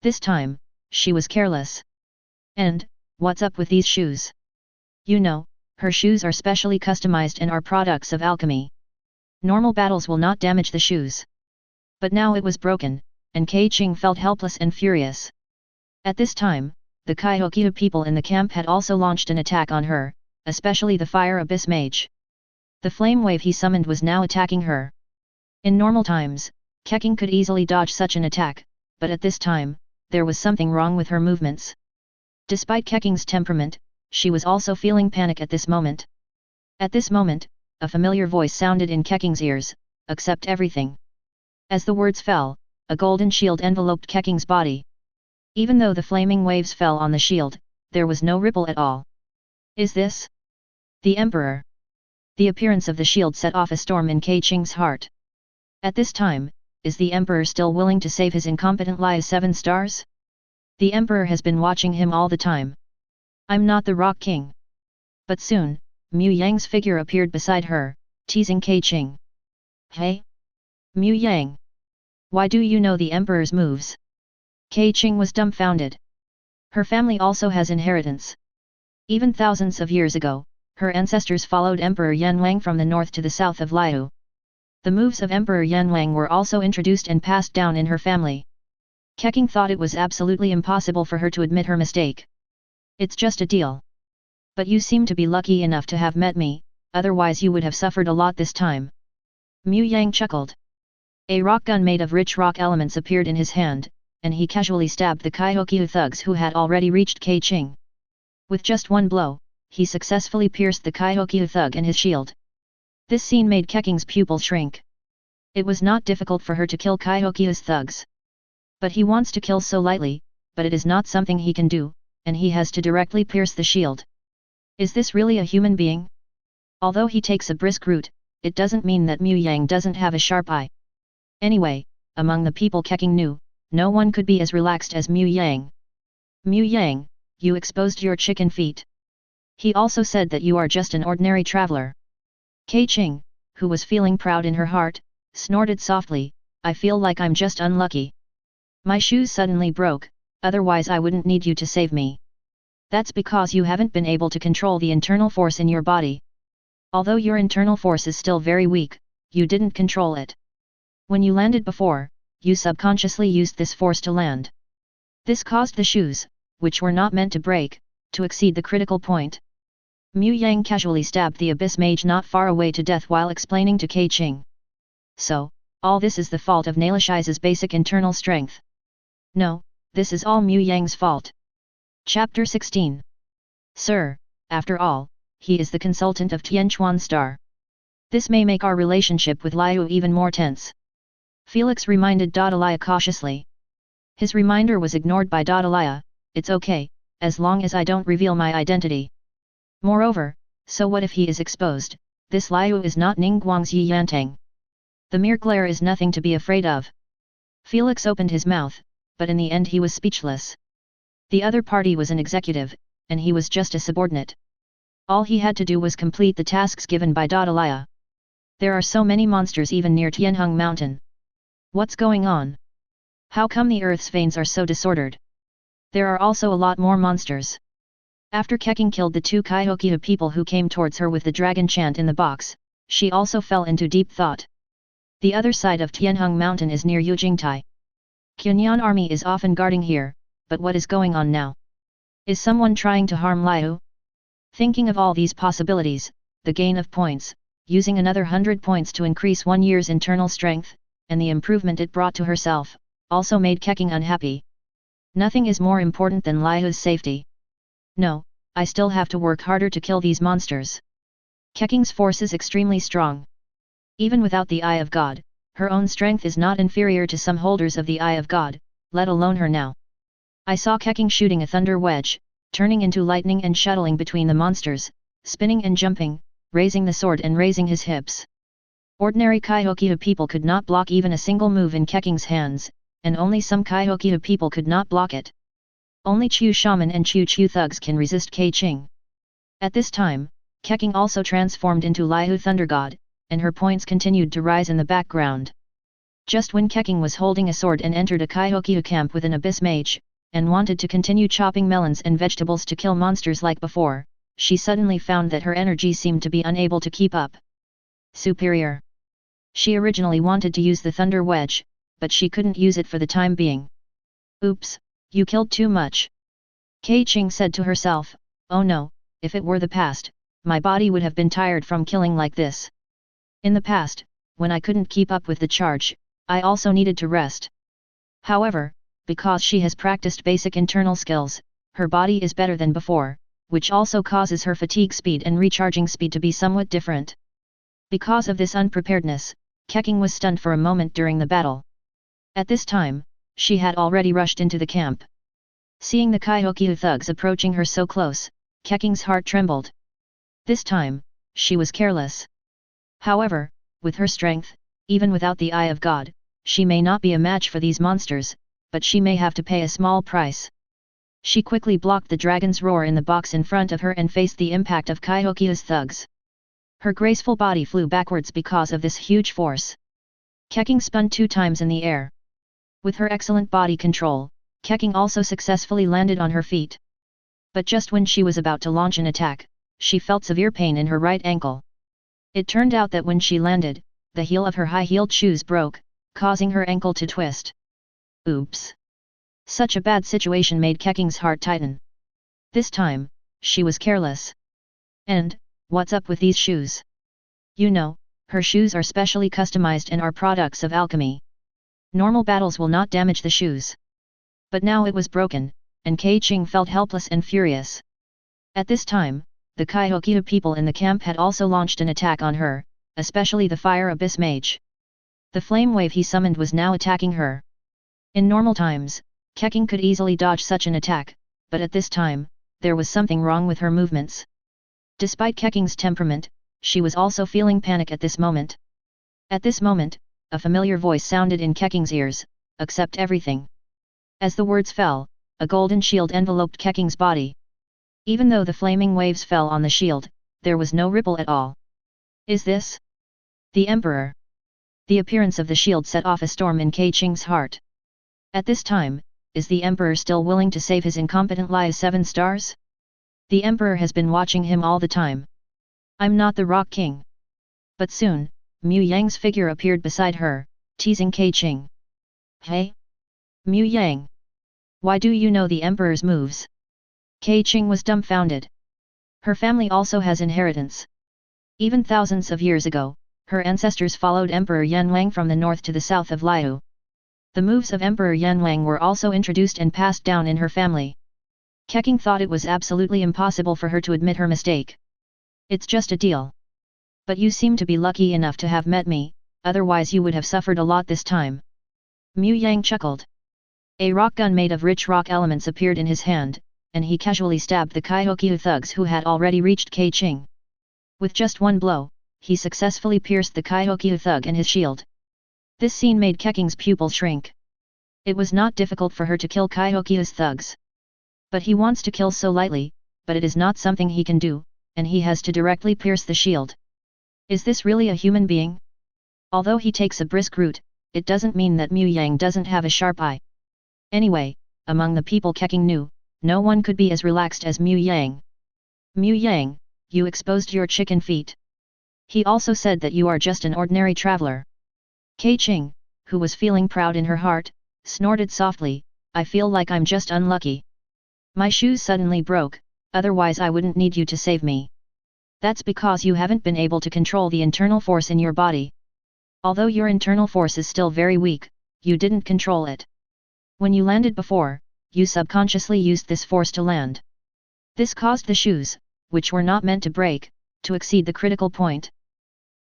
This time, she was careless. And, what's up with these shoes? You know, her shoes are specially customized and are products of alchemy. Normal battles will not damage the shoes. But now it was broken, and Keqing felt helpless and furious. At this time, the Kaihokyu people in the camp had also launched an attack on her, especially the Fire Abyss Mage. The flame wave he summoned was now attacking her. In normal times, Keqing could easily dodge such an attack, but at this time, there was something wrong with her movements. Despite Keqing's temperament, she was also feeling panic at this moment. At this moment, a familiar voice sounded in Keqing's ears, accept everything. As the words fell, a golden shield enveloped Keqing's body. Even though the flaming waves fell on the shield, there was no ripple at all. Is this the Emperor? The appearance of the shield set off a storm in Keqing's heart. At this time, is the Emperor still willing to save his incompetent Liu 7 stars? The Emperor has been watching him all the time. I'm not the Rock King. But soon, Mu Yang's figure appeared beside her, teasing Keqing. Hey? Mu Yang! Why do you know the Emperor's moves? Keqing was dumbfounded. Her family also has inheritance. Even thousands of years ago, her ancestors followed Emperor Yanwang from the north to the south of Liu. The moves of Emperor Yanwang were also introduced and passed down in her family. Keqing thought it was absolutely impossible for her to admit her mistake. It's just a deal. But you seem to be lucky enough to have met me, otherwise you would have suffered a lot this time. Mu Yang chuckled. A rock gun made of rich rock elements appeared in his hand, and he casually stabbed the Kaihokyu thugs who had already reached Keqing. With just one blow, he successfully pierced the Kaihokyu thug and his shield. This scene made Keqing's pupil shrink. It was not difficult for her to kill Kaihokyu's thugs. But he wants to kill so lightly, but it is not something he can do, and he has to directly pierce the shield. Is this really a human being? Although he takes a brisk route, it doesn't mean that Mu Yang doesn't have a sharp eye. Anyway, among the people Keqing knew, no one could be as relaxed as Mu Yang. Mu Yang, you exposed your chicken feet. He also said that you are just an ordinary traveler. Keqing, who was feeling proud in her heart, snorted softly, I feel like I'm just unlucky. My shoes suddenly broke, otherwise I wouldn't need you to save me. That's because you haven't been able to control the internal force in your body. Although your internal force is still very weak, you didn't control it. When you landed before, you subconsciously used this force to land. This caused the shoes, which were not meant to break, to exceed the critical point. Mu Yang casually stabbed the abyss mage not far away to death while explaining to Keqing. So, all this is the fault of Nalishi's basic internal strength. No, this is all Mu Yang's fault. Chapter 16. Sir, after all, he is the consultant of Tianquan Star. This may make our relationship with Liu even more tense. Felix reminded Dadalia cautiously. His reminder was ignored by Dadalia. It's okay, as long as I don't reveal my identity. Moreover, so what if he is exposed? This Liu is not Ningguang's Yi Yantang. The mere glare is nothing to be afraid of. Felix opened his mouth, but in the end he was speechless. The other party was an executive, and he was just a subordinate. All he had to do was complete the tasks given by Dadalia. There are so many monsters even near Tianheng Mountain. What's going on? How come the earth's veins are so disordered? There are also a lot more monsters. After Keqing killed the 2 Kaihokia people who came towards her with the dragon chant in the box, she also fell into deep thought. The other side of Tianheng Mountain is near Yujingtai. Qinyan army is often guarding here, but what is going on now? Is someone trying to harm Liu? Thinking of all these possibilities, the gain of points, using another 100 points to increase 1 year's internal strength, and the improvement it brought to herself, also made Keqing unhappy. Nothing is more important than Liu's safety. No, I still have to work harder to kill these monsters. Keqing's force is extremely strong. Even without the Eye of God, her own strength is not inferior to some holders of the Eye of God, let alone her now. I saw Keqing shooting a thunder wedge, turning into lightning and shuttling between the monsters, spinning and jumping, raising the sword and raising his hips. Ordinary Kaihokia people could not block even a single move in Keqing's hands, and only some Kaihokia people could not block it. Only Chu Shaman and Chu thugs can resist Keqing. At this time, Keqing also transformed into Liu Thunder God, and her points continued to rise in the background. Just when Keqing was holding a sword and entered a Kaihokia camp with an abyss mage, and wanted to continue chopping melons and vegetables to kill monsters like before, she suddenly found that her energy seemed to be unable to keep up. Superior. She originally wanted to use the thunder wedge, but she couldn't use it for the time being. Oops, you killed too much. Keqing said to herself, oh no, if it were the past, my body would have been tired from killing like this. In the past, when I couldn't keep up with the charge, I also needed to rest. However, because she has practiced basic internal skills, her body is better than before, which also causes her fatigue speed and recharging speed to be somewhat different. Because of this unpreparedness, Keqing was stunned for a moment during the battle. At this time, she had already rushed into the camp. Seeing the Kaihokia thugs approaching her so close, Keqing's heart trembled. This time, she was careless. However, with her strength, even without the Eye of God, she may not be a match for these monsters, but she may have to pay a small price. She quickly blocked the dragon's roar in the box in front of her and faced the impact of Kaihokia's thugs. Her graceful body flew backwards because of this huge force. Keqing spun 2 times in the air. With her excellent body control, Keqing also successfully landed on her feet. But just when she was about to launch an attack, she felt severe pain in her right ankle. It turned out that when she landed, the heel of her high-heeled shoes broke, causing her ankle to twist. Oops! Such a bad situation made Keqing's heart tighten. This time, she was careless. And, what's up with these shoes? You know, her shoes are specially customized and are products of alchemy. Normal battles will not damage the shoes. But now it was broken, and Keqing felt helpless and furious. At this time, the Kaihokia people in the camp had also launched an attack on her, especially the Fire Abyss Mage. The flame wave he summoned was now attacking her. In normal times, Keqing could easily dodge such an attack, but at this time, there was something wrong with her movements. Despite Keqing's temperament, she was also feeling panic at this moment. At this moment, a familiar voice sounded in Keqing's ears, accept everything. As the words fell, a golden shield enveloped Keqing's body. Even though the flaming waves fell on the shield, there was no ripple at all. Is this the Emperor? The appearance of the shield set off a storm in Keqing's heart. At this time, is the Emperor still willing to save his incompetent Liu 7 stars? The Emperor has been watching him all the time. I'm not the Rock King. But soon, Mu Yang's figure appeared beside her, teasing Keqing. Hey? Mu Yang. Why do you know the Emperor's moves? Keqing was dumbfounded. Her family also has inheritance. Even thousands of years ago, her ancestors followed Emperor Yanwang from the north to the south of Liu. The moves of Emperor Yanwang were also introduced and passed down in her family. Keqing thought it was absolutely impossible for her to admit her mistake. It's just a deal. But you seem to be lucky enough to have met me, otherwise you would have suffered a lot this time. Mu Yang chuckled. A rock gun made of rich rock elements appeared in his hand, and he casually stabbed the Kaihokyu thugs who had already reached Keqing. With just one blow, he successfully pierced the Kaihokyu thug and his shield. This scene made Keqing's pupil shrink. It was not difficult for her to kill Kaihokyu's thugs. But he wants to kill so lightly, but it is not something he can do, and he has to directly pierce the shield. Is this really a human being? Although he takes a brisk route, it doesn't mean that Mu Yang doesn't have a sharp eye. Anyway, among the people Keqing knew, no one could be as relaxed as Mu Yang. Mu Yang, you exposed your chicken feet. He also said that you are just an ordinary traveler. Keqing, who was feeling proud in her heart, snorted softly, I feel like I'm just unlucky. My shoes suddenly broke, otherwise I wouldn't need you to save me. That's because you haven't been able to control the internal force in your body. Although your internal force is still very weak, you didn't control it. When you landed before, you subconsciously used this force to land. This caused the shoes, which were not meant to break, to exceed the critical point.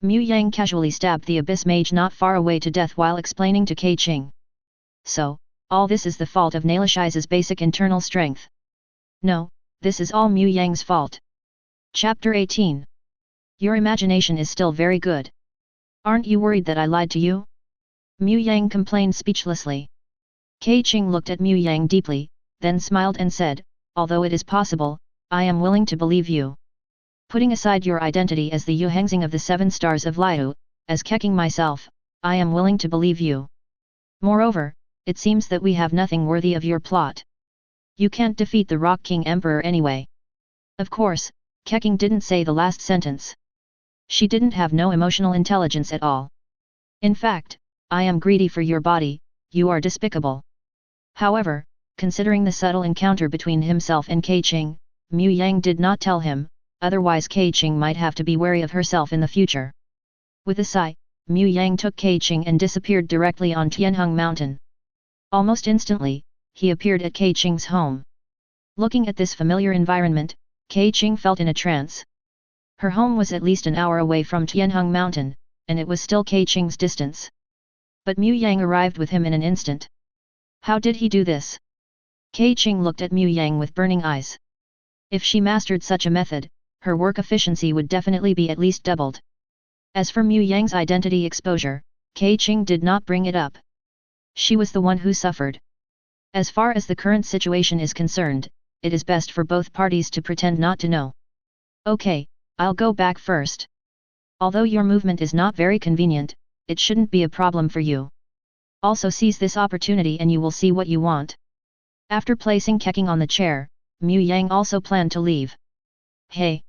Mu Yang casually stabbed the abyss mage not far away to death while explaining to Keqing. So, all this is the fault of Nalishi's basic internal strength. No, this is all Mu Yang's fault. Chapter 18. Your imagination is still very good. Aren't you worried that I lied to you? Mu Yang complained speechlessly. Keqing looked at Mu Yang deeply, then smiled and said, although it is possible, I am willing to believe you. Putting aside your identity as the Yu Hengxing of the 7 stars of Liu, as Keqing myself, I am willing to believe you. Moreover, it seems that we have nothing worthy of your plot. You can't defeat the Rock King Emperor anyway. Of course, Keqing didn't say the last sentence. She didn't have no emotional intelligence at all. In fact, I am greedy for your body, you are despicable. However, considering the subtle encounter between himself and Keqing, Mu Yang did not tell him, otherwise Keqing might have to be wary of herself in the future. With a sigh, Mu Yang took Keqing and disappeared directly on Tianheng Mountain. Almost instantly, he appeared at Keqing's home. Looking at this familiar environment, Keqing felt in a trance. Her home was at least an hour away from Tianheng Mountain, and it was still Keqing's distance. But Mu Yang arrived with him in an instant. How did he do this? Keqing looked at Mu Yang with burning eyes. If she mastered such a method, her work efficiency would definitely be at least doubled. As for Mu Yang's identity exposure, Keqing did not bring it up. She was the one who suffered. As far as the current situation is concerned, it is best for both parties to pretend not to know. Okay, I'll go back first. Although your movement is not very convenient, it shouldn't be a problem for you. Also seize this opportunity and you will see what you want. After placing Keqing on the chair, Mu Yang also planned to leave. Hey!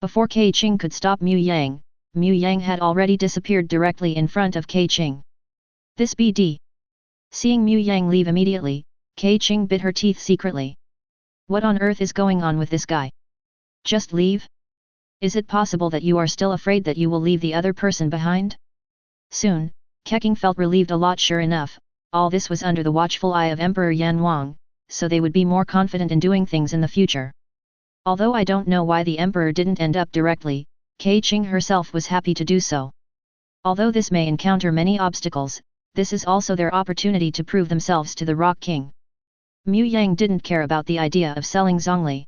Before Keqing could stop Mu Yang had already disappeared directly in front of Keqing. This BD. Seeing Mu Yang leave immediately, Keqing bit her teeth secretly. What on earth is going on with this guy? Just leave? Is it possible that you are still afraid that you will leave the other person behind? Soon, Keqing felt relieved a lot. Sure enough, all this was under the watchful eye of Emperor Yan Wang, so they would be more confident in doing things in the future. Although I don't know why the Emperor didn't end up directly, Keqing herself was happy to do so. Although this may encounter many obstacles, this is also their opportunity to prove themselves to the Rock King. Mu Yang didn't care about the idea of selling Zhongli.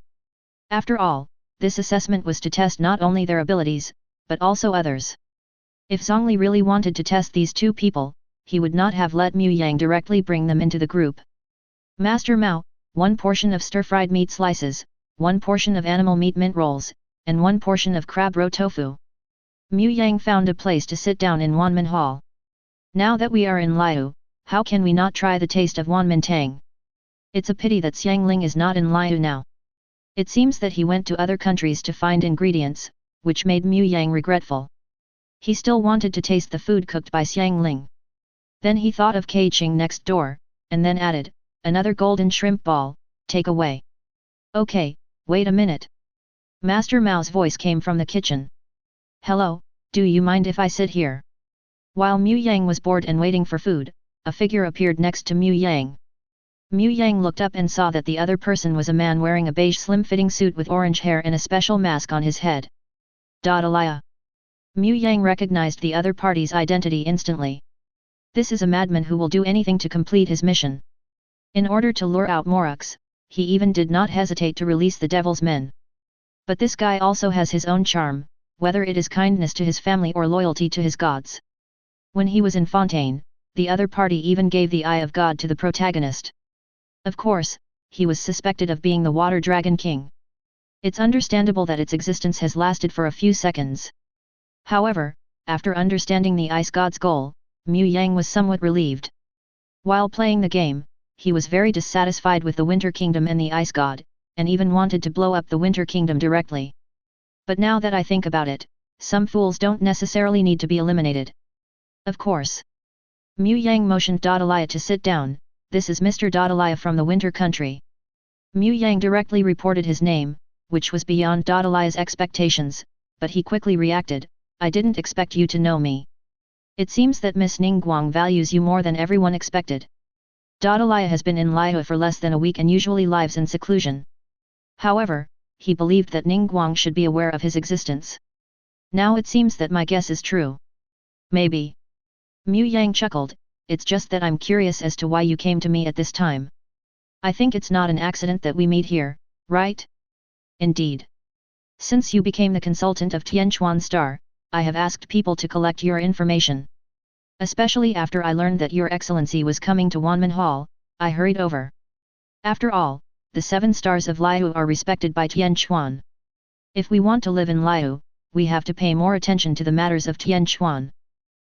After all, this assessment was to test not only their abilities, but also others. If Zhongli really wanted to test these two people, he would not have let Mu Yang directly bring them into the group. Master Mao, 1 portion of stir-fried meat slices, 1 portion of animal meat mint rolls, and 1 portion of crab roe tofu. Mu Yang found a place to sit down in Wanmin Hall. Now that we are in Liu, how can we not try the taste of Wanmin Tang? It's a pity that Xiangling is not in Liu now. It seems that he went to other countries to find ingredients, which made Mu Yang regretful. He still wanted to taste the food cooked by Xiangling. Then he thought of Keqing next door, and then added, another golden shrimp ball, take away. Okay, wait a minute. Master Mao's voice came from the kitchen. Hello, do you mind if I sit here? While Mu Yang was bored and waiting for food, a figure appeared next to Mu Yang. Mu Yang looked up and saw that the other person was a man wearing a beige slim-fitting suit with orange hair and a special mask on his head. Dadalia. Mu Yang recognized the other party's identity instantly. This is a madman who will do anything to complete his mission. In order to lure out Morax, he even did not hesitate to release the devil's men. But this guy also has his own charm, whether it is kindness to his family or loyalty to his gods. When he was in Fontaine, the other party even gave the Eye of God to the protagonist. Of course, he was suspected of being the Water Dragon King. It's understandable that its existence has lasted for a few seconds. However, after understanding the Ice God's goal, Mu Yang was somewhat relieved. While playing the game, he was very dissatisfied with the Winter Kingdom and the Ice God, and even wanted to blow up the Winter Kingdom directly. But now that I think about it, some fools don't necessarily need to be eliminated. Of course. Mu Yang motioned Dadalia to sit down. This is Mr. Dadalia from the Winter Country. Mu Yang directly reported his name, which was beyond Dadalia's expectations, but he quickly reacted, I didn't expect you to know me. It seems that Miss Ningguang values you more than everyone expected. Dadalia has been in Liyue for less than a week and usually lives in seclusion. However, he believed that Ningguang should be aware of his existence. Now it seems that my guess is true. Maybe. Mu Yang chuckled, it's just that I'm curious as to why you came to me at this time. I think it's not an accident that we meet here, right? Indeed. Since you became the consultant of Tianquan Star, I have asked people to collect your information. Especially after I learned that your excellency was coming to Wanman Hall, I hurried over. After all, the 7 stars of Liyue are respected by Tianquan. If we want to live in Liyue, we have to pay more attention to the matters of Tianquan.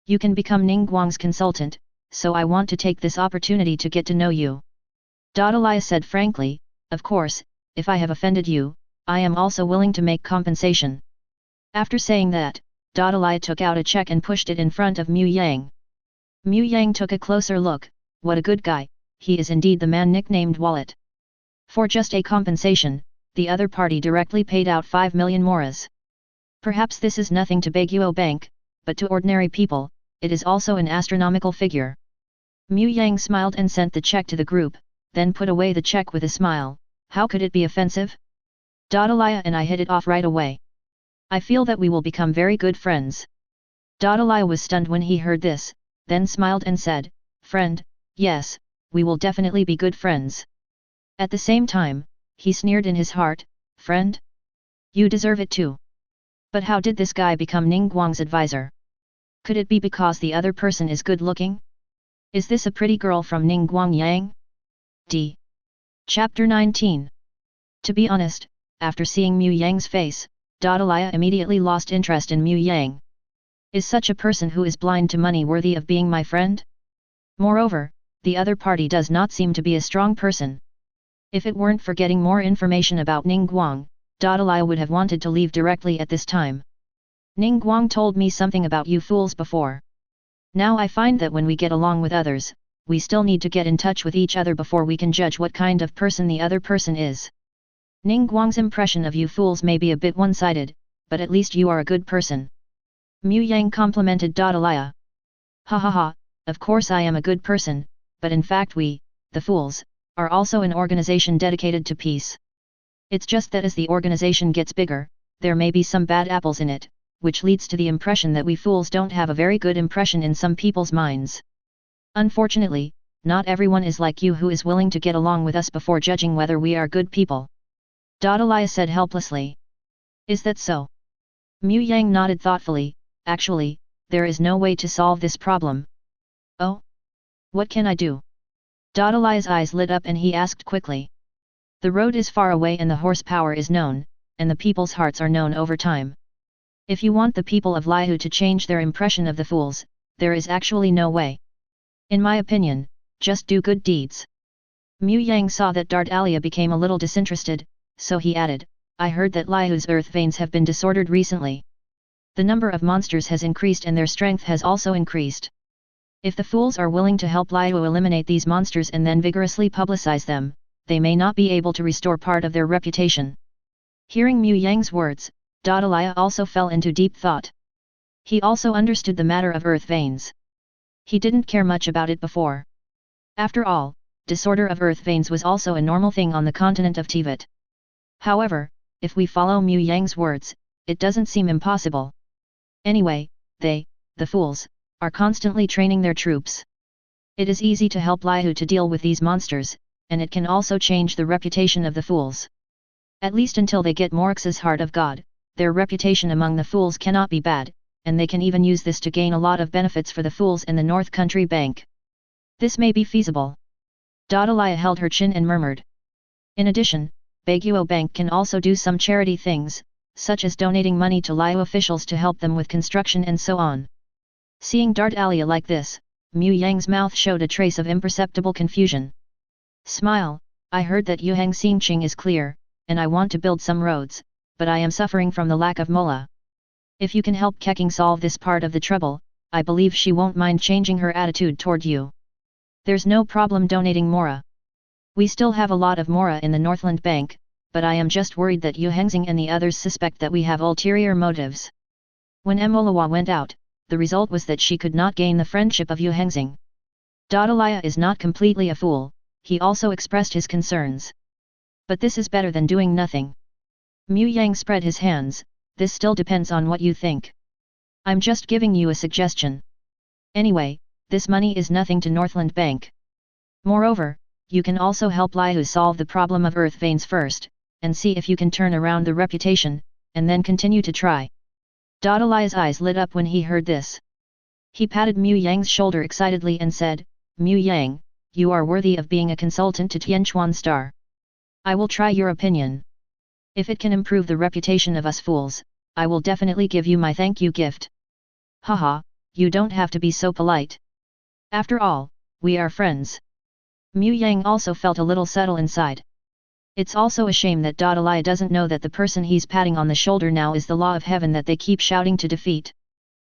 You can become Ningguang's consultant, so I want to take this opportunity to get to know you. Dadalia said frankly, of course, if I have offended you, I am also willing to make compensation. After saying that, Dadalia took out a check and pushed it in front of Mu Yang. Mu Yang took a closer look, what a good guy, he is indeed the man nicknamed Wallet. For just a compensation, the other party directly paid out 5 million moras. Perhaps this is nothing to Baguio Bank, but to ordinary people, it is also an astronomical figure. Mu Yang smiled and sent the check to the group, then put away the check with a smile, how could it be offensive? Dadalia and I hit it off right away. I feel that we will become very good friends. Dadalia was stunned when he heard this, then smiled and said, friend, yes, we will definitely be good friends. At the same time, he sneered in his heart, friend? You deserve it too. But how did this guy become Ningguang's advisor? Could it be because the other person is good looking? Is this a pretty girl from Ningguang Yang? D. Chapter 19. To be honest, after seeing Mu Yang's face, Dadalia immediately lost interest in Mu Yang. Is such a person who is blind to money worthy of being my friend? Moreover, the other party does not seem to be a strong person. If it weren't for getting more information about Ningguang, Dadalia would have wanted to leave directly at this time. Ningguang told me something about you fools before. Now I find that when we get along with others, we still need to get in touch with each other before we can judge what kind of person the other person is. Ningguang's impression of you fools may be a bit one-sided, but at least you are a good person. Mu Yang complimented Dadalia. Ha ha ha, of course I am a good person, but in fact we, the fools, are also an organization dedicated to peace. It's just that as the organization gets bigger, there may be some bad apples in it, which leads to the impression that we fools don't have a very good impression in some people's minds. Unfortunately, not everyone is like you who is willing to get along with us before judging whether we are good people. Dadalia said helplessly. Is that so? Mu Yang nodded thoughtfully, actually, there is no way to solve this problem. Oh? What can I do? Dadalia's eyes lit up and he asked quickly. The road is far away and the horsepower is known, and the people's hearts are known over time. If you want the people of Liyue to change their impression of the fools, there is actually no way. In my opinion, just do good deeds. Mu Yang saw that Dadalia became a little disinterested, so he added, I heard that Liyue's earth veins have been disordered recently. The number of monsters has increased and their strength has also increased. If the fools are willing to help Liyue eliminate these monsters and then vigorously publicize them, they may not be able to restore part of their reputation. Hearing Mu Yang's words, Dadalia also fell into deep thought. He also understood the matter of earth veins. He didn't care much about it before. After all, disorder of earth veins was also a normal thing on the continent of Teyvat. However, if we follow Mu Yang's words, it doesn't seem impossible. Anyway, they, the fools, are constantly training their troops. It is easy to help Liu to deal with these monsters, and it can also change the reputation of the fools. At least until they get Morix's Heart of God, their reputation among the fools cannot be bad, and they can even use this to gain a lot of benefits for the fools in the North Country Bank. This may be feasible. Dadalia held her chin and murmured. In addition, Baguio Bank can also do some charity things, such as donating money to Liu officials to help them with construction and so on. Seeing Dardalia like this, Mu Yang's mouth showed a trace of imperceptible confusion. Smile, I heard that Yuhang Xingqing is clear, and I want to build some roads, but I am suffering from the lack of mola. If you can help Keqing solve this part of the trouble, I believe she won't mind changing her attitude toward you. There's no problem donating mora. We still have a lot of mora in the Northland Bank, but I am just worried that Yu Hengxing and the others suspect that we have ulterior motives. When Emolawa went out, the result was that she could not gain the friendship of Yu Hengxing. Dadalia is not completely a fool, he also expressed his concerns. But this is better than doing nothing. Mu Yang spread his hands, this still depends on what you think. I'm just giving you a suggestion. Anyway, this money is nothing to Northland Bank. Moreover, you can also help Liu solve the problem of earth veins first, and see if you can turn around the reputation, and then continue to try. Dadalia's eyes lit up when he heard this. He patted Mu Yang's shoulder excitedly and said, Mu Yang, you are worthy of being a consultant to Tianquan Star. I will try your opinion. If it can improve the reputation of us fools, I will definitely give you my thank you gift. Haha, you don't have to be so polite. After all, we are friends. Mu Yang also felt a little subtle inside. It's also a shame that Dadalia doesn't know that the person he's patting on the shoulder now is the law of heaven that they keep shouting to defeat.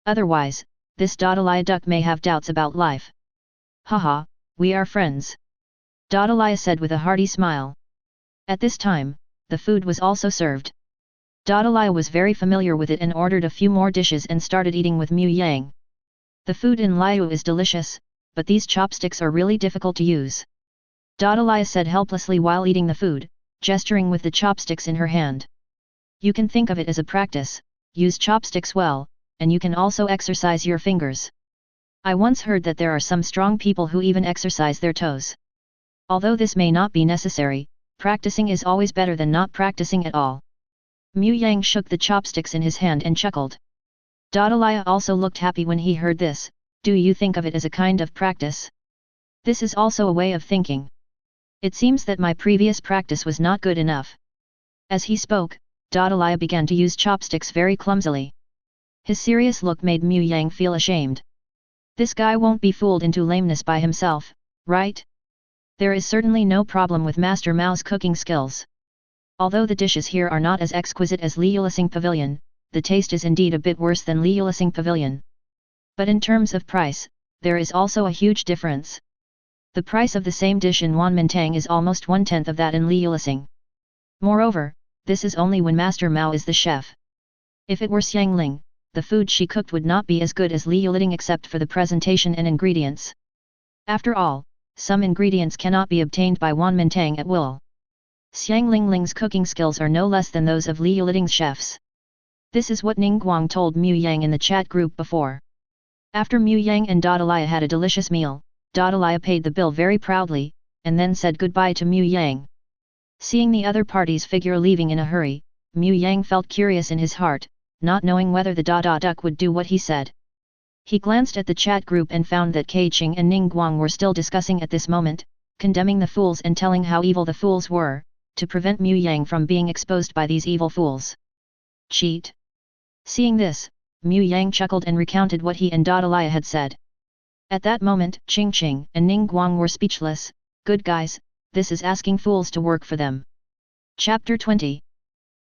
Otherwise, this Dadalia duck may have doubts about life. Haha, we are friends. Dadalia said with a hearty smile. At this time, the food was also served. Dadalia was very familiar with it and ordered a few more dishes and started eating with Mu Yang. The food in Liu is delicious, but these chopsticks are really difficult to use. Dadalia said helplessly while eating the food, gesturing with the chopsticks in her hand. You can think of it as a practice, use chopsticks well, and you can also exercise your fingers. I once heard that there are some strong people who even exercise their toes. Although this may not be necessary, practicing is always better than not practicing at all. Mu Yang shook the chopsticks in his hand and chuckled. Dadalia also looked happy when he heard this. Do you think of it as a kind of practice? This is also a way of thinking. It seems that my previous practice was not good enough. As he spoke, Dadalia began to use chopsticks very clumsily. His serious look made Mu Yang feel ashamed. This guy won't be fooled into lameness by himself, right? There is certainly no problem with Master Mao's cooking skills. Although the dishes here are not as exquisite as Liulising Pavilion, the taste is indeed a bit worse than Liulising Pavilion. But in terms of price, there is also a huge difference. The price of the same dish in Wanmintang is almost 1/10 of that in Liulising. Moreover, this is only when Master Mao is the chef. If it were Xiangling, the food she cooked would not be as good as Liuliting except for the presentation and ingredients. After all, some ingredients cannot be obtained by Wanmintang at will. Xianglingling's cooking skills are no less than those of Liuliting's chefs. This is what Ningguang told Mu Yang in the chat group before. After Mu Yang and Dadalia had a delicious meal, Dadalia paid the bill very proudly, and then said goodbye to Mu Yang. Seeing the other party's figure leaving in a hurry, Mu Yang felt curious in his heart, not knowing whether the Dada duck would do what he said. He glanced at the chat group and found that Keqing and Ningguang were still discussing at this moment, condemning the fools and telling how evil the fools were, to prevent Mu Yang from being exposed by these evil fools. Cheat. Seeing this, Mu Yang chuckled and recounted what he and Dadalia had said. At that moment, Qingqing and Ningguang were speechless. Good guys, this is asking fools to work for them. Chapter 20.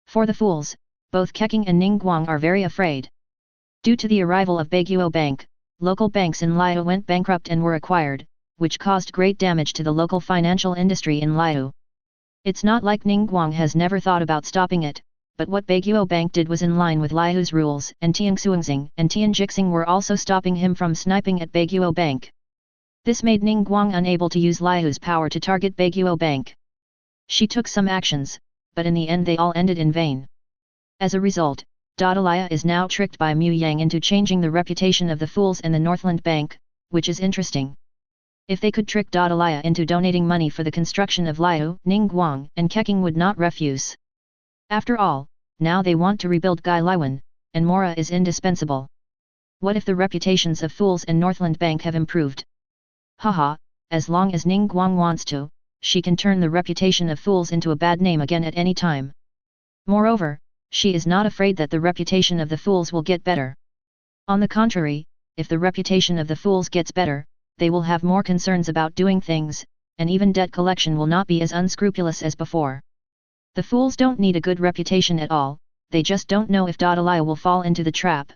For the fools, both Keqing and Ningguang are very afraid. Due to the arrival of Baguio Bank, local banks in Liu went bankrupt and were acquired, which caused great damage to the local financial industry in Liu. It's not like Ningguang has never thought about stopping it, but what Baguio Bank did was in line with Liu's rules, and Tianxuanxing and Tianjixing were also stopping him from sniping at Baguio Bank. This made Ningguang unable to use Liu's power to target Baguio Bank. She took some actions, but in the end they all ended in vain. As a result, Dadalia is now tricked by Mu Yang into changing the reputation of the fools and the Northland Bank, which is interesting. If they could trick Dadalia into donating money for the construction of Liu, Ningguang and Keqing would not refuse. After all, now they want to rebuild Gai Liwen, and Mora is indispensable. What if the reputations of fools and Northland Bank have improved? Haha, as long as Ningguang wants to, she can turn the reputation of fools into a bad name again at any time. Moreover, she is not afraid that the reputation of the fools will get better. On the contrary, if the reputation of the fools gets better, they will have more concerns about doing things, and even debt collection will not be as unscrupulous as before. The fools don't need a good reputation at all, they just don't know if Dadalia will fall into the trap.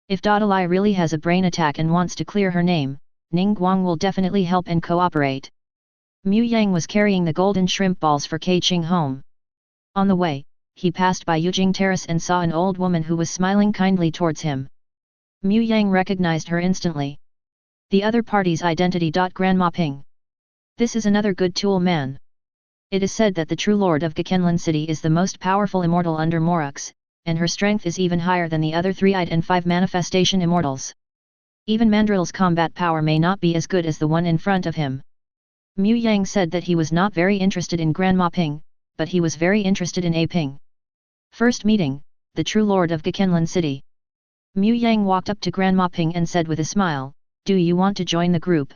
If Dadalia really has a brain attack and wants to clear her name, Ningguang will definitely help and cooperate. Mu Yang was carrying the golden shrimp balls for Keqing home. On the way, he passed by Yujing Terrace and saw an old woman who was smiling kindly towards him. Mu Yang recognized her instantly. The other party's identity. Grandma Ping. This is another good tool man. It is said that the true lord of Genshin City is the most powerful immortal under Morux, and her strength is even higher than the other 3-eyed and 5 manifestation immortals. Even Mandrill's combat power may not be as good as the one in front of him. Mu Yang said that he was not very interested in Grandma Ping, but he was very interested in A Ping. First meeting, the true lord of Genshin City. Mu Yang walked up to Grandma Ping and said with a smile, "Do you want to join the group?"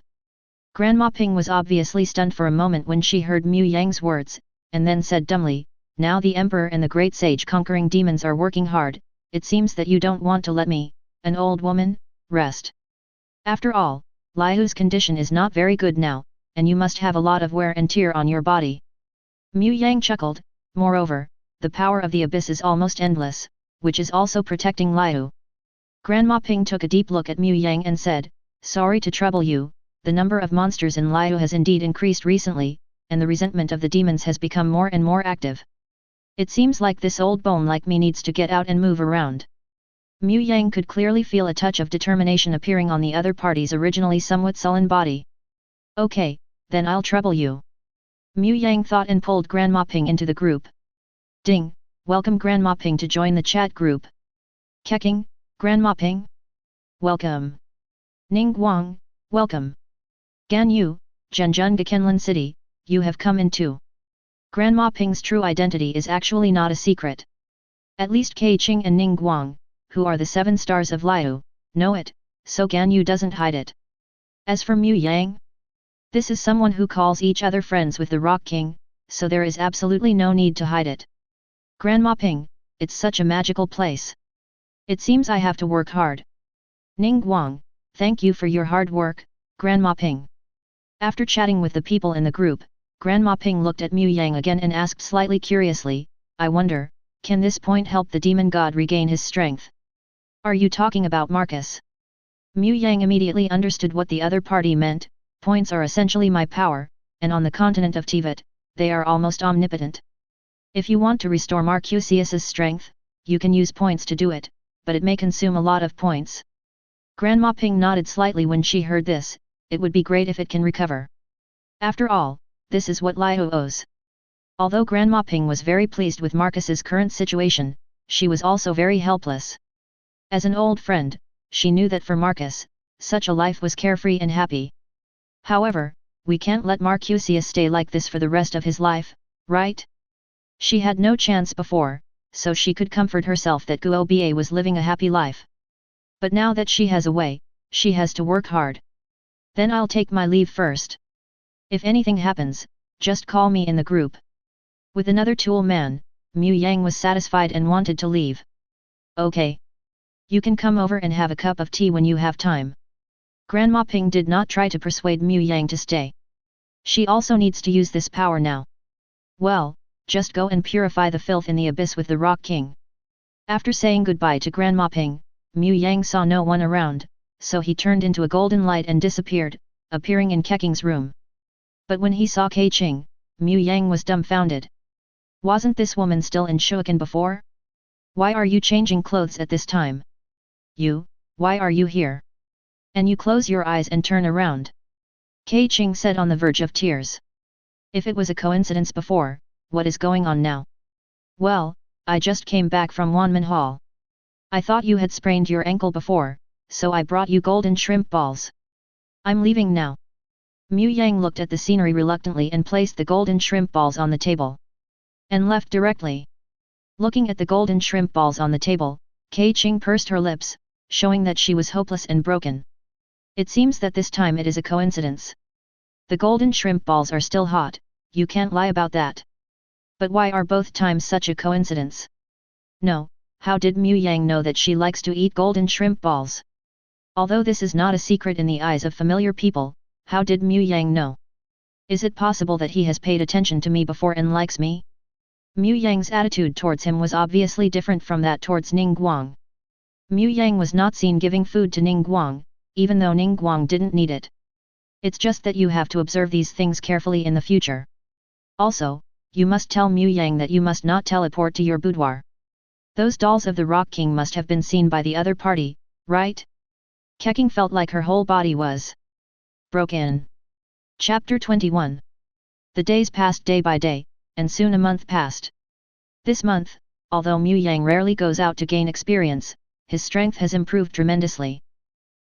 Grandma Ping was obviously stunned for a moment when she heard Mu Yang's words, and then said dumbly, "Now the Emperor and the Great Sage conquering demons are working hard, it seems that you don't want to let me, an old woman, rest. After all, Liu's condition is not very good now, and you must have a lot of wear and tear on your body." Mu Yang chuckled, "Moreover, the power of the abyss is almost endless, which is also protecting Liu." Grandma Ping took a deep look at Mu Yang and said, "Sorry to trouble you, the number of monsters in Liu has indeed increased recently, and the resentment of the demons has become more and more active. It seems like this old bone like me needs to get out and move around." Mu Yang could clearly feel a touch of determination appearing on the other party's originally somewhat sullen body. "Okay, then I'll trouble you." Mu Yang thought and pulled Grandma Ping into the group. "Ding, welcome Grandma Ping to join the chat group." "Keqing, Grandma Ping? Welcome." "Ningguang, welcome." "Gan Yu, Zhenjun Genshin City, you have come in too." Grandma Ping's true identity is actually not a secret. At least Keqing and Ningguang, who are the 7 stars of Liu, know it, so Gan Yu doesn't hide it. As for Mu Yang, this is someone who calls each other friends with the Rock King, so there is absolutely no need to hide it. "Grandma Ping, it's such a magical place. It seems I have to work hard." "Ningguang, thank you for your hard work, Grandma Ping." After chatting with the people in the group, Grandma Ping looked at Mu Yang again and asked slightly curiously, "I wonder, can this point help the demon god regain his strength?" "Are you talking about Marcus?" Mu Yang immediately understood what the other party meant. Points are essentially my power, and on the continent of Teyvat, they are almost omnipotent. If you want to restore Marcusius's strength, you can use points to do it, but it may consume a lot of points. Grandma Ping nodded slightly when she heard this. It would be great if it can recover. After all, this is what Liu owes. Although Grandma Ping was very pleased with Marcus's current situation, she was also very helpless. As an old friend, she knew that for Marcus, such a life was carefree and happy. However, we can't let Marcusius stay like this for the rest of his life, right? She had no chance before, so she could comfort herself that Guoba was living a happy life. But now that she has a way, she has to work hard. "Then I'll take my leave first. If anything happens, just call me in the group." With another tool man, Mu Yang was satisfied and wanted to leave. "Okay. You can come over and have a cup of tea when you have time." Grandma Ping did not try to persuade Mu Yang to stay. She also needs to use this power now. "Well, just go and purify the filth in the abyss with the Rock King." After saying goodbye to Grandma Ping, Mu Yang saw no one around, so he turned into a golden light and disappeared, appearing in Keqing's room. But when he saw Keqing, Mu Yang was dumbfounded. Wasn't this woman still in Shuokan before? Why are you changing clothes at this time? You, why are you here? And you close your eyes and turn around. Keqing said on the verge of tears. If it was a coincidence before, what is going on now? Well, I just came back from Wanman Hall. I thought you had sprained your ankle before, so I brought you golden shrimp balls. I'm leaving now. Mu Yang looked at the scenery reluctantly and placed the golden shrimp balls on the table. And left directly. Looking at the golden shrimp balls on the table, Keqing pursed her lips, showing that she was hopeless and broken. It seems that this time it is a coincidence. The golden shrimp balls are still hot, you can't lie about that. But why are both times such a coincidence? No, how did Mu Yang know that she likes to eat golden shrimp balls? Although this is not a secret in the eyes of familiar people, how did Mu Yang know? Is it possible that he has paid attention to me before and likes me? Mu Yang's attitude towards him was obviously different from that towards Ningguang. Mu Yang was not seen giving food to Ningguang, even though Ningguang didn't need it. It's just that you have to observe these things carefully in the future. Also, you must tell Mu Yang that you must not teleport to your boudoir. Those dolls of the Rock King must have been seen by the other party, right? Keqing felt like her whole body was broken. Chapter 21. The days passed day by day, and soon a month passed. This month, although Mu Yang rarely goes out to gain experience, his strength has improved tremendously.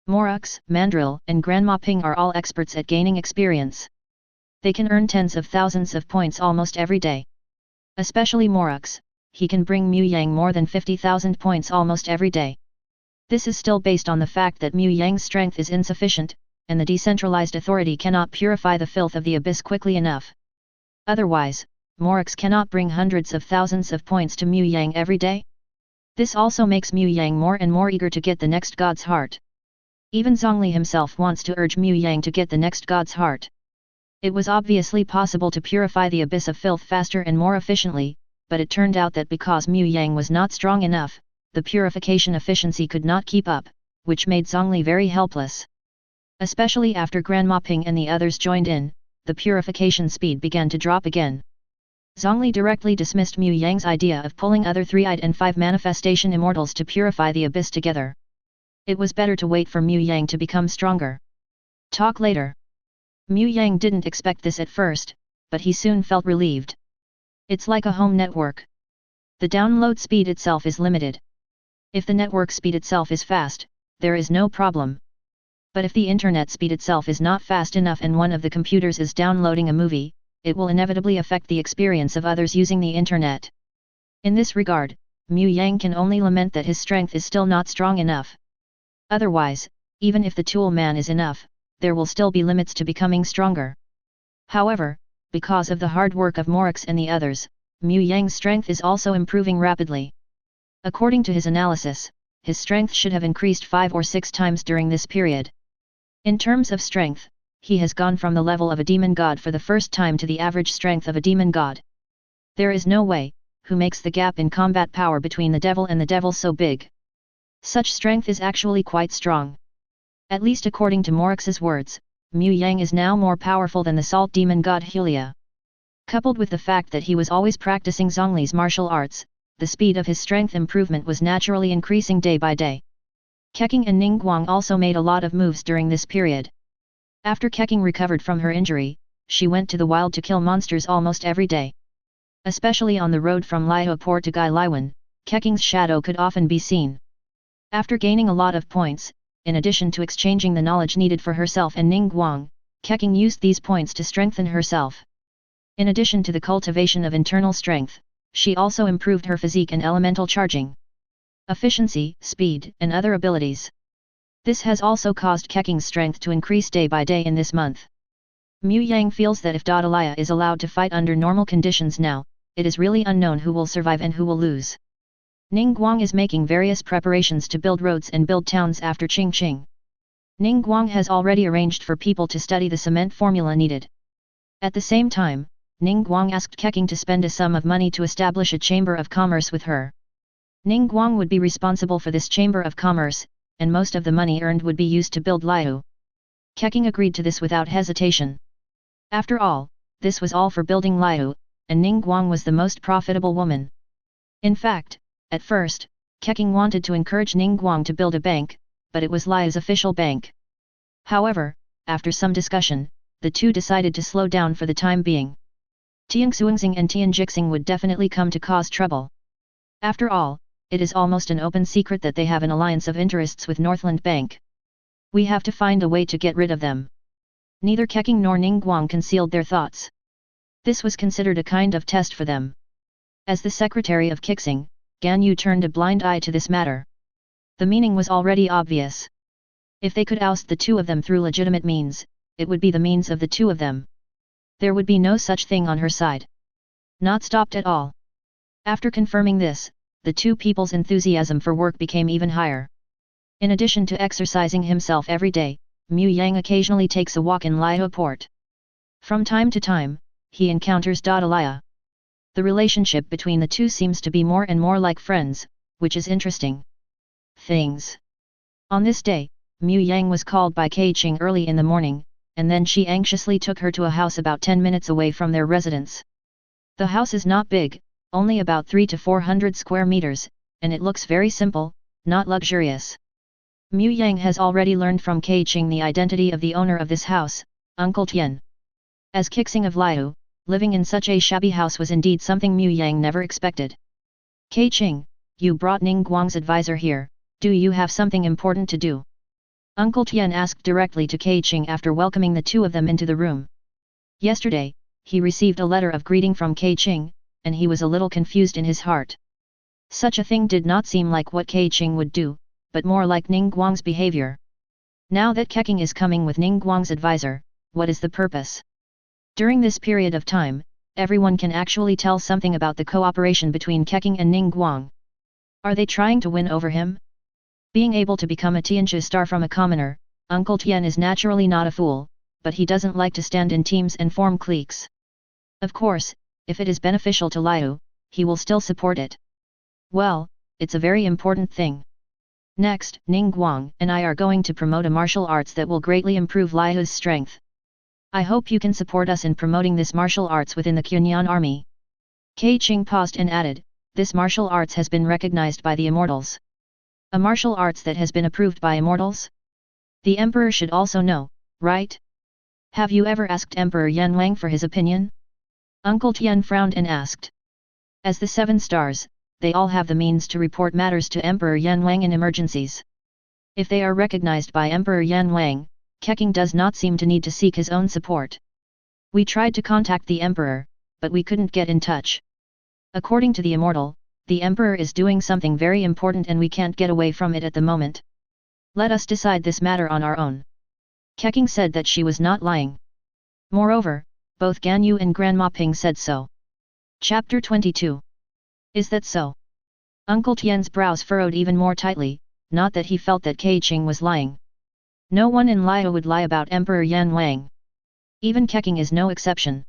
Morux, Mandrill, and Grandma Ping are all experts at gaining experience. They can earn tens of thousands of points almost every day. Especially Morux, he can bring Mu Yang more than 50,000 points almost every day. This is still based on the fact that Mu Yang's strength is insufficient, and the decentralized authority cannot purify the filth of the abyss quickly enough. Otherwise, Morux cannot bring hundreds of thousands of points to Mu Yang every day. This also makes Mu Yang more and more eager to get the next god's heart. Even Zhongli himself wants to urge Mu Yang to get the next god's heart. It was obviously possible to purify the abyss of filth faster and more efficiently, but it turned out that because Mu Yang was not strong enough, the purification efficiency could not keep up, which made Zhongli very helpless. Especially after Grandma Ping and the others joined in, the purification speed began to drop again. Zhongli directly dismissed Mu Yang's idea of pulling other 3-eyed and 5 manifestation immortals to purify the abyss together. It was better to wait for Mu Yang to become stronger. Talk later. Mu Yang didn't expect this at first, but he soon felt relieved. It's like a home network. The download speed itself is limited. If the network speed itself is fast, there is no problem. But if the internet speed itself is not fast enough and one of the computers is downloading a movie, it will inevitably affect the experience of others using the internet. In this regard, Mu Yang can only lament that his strength is still not strong enough. Otherwise, even if the tool man is enough, there will still be limits to becoming stronger. However, because of the hard work of Morux and the others, Mu Yang's strength is also improving rapidly. According to his analysis, his strength should have increased 5 or 6 times during this period. In terms of strength, he has gone from the level of a demon god for the first time to the average strength of a demon god. There is no way, who makes the gap in combat power between the devil and the devil so big. Such strength is actually quite strong. At least according to Morux's words, Mu Yang is now more powerful than the salt demon god Helia. Coupled with the fact that he was always practicing Zhongli's martial arts, the speed of his strength improvement was naturally increasing day by day. Keqing and Ningguang also made a lot of moves during this period. After Keqing recovered from her injury, she went to the wild to kill monsters almost every day. Especially on the road from Liao Port to Gai Laiwan, Keqing's shadow could often be seen. After gaining a lot of points, in addition to exchanging the knowledge needed for herself and Ningguang, Keqing used these points to strengthen herself. In addition to the cultivation of internal strength, she also improved her physique and elemental charging, efficiency, speed, and other abilities. This has also caused Keqing's strength to increase day by day in this month. Mu Yang feels that if Dadalia is allowed to fight under normal conditions now, it is really unknown who will survive and who will lose. Ningguang is making various preparations to build roads and build towns after Qingqing. Ningguang has already arranged for people to study the cement formula needed. At the same time, Ningguang asked Keqing to spend a sum of money to establish a chamber of commerce with her. Ningguang would be responsible for this chamber of commerce, and most of the money earned would be used to build Liu. Keqing agreed to this without hesitation. After all, this was all for building Liu, and Ningguang was the most profitable woman. In fact, at first, Keqing wanted to encourage Ningguang to build a bank, but it was Liu's official bank. However, after some discussion, the two decided to slow down for the time being. Tianxuanxing and Tianjixing would definitely come to cause trouble. After all, it is almost an open secret that they have an alliance of interests with Northland Bank. We have to find a way to get rid of them. Neither Keqing nor Ningguang concealed their thoughts. This was considered a kind of test for them. As the secretary of Keqing, Ganyu turned a blind eye to this matter. The meaning was already obvious. If they could oust the two of them through legitimate means, it would be the means of the two of them. There would be no such thing on her side. Not stopped at all. After confirming this, the two people's enthusiasm for work became even higher. In addition to exercising himself every day, Mu Yang occasionally takes a walk in Liao port. From time to time, he encounters Dadalia. The relationship between the two seems to be more and more like friends, which is interesting. Things. On this day, Mu Yang was called by Keqing early in the morning, and then she anxiously took her to a house about 10 minutes away from their residence. The house is not big, only about 300 to 400 square meters, and it looks very simple, not luxurious. Mu Yang has already learned from Keqing the identity of the owner of this house, Uncle Tian. As Keqing of Liu, living in such a shabby house was indeed something Mu Yang never expected. Keqing, you brought Ningguang's advisor here, do you have something important to do? Uncle Tian asked directly to Keqing after welcoming the two of them into the room. Yesterday, he received a letter of greeting from Keqing, and he was a little confused in his heart. Such a thing did not seem like what Keqing would do, but more like Ningguang's behavior. Now that Keqing is coming with Ningguang's advisor, what is the purpose? During this period of time, everyone can actually tell something about the cooperation between Keqing and Ningguang. Are they trying to win over him? Being able to become a Tianchi star from a commoner, Uncle Tian is naturally not a fool, but he doesn't like to stand in teams and form cliques. Of course, if it is beneficial to Liu, he will still support it. Well, it's a very important thing. Next, Ningguang and I are going to promote a martial arts that will greatly improve Liu's strength. I hope you can support us in promoting this martial arts within the Qunyan army. Keqing paused and added, this martial arts has been recognized by the immortals. A martial arts that has been approved by immortals? The emperor should also know, right? Have you ever asked Emperor Yanwang for his opinion? Uncle Tian frowned and asked. As the 7 stars, they all have the means to report matters to Emperor Yanwang in emergencies. If they are recognized by Emperor Yanwang, Keqing does not seem to need to seek his own support. We tried to contact the emperor, but we couldn't get in touch. According to the immortal, the emperor is doing something very important and we can't get away from it at the moment. Let us decide this matter on our own. Keqing said that she was not lying. Moreover, both Ganyu and Grandma Ping said so. Chapter 22. Is that so? Uncle Tian's brows furrowed even more tightly, not that he felt that Keqing was lying. No one in Liu would lie about Emperor Yanwang. Even Keqing is no exception.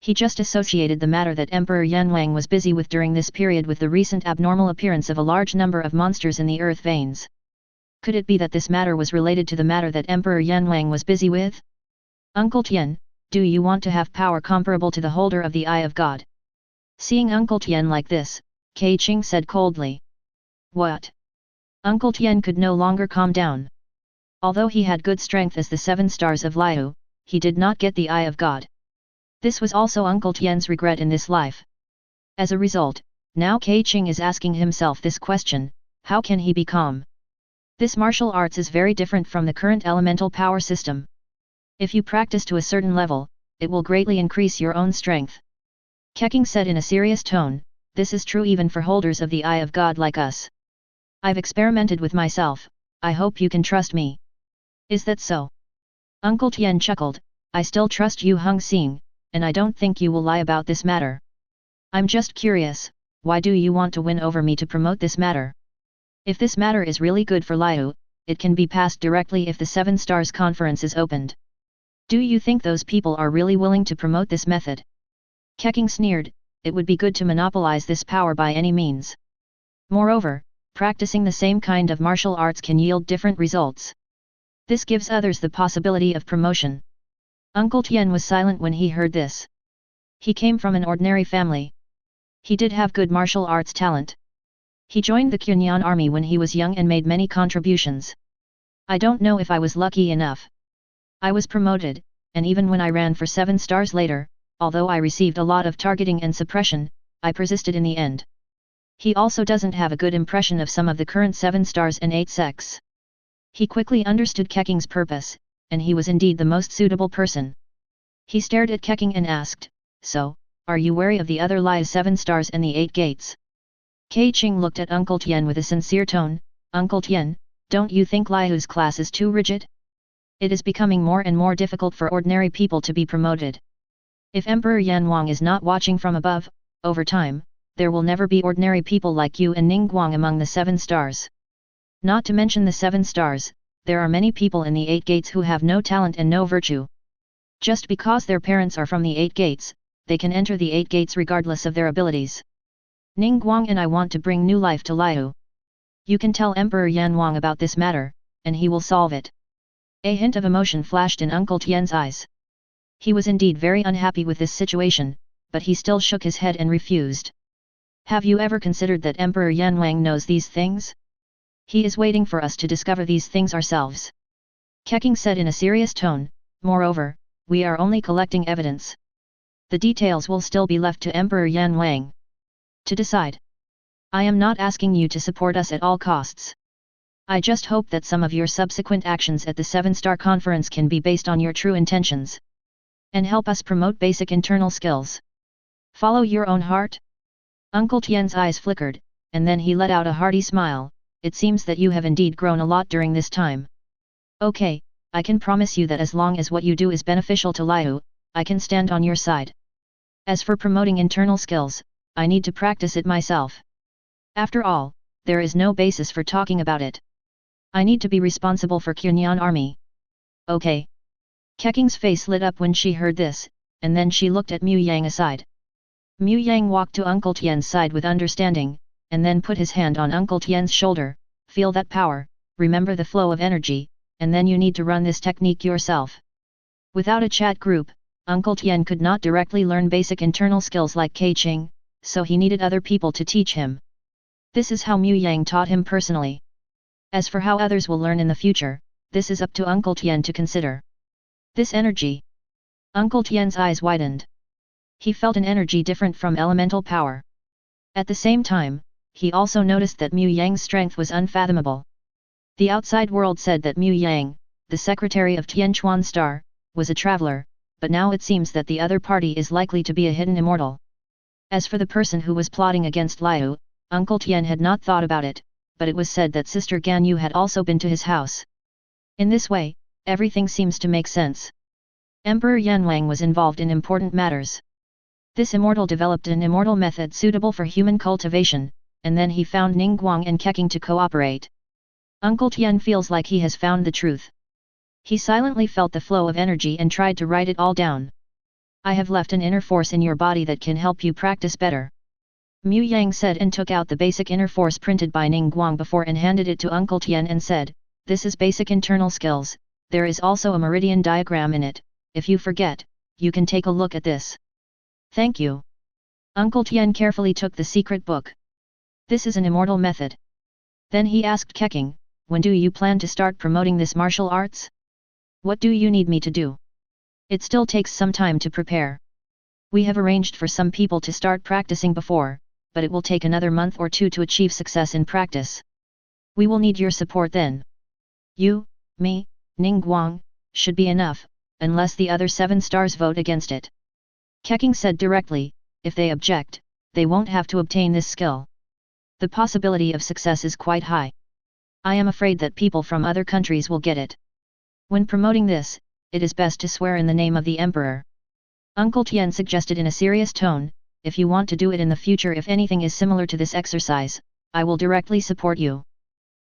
He just associated the matter that Emperor Yanwang was busy with during this period with the recent abnormal appearance of a large number of monsters in the earth veins. Could it be that this matter was related to the matter that Emperor Yanwang was busy with? Uncle Tian, do you want to have power comparable to the holder of the Eye of God? Seeing Uncle Tian like this, Keqing said coldly. What? Uncle Tian could no longer calm down. Although he had good strength as the 7 stars of Liu, he did not get the Eye of God. This was also Uncle Tian's regret in this life. As a result, now Keqing is asking himself this question, how can he be calm? This martial arts is very different from the current elemental power system. If you practice to a certain level, it will greatly increase your own strength. Keqing said in a serious tone, this is true even for holders of the Eye of God like us. I've experimented with myself, I hope you can trust me. Is that so? Uncle Tian chuckled, I still trust you Hung Xing, and I don't think you will lie about this matter. I'm just curious, why do you want to win over me to promote this matter? If this matter is really good for Liu, it can be passed directly if the 7 Stars Conference is opened. Do you think those people are really willing to promote this method? Keqing sneered, it would be good to monopolize this power by any means. Moreover, practicing the same kind of martial arts can yield different results. This gives others the possibility of promotion. Uncle Tian was silent when he heard this. He came from an ordinary family. He did have good martial arts talent. He joined the Qunyan army when he was young and made many contributions. I don't know if I was lucky enough. I was promoted, and even when I ran for 7 stars later, although I received a lot of targeting and suppression, I persisted in the end. He also doesn't have a good impression of some of the current 7 stars and 8 sects. He quickly understood Keqing's purpose, and he was indeed the most suitable person. He stared at Keqing and asked, "So, are you wary of the other Lia's 7 stars and the 8 gates?" Keqing looked at Uncle Tian with a sincere tone. "Uncle Tian, don't you think Liu's class is too rigid? It is becoming more and more difficult for ordinary people to be promoted. If Emperor Yanwang is not watching from above, over time, there will never be ordinary people like you and Ningguang among the 7 stars. Not to mention the 7 stars, there are many people in the 8 gates who have no talent and no virtue. Just because their parents are from the 8 gates, they can enter the 8 gates regardless of their abilities. Ningguang and I want to bring new life to Liu. You can tell Emperor Yanwang about this matter, and he will solve it." A hint of emotion flashed in Uncle Tian's eyes. He was indeed very unhappy with this situation, but he still shook his head and refused. "Have you ever considered that Emperor Yanwang knows these things? He is waiting for us to discover these things ourselves," Keqing said in a serious tone. "Moreover, we are only collecting evidence. The details will still be left to Emperor Yanwang to decide. I am not asking you to support us at all costs. I just hope that some of your subsequent actions at the 7-star conference can be based on your true intentions. And help us promote basic internal skills. Follow your own heart?" Uncle Tian's eyes flickered, and then he let out a hearty smile. "It seems that you have indeed grown a lot during this time. Okay, I can promise you that as long as what you do is beneficial to Liu, I can stand on your side. As for promoting internal skills, I need to practice it myself. After all, there is no basis for talking about it. I need to be responsible for Qinyan army." "Okay." Keqing's face lit up when she heard this, and then she looked at Mu Yang aside. Mu Yang walked to Uncle Tian's side with understanding, and then put his hand on Uncle Tian's shoulder. "Feel that power, remember the flow of energy, and then you need to run this technique yourself." Without a chat group, Uncle Tian could not directly learn basic internal skills like Keqing, so he needed other people to teach him. This is how Mu Yang taught him personally. As for how others will learn in the future, this is up to Uncle Tian to consider. This energy. Uncle Tian's eyes widened. He felt an energy different from elemental power. At the same time, he also noticed that Mu Yang's strength was unfathomable. The outside world said that Mu Yang, the secretary of Tianquan Star, was a traveler, but now it seems that the other party is likely to be a hidden immortal. As for the person who was plotting against Liu, Uncle Tian had not thought about it, but it was said that Sister Ganyu had also been to his house. In this way, everything seems to make sense. Emperor Yanwang was involved in important matters. This immortal developed an immortal method suitable for human cultivation, and then he found Ningguang and Keqing to cooperate. Uncle Tian feels like he has found the truth. He silently felt the flow of energy and tried to write it all down. "I have left an inner force in your body that can help you practice better," Mu Yang said, and took out the basic inner force printed by Ningguang before and handed it to Uncle Tian and said, "This is basic internal skills, there is also a meridian diagram in it, if you forget, you can take a look at this." "Thank you." Uncle Tian carefully took the secret book. "This is an immortal method." Then he asked Keqing, "When do you plan to start promoting this martial arts? What do you need me to do? It still takes some time to prepare. We have arranged for some people to start practicing before, but it will take another month or 2 to achieve success in practice. We will need your support then. You, me, Ningguang, should be enough, unless the other 7 stars vote against it." Keqing said directly, "If they object, they won't have to obtain this skill. The possibility of success is quite high. I am afraid that people from other countries will get it. When promoting this, it is best to swear in the name of the Emperor." Uncle Tian suggested in a serious tone, "If you want to do it in the future, if anything is similar to this exercise, I will directly support you."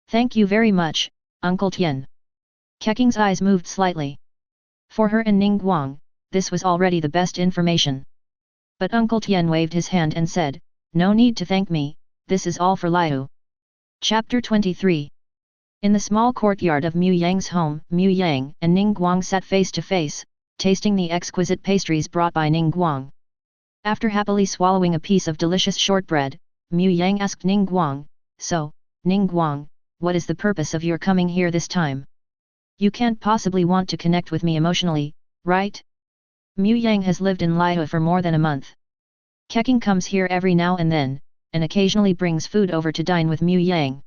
"Thank you very much, Uncle Tian." Keqing's eyes moved slightly. For her and Ningguang, this was already the best information. But Uncle Tian waved his hand and said, "No need to thank me, this is all for Liu." Chapter 23. In the small courtyard of Mu Yang's home, Mu Yang and Ningguang sat face to face, tasting the exquisite pastries brought by Ningguang. After happily swallowing a piece of delicious shortbread, Mu Yang asked Ningguang, "So, Ningguang, what is the purpose of your coming here this time? You can't possibly want to connect with me emotionally, right? Mu Yang has lived in Liu for more than a month. Keqing comes here every now and then, and occasionally brings food over to dine with Mu Yang.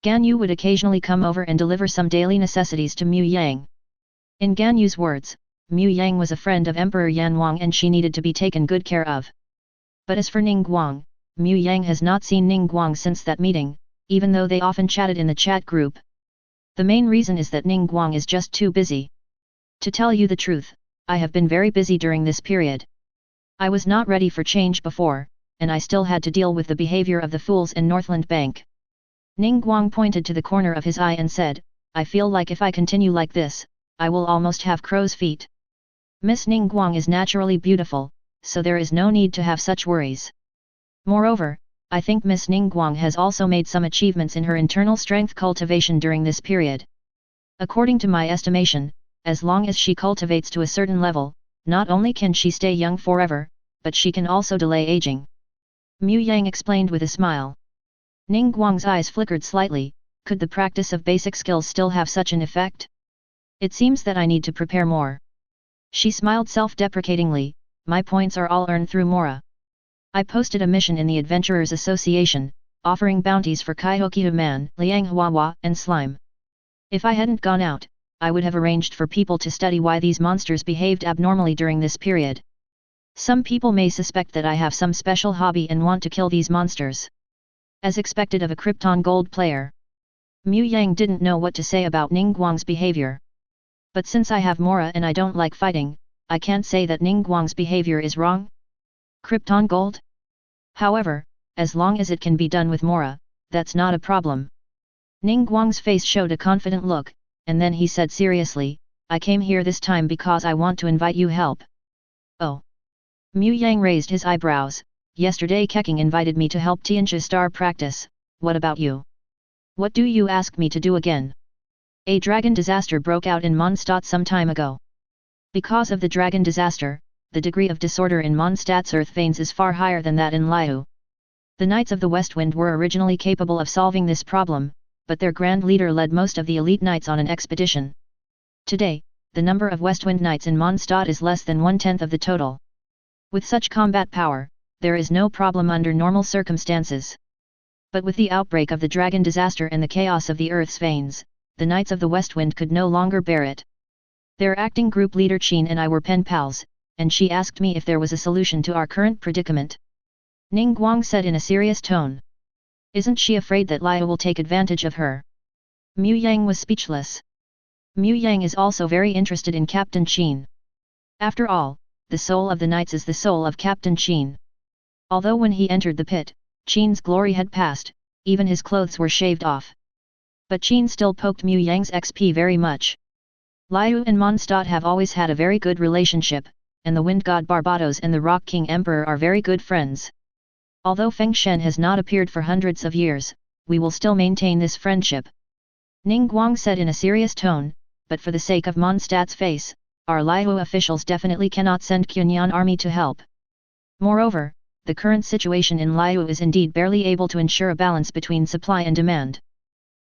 Gan Yu would occasionally come over and deliver some daily necessities to Mu Yang. In Gan Yu's words, Mu Yang was a friend of Emperor Yan Wang and she needed to be taken good care of. But as for Ning Guang, Mu Yang has not seen Ning Guang since that meeting, even though they often chatted in the chat group. The main reason is that Ning Guang is just too busy. To tell you the truth, I have been very busy during this period. I was not ready for change before, and I still had to deal with the behavior of the fools in Northland Bank. Ning Guang pointed to the corner of his eye and said, I feel like if I continue like this, I will almost have crow's feet. Miss Ning Guang is naturally beautiful, so there is no need to have such worries. Moreover, I think Miss Ning Guang has also made some achievements in her internal strength cultivation during this period. According to my estimation, as long as she cultivates to a certain level, not only can she stay young forever, but she can also delay aging. Mu Yang explained with a smile. Ning Guang's eyes flickered slightly. Could the practice of basic skills still have such an effect? It seems that I need to prepare more. She smiled self-deprecatingly. My points are all earned through Mora. I posted a mission in the Adventurers Association, offering bounties for Kaihokihu Man, Liang Huahua, and Slime. If I hadn't gone out, I would have arranged for people to study why these monsters behaved abnormally during this period. Some people may suspect that I have some special hobby and want to kill these monsters. As expected of a Krypton Gold player. Mu Yang didn't know what to say about Ning Guang's behavior. But since I have Mora and I don't like fighting, I can't say that Ning Guang's behavior is wrong. Krypton Gold? However, as long as it can be done with Mora, that's not a problem. Ning Guang's face showed a confident look, and then he said seriously, I came here this time because I want to invite you help. Oh. Mu Yang raised his eyebrows. Yesterday Keqing invited me to help Tianjia Star practice. What about you? What do you ask me to do again? A dragon disaster broke out in Mondstadt some time ago. Because of the dragon disaster, the degree of disorder in Mondstadt's earth veins is far higher than that in Liu. The Knights of the Westwind were originally capable of solving this problem, but their grand leader led most of the elite knights on an expedition. Today, the number of Westwind knights in Mondstadt is less than 1/10 of the total. With such combat power, there is no problem under normal circumstances. But with the outbreak of the dragon disaster and the chaos of the Earth's veins, the Knights of the Westwind could no longer bear it. Their acting group leader Qin and I were pen pals, and she asked me if there was a solution to our current predicament. Ning Guang said in a serious tone. Isn't she afraid that Liu will take advantage of her? Mu Yang was speechless. Mu Yang is also very interested in Captain Qin. After all, the soul of the knights is the soul of Captain Qin. Although when he entered the pit, Qin's glory had passed, even his clothes were shaved off. But Qin still poked Mu Yang's XP very much. Liu and Mondstadt have always had a very good relationship, and the Wind God Barbados and the Rock King Emperor are very good friends. Although Feng Shen has not appeared for hundreds of years, we will still maintain this friendship. Ning Guang said in a serious tone, but for the sake of Mondstadt's face, our Liu officials definitely cannot send Qunyan army to help. Moreover, the current situation in Liu is indeed barely able to ensure a balance between supply and demand.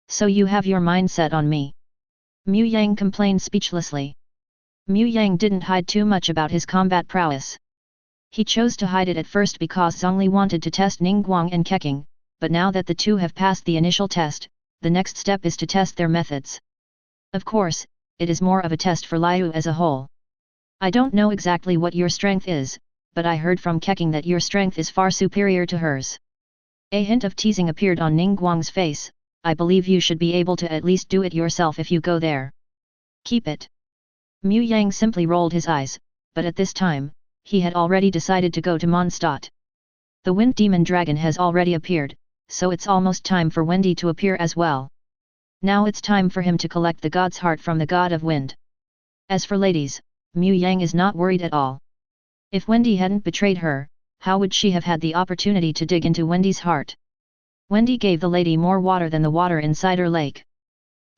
So you have your mind set on me? Mu Yang complained speechlessly. Mu Yang didn't hide too much about his combat prowess. He chose to hide it at first because Zhongli wanted to test Ning Guang and Keqing, but now that the two have passed the initial test, the next step is to test their methods. Of course, it is more of a test for Liu as a whole. I don't know exactly what your strength is, but I heard from Keqing that your strength is far superior to hers. A hint of teasing appeared on Ning Guang's face. I believe you should be able to at least do it yourself if you go there. Keep it. Mu Yang simply rolled his eyes, but at this time, he had already decided to go to Mondstadt. The Wind Demon Dragon has already appeared, so it's almost time for Wendy to appear as well. Now it's time for him to collect the god's heart from the god of wind. As for ladies, Mu Yang is not worried at all. If Wendy hadn't betrayed her, how would she have had the opportunity to dig into Wendy's heart? Wendy gave the lady more water than the water inside her lake.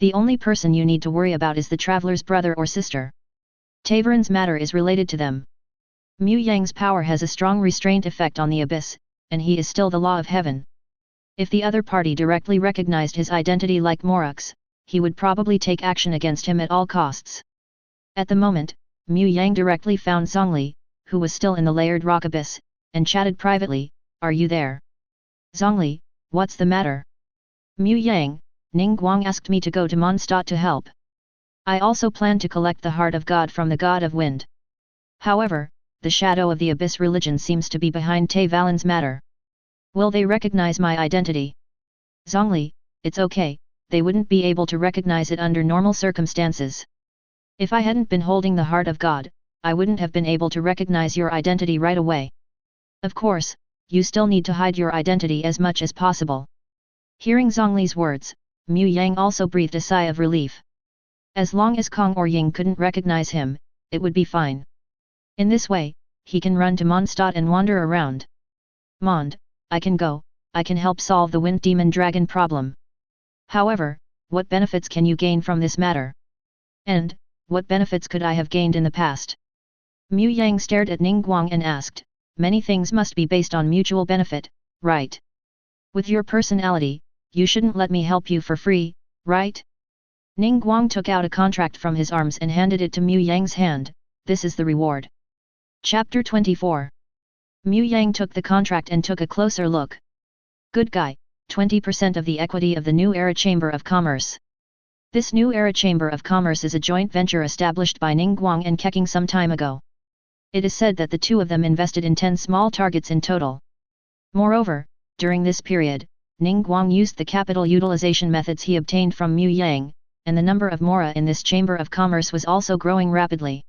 The only person you need to worry about is the traveler's brother or sister. Teyvat's matter is related to them. Mu Yang's power has a strong restraint effect on the abyss, and he is still the law of heaven. If the other party directly recognized his identity like Morux, he would probably take action against him at all costs. At the moment, Mu Yang directly found Zhongli, who was still in the layered rock abyss, and chatted privately, "Are you there?" Zhongli, what's the matter? Mu Yang, Ningguang asked me to go to Mondstadt to help. I also plan to collect the heart of God from the god of wind. However, the shadow of the abyss religion seems to be behind Teyvat's matter. Will they recognize my identity? Zhongli, it's okay, they wouldn't be able to recognize it under normal circumstances. If I hadn't been holding the heart of God, I wouldn't have been able to recognize your identity right away. Of course, you still need to hide your identity as much as possible. Hearing Zhongli's words, Mu Yang also breathed a sigh of relief. As long as Kong or Ying couldn't recognize him, it would be fine. In this way, he can run to Mondstadt and wander around. Mond, I can go, I can help solve the Wind Demon Dragon problem. However, what benefits can you gain from this matter? And, what benefits could I have gained in the past? Mu Yang stared at Ningguang and asked, many things must be based on mutual benefit, right? With your personality, you shouldn't let me help you for free, right? Ningguang took out a contract from his arms and handed it to Mu Yang's hand. This is the reward. Chapter 24. Mu Yang took the contract and took a closer look. Good guy, 20% of the equity of the New Era Chamber of Commerce. This New Era Chamber of Commerce is a joint venture established by Ningguang and Keqing some time ago. It is said that the two of them invested in 10 small targets in total. Moreover, during this period, Ningguang used the capital utilization methods he obtained from Mu Yang, and the number of mora in this Chamber of Commerce was also growing rapidly.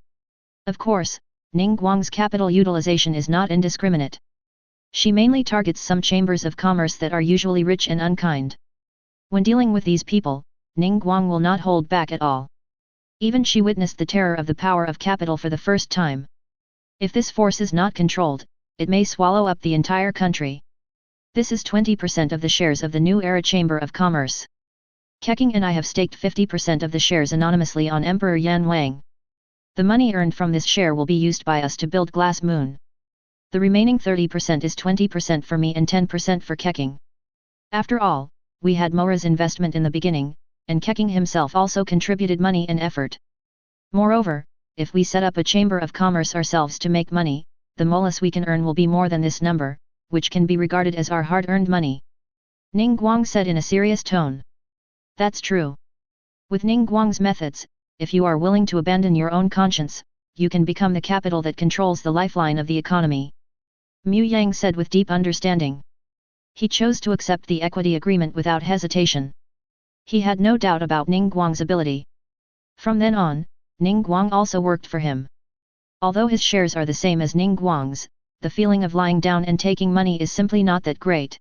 Of course, Ningguang's capital utilization is not indiscriminate. She mainly targets some chambers of commerce that are usually rich and unkind. When dealing with these people, Ningguang will not hold back at all. Even she witnessed the terror of the power of capital for the first time. If this force is not controlled, it may swallow up the entire country. This is 20% of the shares of the New Era Chamber of Commerce. Keqing and I have staked 50% of the shares anonymously on Emperor Yan Wang. The money earned from this share will be used by us to build Glass Moon. The remaining 30% is 20% for me and 10% for Keqing. After all, we had Mora's investment in the beginning, and Keqing himself also contributed money and effort. Moreover, if we set up a chamber of commerce ourselves to make money, the molus we can earn will be more than this number, which can be regarded as our hard-earned money. Ningguang said in a serious tone. That's true. With Ningguang's methods, if you are willing to abandon your own conscience, you can become the capital that controls the lifeline of the economy. Mu Yang said with deep understanding. He chose to accept the equity agreement without hesitation. He had no doubt about Ningguang's ability. From then on, Ningguang also worked for him. Although his shares are the same as Ningguang's, the feeling of lying down and taking money is simply not that great.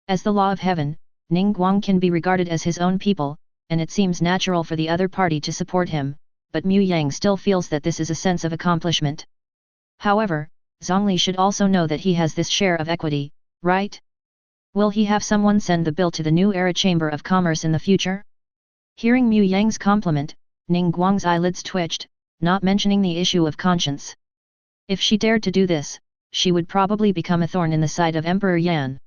As the law of heaven, Ningguang can be regarded as his own people, and it seems natural for the other party to support him, but Mu Yang still feels that this is a sense of accomplishment. However, Zhongli should also know that he has this share of equity, right? Will he have someone send the bill to the New Era Chamber of Commerce in the future? Hearing Mu Yang's compliment, Ningguang's eyelids twitched, not mentioning the issue of conscience. If she dared to do this, she would probably become a thorn in the side of Emperor Yan.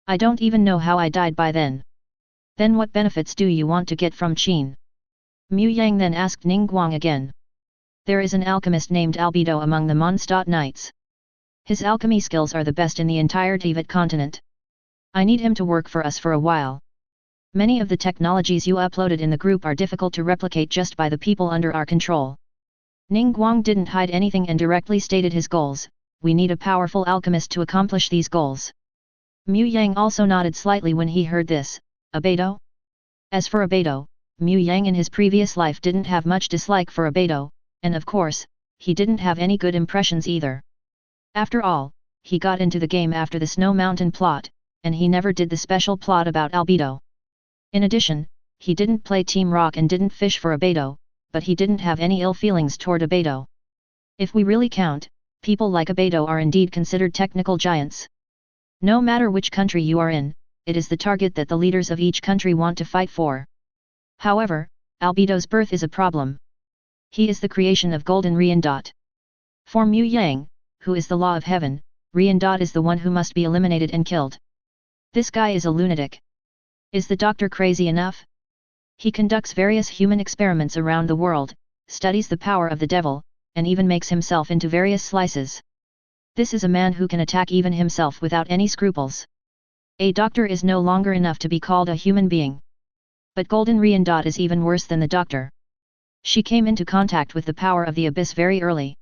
I don't even know how I died by then. Then what benefits do you want to get from Qin? Mu Yang then asked Ningguang again. There is an alchemist named Albedo among the Mondstadt Knights. His alchemy skills are the best in the entire Teyvat continent. I need him to work for us for a while. Many of the technologies you uploaded in the group are difficult to replicate just by the people under our control. Ningguang didn't hide anything and directly stated his goals. We need a powerful alchemist to accomplish these goals. Mu Yang also nodded slightly when he heard this. Albedo? As for Albedo, Mu Yang in his previous life didn't have much dislike for Albedo, and of course, he didn't have any good impressions either. After all, he got into the game after the Snow Mountain plot, and he never did the special plot about Albedo. In addition, he didn't play Team Rock and didn't fish for Albedo, but he didn't have any ill feelings toward Albedo. If we really count, people like Albedo are indeed considered technical giants. No matter which country you are in, it is the target that the leaders of each country want to fight for. However, Albedo's birth is a problem. He is the creation of Golden Riandot. For Mu Yang, who is the law of heaven, Riandot is the one who must be eliminated and killed. This guy is a lunatic. Is the doctor crazy enough? He conducts various human experiments around the world, studies the power of the devil, and even makes himself into various slices. This is a man who can attack even himself without any scruples. A doctor is no longer enough to be called a human being. But Golden Riandot is even worse than the doctor. She came into contact with the power of the abyss very early.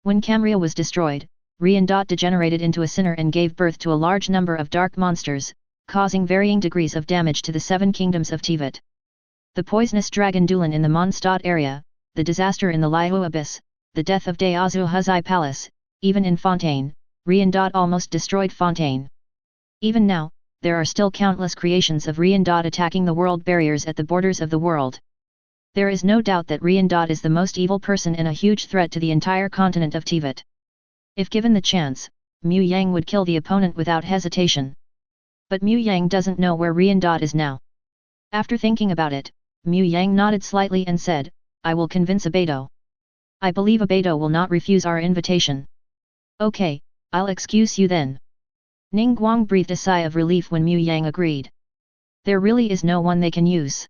When Camria was destroyed, Riandot degenerated into a sinner and gave birth to a large number of dark monsters, causing varying degrees of damage to the 7 kingdoms of Teyvat. The poisonous dragon Dulan in the Mondstadt area, the disaster in the Liu Abyss, the death of Deazu Huzai Palace, even in Fontaine, Riandot almost destroyed Fontaine. Even now, there are still countless creations of Riandot attacking the world barriers at the borders of the world. There is no doubt that Riandot is the most evil person and a huge threat to the entire continent of Teyvat. If given the chance, Mu Yang would kill the opponent without hesitation. But Mu Yang doesn't know where Riandot is now. After thinking about it, Mu Yang nodded slightly and said, I will convince Abedo. I believe Abedo will not refuse our invitation. Okay, I'll excuse you then. Ning Guang breathed a sigh of relief when Mu Yang agreed. There really is no one they can use.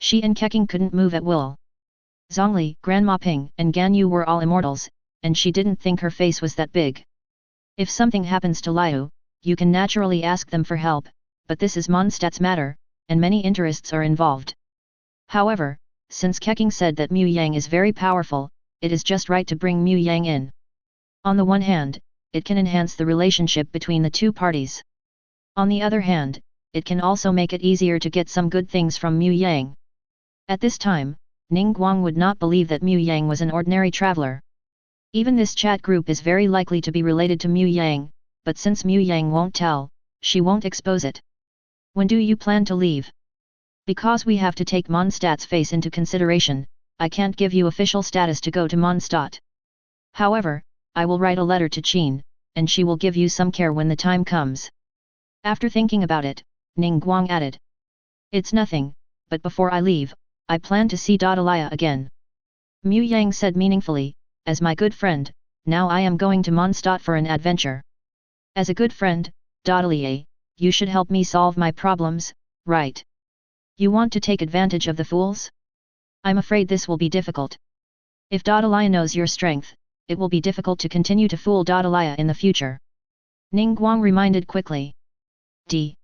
She and Keqing couldn't move at will. Zhongli, Grandma Ping and Gan Yu were all immortals, and she didn't think her face was that big. If something happens to Liu, you can naturally ask them for help, but this is Mondstadt's matter, and many interests are involved. However, since Keqing said that Mu Yang is very powerful, it is just right to bring Mu Yang in. On the one hand, it can enhance the relationship between the two parties. On the other hand, it can also make it easier to get some good things from Mu Yang. At this time, Ning Guang would not believe that Mu Yang was an ordinary traveler. Even this chat group is very likely to be related to Mu Yang, but since Mu Yang won't tell, she won't expose it. When do you plan to leave? Because we have to take Mondstadt's face into consideration, I can't give you official status to go to Mondstadt. However, I will write a letter to Qin, and she will give you some care when the time comes. After thinking about it, Ning Guang added. It's nothing, but before I leave, I plan to see Dadalia again. Mu Yang said meaningfully, as my good friend, now I am going to Mondstadt for an adventure. As a good friend, Dadalia, you should help me solve my problems, right? You want to take advantage of the fools? I'm afraid this will be difficult. If Dadalia knows your strength, it will be difficult to continue to fool Dadalia in the future. Ning Guang reminded quickly. D.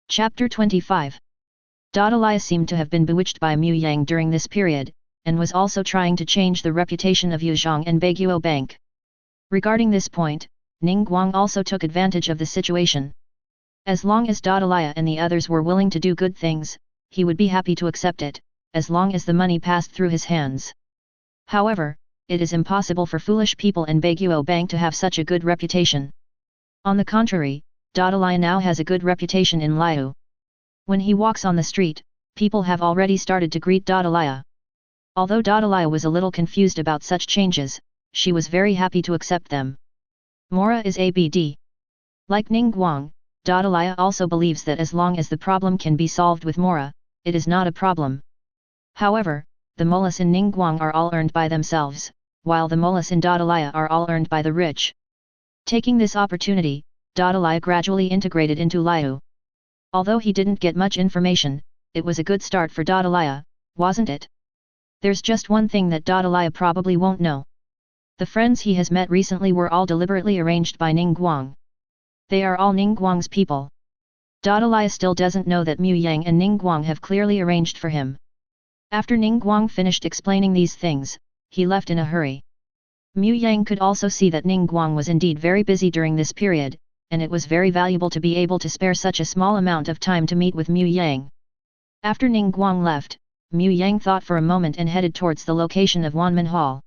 Chapter 25. Dadalia seemed to have been bewitched by Mu Yang during this period, and was also trying to change the reputation of Yuzhong and Baiguo Bank. Regarding this point, Ning Guang also took advantage of the situation. As long as Dadalia and the others were willing to do good things, he would be happy to accept it, as long as the money passed through his hands. However, it is impossible for foolish people and Baiguo Bank to have such a good reputation. On the contrary, Dadalia now has a good reputation in Liu. When he walks on the street, people have already started to greet Dadalia. Although Dadalia was a little confused about such changes, she was very happy to accept them. Mora is ABD. Like Ning Guang, Dadalia also believes that as long as the problem can be solved with Mora, it is not a problem. However, the mollas in Ning Guang are all earned by themselves, while the mollas in Dadalia are all earned by the rich. Taking this opportunity, Dadalia gradually integrated into Liu. Although he didn't get much information, it was a good start for Dadalia, wasn't it? There's just one thing that Dadalia probably won't know. The friends he has met recently were all deliberately arranged by Ning Guang. They are all Ning Guang's people. Dadalia still doesn't know that Mu Yang and Ning Guang have clearly arranged for him. After Ning Guang finished explaining these things, he left in a hurry. Mu Yang could also see that Ning Guang was indeed very busy during this period, and it was very valuable to be able to spare such a small amount of time to meet with Mu Yang. After Ning Guang left, Mu Yang thought for a moment and headed towards the location of Wanman Hall.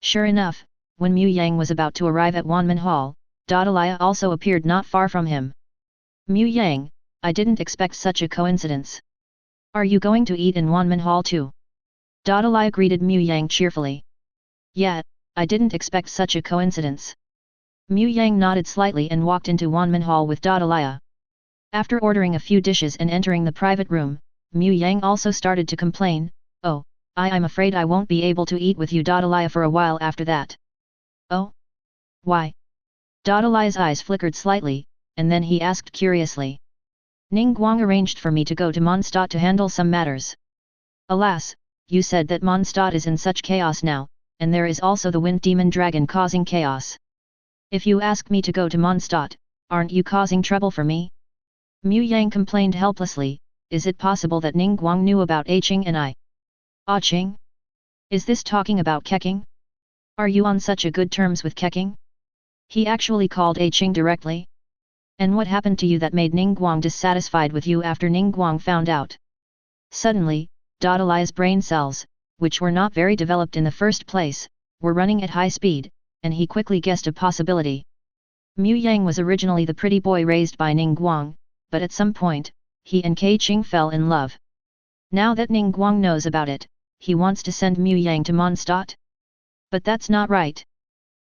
Sure enough, when Mu Yang was about to arrive at Wanman Hall, Dadalia also appeared not far from him. Mu Yang, I didn't expect such a coincidence. Are you going to eat in Wanman Hall too? Dadalia greeted Mu Yang cheerfully. Yeah, I didn't expect such a coincidence. Mu Yang nodded slightly and walked into Wanman Hall with Dadalia. After ordering a few dishes and entering the private room, Mu Yang also started to complain, oh, I'm afraid I won't be able to eat with you Dadalia for a while after that. Oh? Why? Dadalia's eyes flickered slightly, and then he asked curiously. Ning Guang arranged for me to go to Mondstadt to handle some matters. Alas, you said that Mondstadt is in such chaos now, and there is also the wind demon dragon causing chaos. If you ask me to go to Mondstadt, aren't you causing trouble for me? Mu Yang complained helplessly, is it possible that Ning Guang knew about Keqing and I? Qing? Is this talking about Keqing? Are you on such a good terms with Keqing? He actually called Keqing directly? And what happened to you that made Ning Guang dissatisfied with you after Ning Guang found out? Suddenly, Dodalia's brain cells, which were not very developed in the first place, were running at high speed, and he quickly guessed a possibility. Mu Yang was originally the pretty boy raised by Ning Guang, but at some point, he and Keqing fell in love. Now that Ning Guang knows about it, he wants to send Mu Yang to Mondstadt? But that's not right.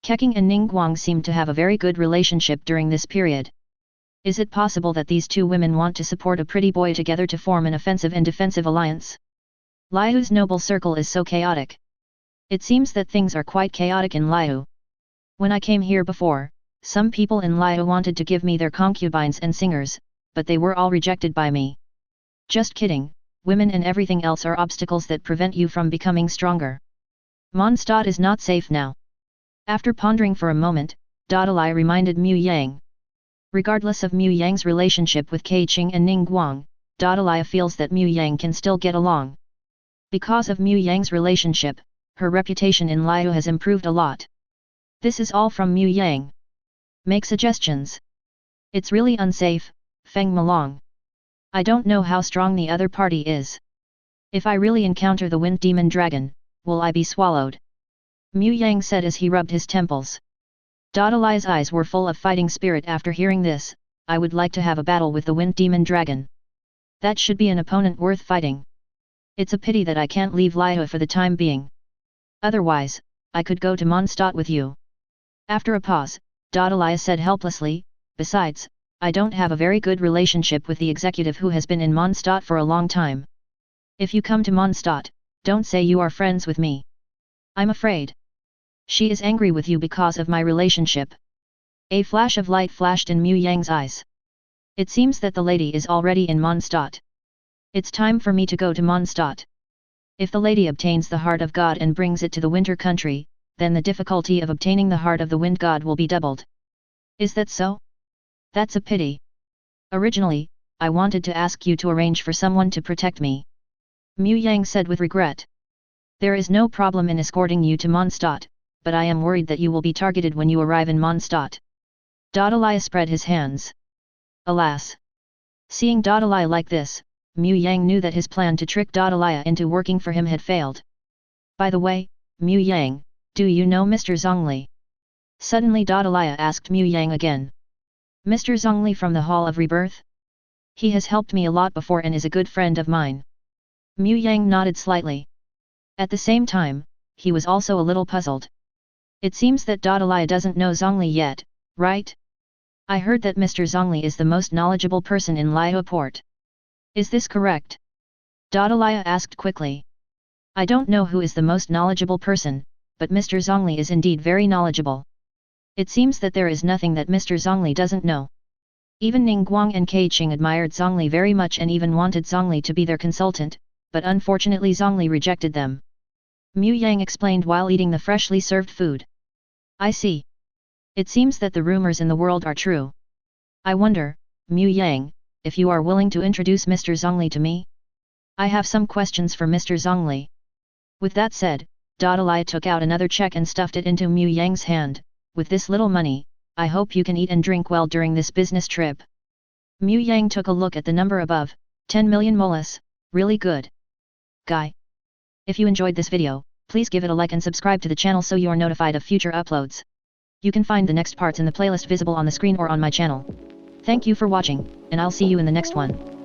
Keqing and Ning Guang seem to have a very good relationship during this period. Is it possible that these two women want to support a pretty boy together to form an offensive and defensive alliance? Liu's noble circle is so chaotic. It seems that things are quite chaotic in Liu. When I came here before, some people in Liu wanted to give me their concubines and singers, but they were all rejected by me. Just kidding, women and everything else are obstacles that prevent you from becoming stronger. Mondstadt is not safe now. After pondering for a moment, Dodali reminded Mu Yang. Regardless of Mu Yang's relationship with Keqing and Ning Guang, Dodali feels that Mu Yang can still get along. Because of Mu Yang's relationship, her reputation in Liu has improved a lot. This is all from Mu Yang. Make suggestions. It's really unsafe, Feng Malong. I don't know how strong the other party is. If I really encounter the Wind Demon Dragon, will I be swallowed? Mu Yang said as he rubbed his temples. Dodali's eyes were full of fighting spirit after hearing this. I would like to have a battle with the Wind Demon Dragon. That should be an opponent worth fighting. It's a pity that I can't leave Liu for the time being. Otherwise, I could go to Mondstadt with you. After a pause, Dodali said helplessly, besides, I don't have a very good relationship with the executive who has been in Mondstadt for a long time. If you come to Mondstadt, don't say you are friends with me. I'm afraid. She is angry with you because of my relationship. A flash of light flashed in Mu Yang's eyes. It seems that the lady is already in Mondstadt. It's time for me to go to Mondstadt. If the lady obtains the heart of God and brings it to the winter country, then the difficulty of obtaining the heart of the wind god will be doubled. Is that so? That's a pity. Originally, I wanted to ask you to arrange for someone to protect me. Mu Yang said with regret. There is no problem in escorting you to Mondstadt, but I am worried that you will be targeted when you arrive in Mondstadt. Dodali spread his hands. Alas! Seeing Dodali like this, Mu Yang knew that his plan to trick Dodali into working for him had failed. By the way, Mu Yang, do you know Mr. Zhongli? Suddenly Dodali asked Mu Yang again. Mr. Zhongli from the Hall of Rebirth? He has helped me a lot before and is a good friend of mine. Mu Yang nodded slightly. At the same time, he was also a little puzzled. It seems that Dodali doesn't know Zhongli yet, right? I heard that Mr. Zhongli is the most knowledgeable person in Liu Port. Is this correct? Dodali asked quickly. I don't know who is the most knowledgeable person, but Mr. Zhongli is indeed very knowledgeable. It seems that there is nothing that Mr. Zhongli doesn't know. Even Ning Guang and Keqing admired Zhongli very much and even wanted Zhongli to be their consultant, but unfortunately Zhongli rejected them. Mu Yang explained while eating the freshly served food. I see. It seems that the rumors in the world are true. I wonder, Mu Yang, if you are willing to introduce Mr. Zhongli to me? I have some questions for Mr. Zhongli. With that said, Dodali took out another check and stuffed it into Mu Yang's hand. With this little money, I hope you can eat and drink well during this business trip. Mu Yang took a look at the number above, 10 million molas, really good. Guy. If you enjoyed this video, please give it a like and subscribe to the channel so you are notified of future uploads. You can find the next parts in the playlist visible on the screen or on my channel. Thank you for watching, and I'll see you in the next one.